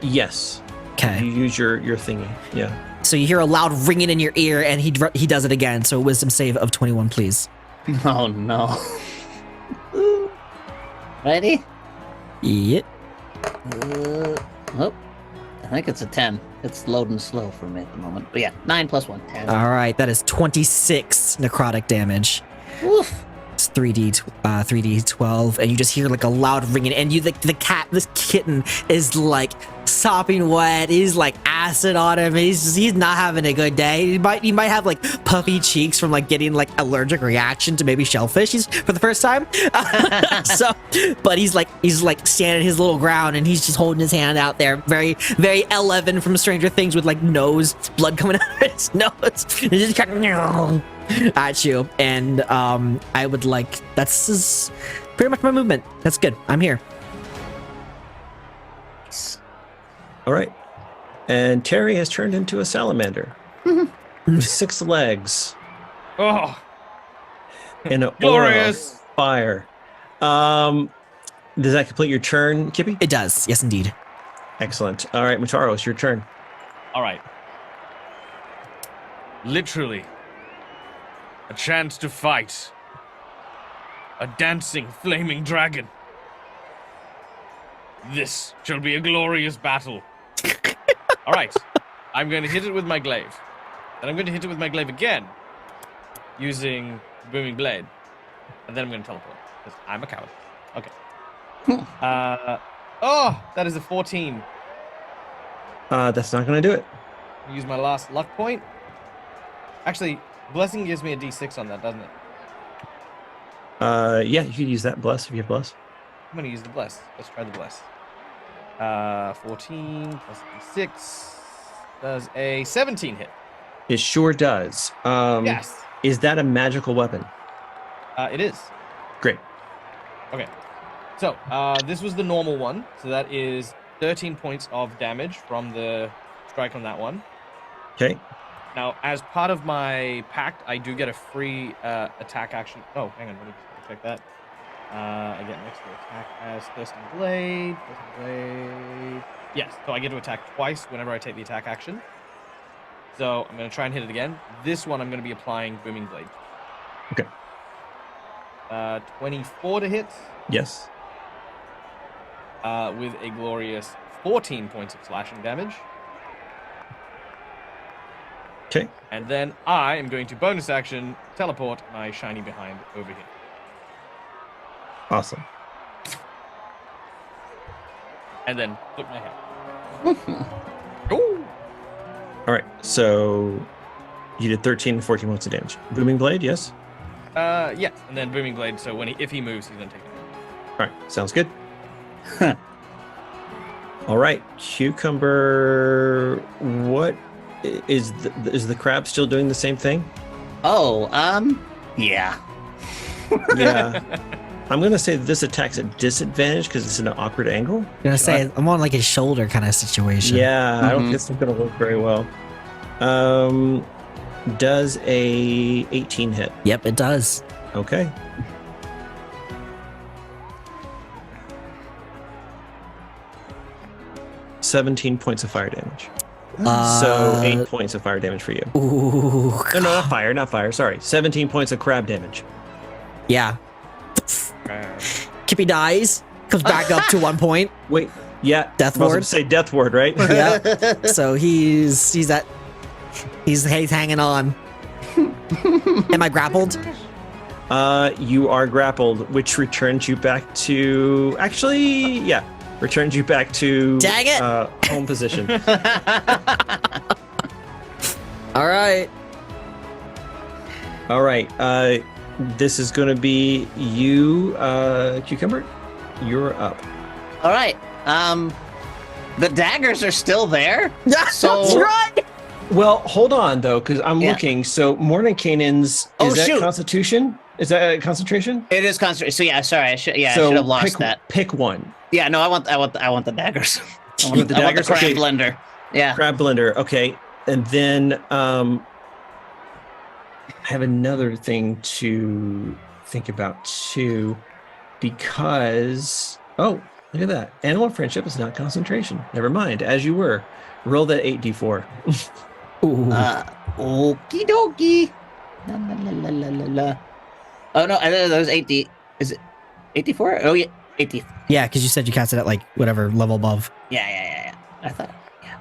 Yes. Okay. You use your thingy. Yeah. So you hear a loud ringing in your ear, and he does it again. So wisdom save of 21, please. Oh no. Ready? Yep. Oh, I think it's a 10. It's loading slow for me at the moment. But yeah, 9 plus 1, 10. All right, that is 26 necrotic damage. Oof. It's 3d12, and you just hear like a loud ringing, and this kitten is like sopping wet. He's like acid on him. He's not having a good day. He might have like puffy cheeks from like getting like allergic reaction to maybe shellfish. He's for the first time. But he's like standing his little ground, and he's just holding his hand out there, very very Eleven from Stranger Things with like blood coming out of his nose. He's just kind of at you, and I would like that's pretty much my movement. That's good. I'm here. All right. And Terry has turned into a salamander with 6 legs Oh, and an aura of glorious! fire. Does that complete your turn, Kippy? It does. Yes, indeed. Excellent. All right, Mutaro, it's your turn. All right. Literally, a chance to fight a dancing, flaming dragon. This shall be a glorious battle. All right, I'm going to hit it with my glaive. And I'm going to hit it with my glaive again, using Booming Blade. And then I'm going to teleport, because I'm a coward. Okay. Oh, that is a 14. That's not going to do it. Use my last luck point. Actually, blessing gives me a d6 on that, doesn't it? Yeah, you could use that bless if you have bless. I'm gonna use the bless. Let's try the bless. 14 plus d6 does a 17 hit. It sure does. Yes. Is that a magical weapon? It is. Great. Okay. So, this was the normal one. So that is 13 points of damage from the strike on that one. Okay. Now, as part of my pact, I do get a free attack action. Oh, hang on. Let me just check that. I get next to attack as Thirsting Blade. Yes, so I get to attack twice whenever I take the attack action. So I'm going to try and hit it again. This one I'm going to be applying Booming Blade. Okay. 24 to hit. Yes. With a glorious 14 points of slashing damage. Okay. And then I am going to bonus action teleport my shiny behind over here. Awesome. And then flip my head. Ooh. All right. So you did 13 and 14 points of damage. Booming Blade, yes? Yes. And then Booming Blade, so if he moves, he's going to take it. All right. Sounds good. All right. Cucumber, what is the crab still doing the same thing? Oh, yeah. Yeah. I'm going to say this attack's at disadvantage because it's in an awkward angle. I'm gonna say I'm on like his shoulder kind of situation. Yeah, I don't think it's going to work very well. Does a 18 hit? Yep, it does. Okay. $17 points of fire damage. So 8 points of fire damage for you. Ooh. No, not fire. Sorry. 17 points of crab damage. Yeah. Kippy dies, comes back up to 1 point. Wait. Yeah. Death I was ward. gonna say death ward, right? Yeah. So he's hanging on. Am I grappled? You are grappled, which returns you back to. Actually, yeah. Returns you back to. Dang it! Home position. All right. All right. This is going to be you, Cucumber. You're up. All right. The daggers are still there. So That's right. Well, hold on though, because I'm Yeah. looking. So Mordenkainen's Oh, that shoot. Constitution? Is that concentration? it is concentration. So yeah, sorry, I should So have lost that. Pick one. Yeah, no, I want the daggers. I You want the daggers? crab Okay. blender. Yeah. Crab blender. Okay, and then I have another thing to think about too, because look at that. Animal friendship is not concentration. Never mind. As you were, roll that 8d4. Ooh. Okie dokie. La, la, la, la, la, la. Oh no, that was 80. Is it 84? Oh yeah, 80. Yeah, because you said you cast it at like whatever level above. Yeah. I thought. Yeah.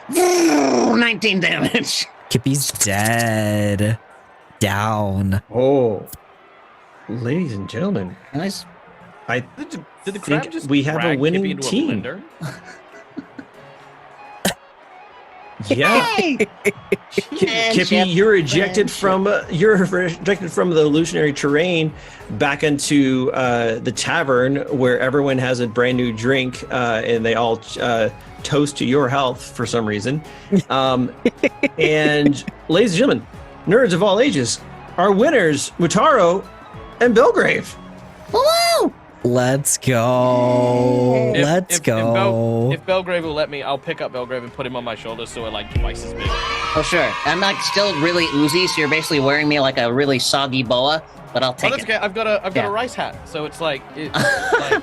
19 damage. Kippy's dead. Down. Oh, ladies and gentlemen, Nice. I Did the crab think just we have a drag winning Kippy into a team. blender? Yeah. Hey! Kippy, you're ejected from the illusionary terrain back into the tavern where everyone has a brand new drink and they all toast to your health for some reason. And ladies and gentlemen, nerds of all ages, our winners, Mutaro and Belgrave. Woo! Let's go. Let's go. If Belgrave will let me, I'll pick up Belgrave and put him on my shoulders so we're like twice as big. Oh sure. I'm like still really oozy, so you're basically wearing me like a really soggy boa, but I'll Oh, take that's it. okay. I've got Yeah. a rice hat, so it's like it like,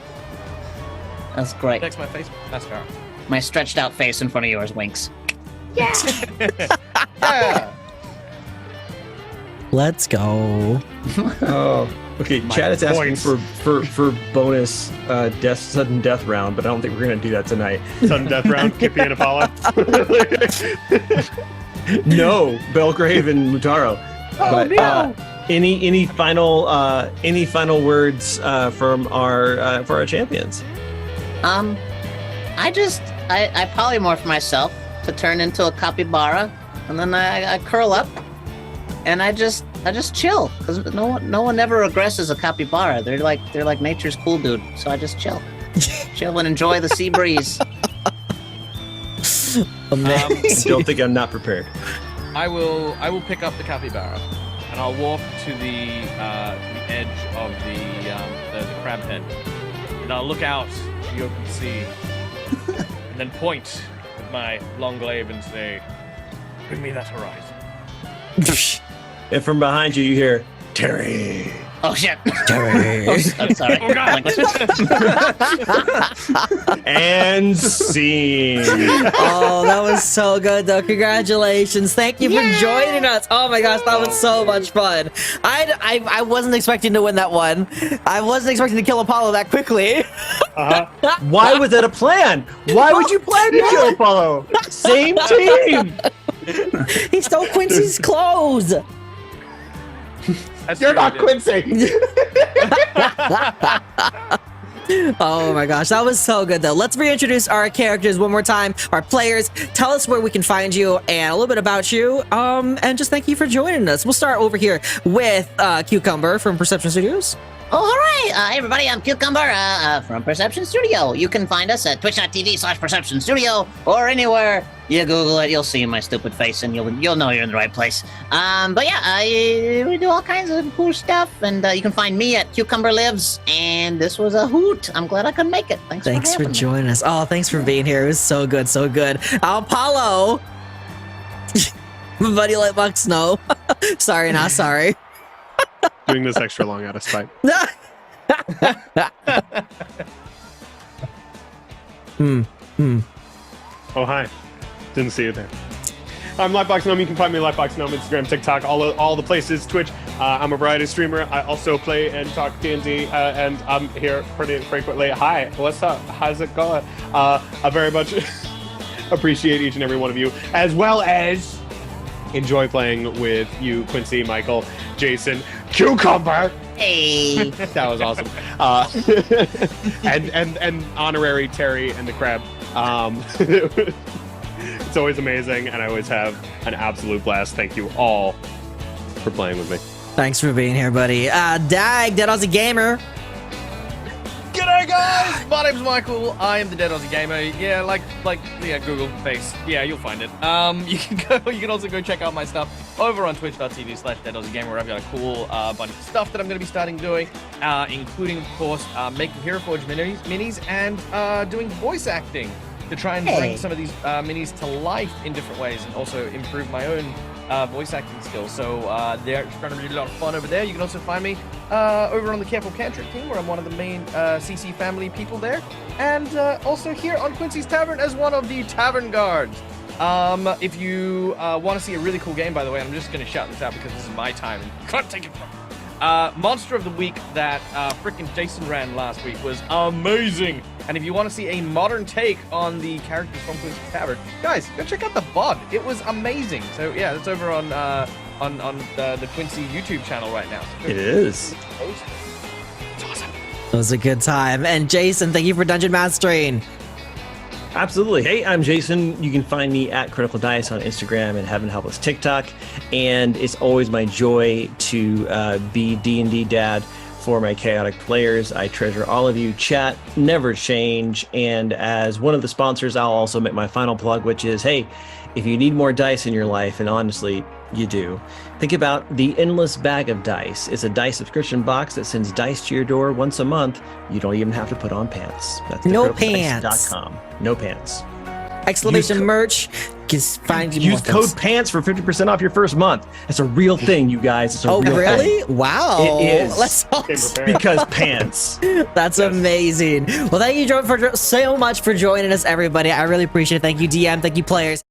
That's great. protects my face. That's fair. My stretched out face in front of yours winks. Yeah. Let's go. Oh, okay. Chad is asking points. for bonus sudden death round, but I don't think we're gonna do that tonight. Sudden death round, Kippy and Apollo. No, Belgrave and Mutaro. Oh, But, no. Any final words from our for our champions? I polymorph myself to turn into a capybara, and then I curl up, and I just chill, because no one ever agresses a capybara. They're like nature's cool dude. So I just chill and enjoy the sea breeze. I don't think I'm not prepared. I will pick up the capybara, and I'll walk to the edge of the crab head, and I'll look out to the open sea, and then point with my long glaive and say, "Bring me that horizon." And from behind you, you hear Terry. Oh shit! Terry. I'm sorry. Oh god! And scene. Oh, that was so good, though. Congratulations. Thank you for joining us. Oh my gosh, that was so much fun. I wasn't expecting to win that one. I wasn't expecting to kill Apollo that quickly. Why was that a plan? Why would you plan to kill Apollo? Same team. He stole Quincy's clothes. That's You're true, I not did. Quincy. Oh my gosh, that was so good, though. Let's reintroduce our characters one more time. Our players. Tell us where we can find you and a little bit about you. And just thank you for joining us. We'll start over here with Cucumber from Perception Studios. Oh, all right. Hey, everybody, I'm Cucumber from Perception Studio. You can find us at twitch.tv/Perception Studio, or anywhere you Google it, you'll see my stupid face, and you'll know you're in the right place. But yeah, we do all kinds of cool stuff, and you can find me at Cucumber Lives, and this was a hoot. I'm glad I could make it. Thanks Thanks for having me. joining us. Oh, thanks for being here. It was so good, so good. Apollo! My buddy let Bucks know. Sorry, not sorry. Doing this extra long out of spite. Oh, hi. Didn't see you there. I'm Lightbox Gnome. You can find me at Lightbox Gnome, Instagram, TikTok, all the places, Twitch. I'm a variety streamer. I also play and talk D&D, and I'm here pretty frequently. Hi, what's up? How's it going? I very much appreciate each and every one of you, as well as enjoy playing with you, Quincy, Michael, Jason, Cucumber. Hey. That was awesome. And honorary Terry and the crab. It's always amazing, and I always have an absolute blast. Thank you all for playing with me. Thanks for being here, buddy. Dag, Dead Aussie Gamer. G'day guys! My name's Michael. I am the Dead Aussie Gamer. Yeah, like Google face. Yeah, you'll find it. You can also go check out my stuff over on twitch.tv/Dead Aussie Gamer, where I've got a cool bunch of stuff that I'm going to be starting doing, including, of course, making Hero Forge minis and doing voice acting to try and bring some of these minis to life in different ways, and also improve my own voice acting skills. So they're going to be a lot of fun over there. You can also find me over on the Careful Cantrip team, where I'm one of the main CC family people there, and also here on Quincy's Tavern as one of the Tavern Guards. If you want to see a really cool game, by the way, I'm just going to shout this out because this is my time and you can't take it from me. Monster of the Week that frickin' Jason ran last week was amazing. And if you want to see a modern take on the characters from Quincy's Tavern, guys, go check out the VOD. It was amazing. So yeah, it's over on the Quincy YouTube channel right now. So It is. It's awesome. It was a good time. And Jason, thank you for Dungeon Mastering. Absolutely. Hey, I'm Jason. You can find me at Critical Dice on Instagram and Heaven Help Us TikTok. And it's always my joy to be D&D dad for my chaotic players. I treasure all of you. Chat never change. And as one of the sponsors, I'll also make my final plug, which is, hey, if you need more dice in your life, and honestly, you do, think about the Endless Bag of Dice. It's a dice subscription box that sends dice to your door once a month. You don't even have to put on pants. That's No pants. No pants. Exclamation merch. Just find you more Use code things. PANTS for 50% off your first month. It's a real thing, you guys. It's a Oh, real really? thing. Wow. It is. Let's Came prepared. Because pants. That's amazing. Well, thank you so much for joining us, everybody. I really appreciate it. Thank you, DM. Thank you, players.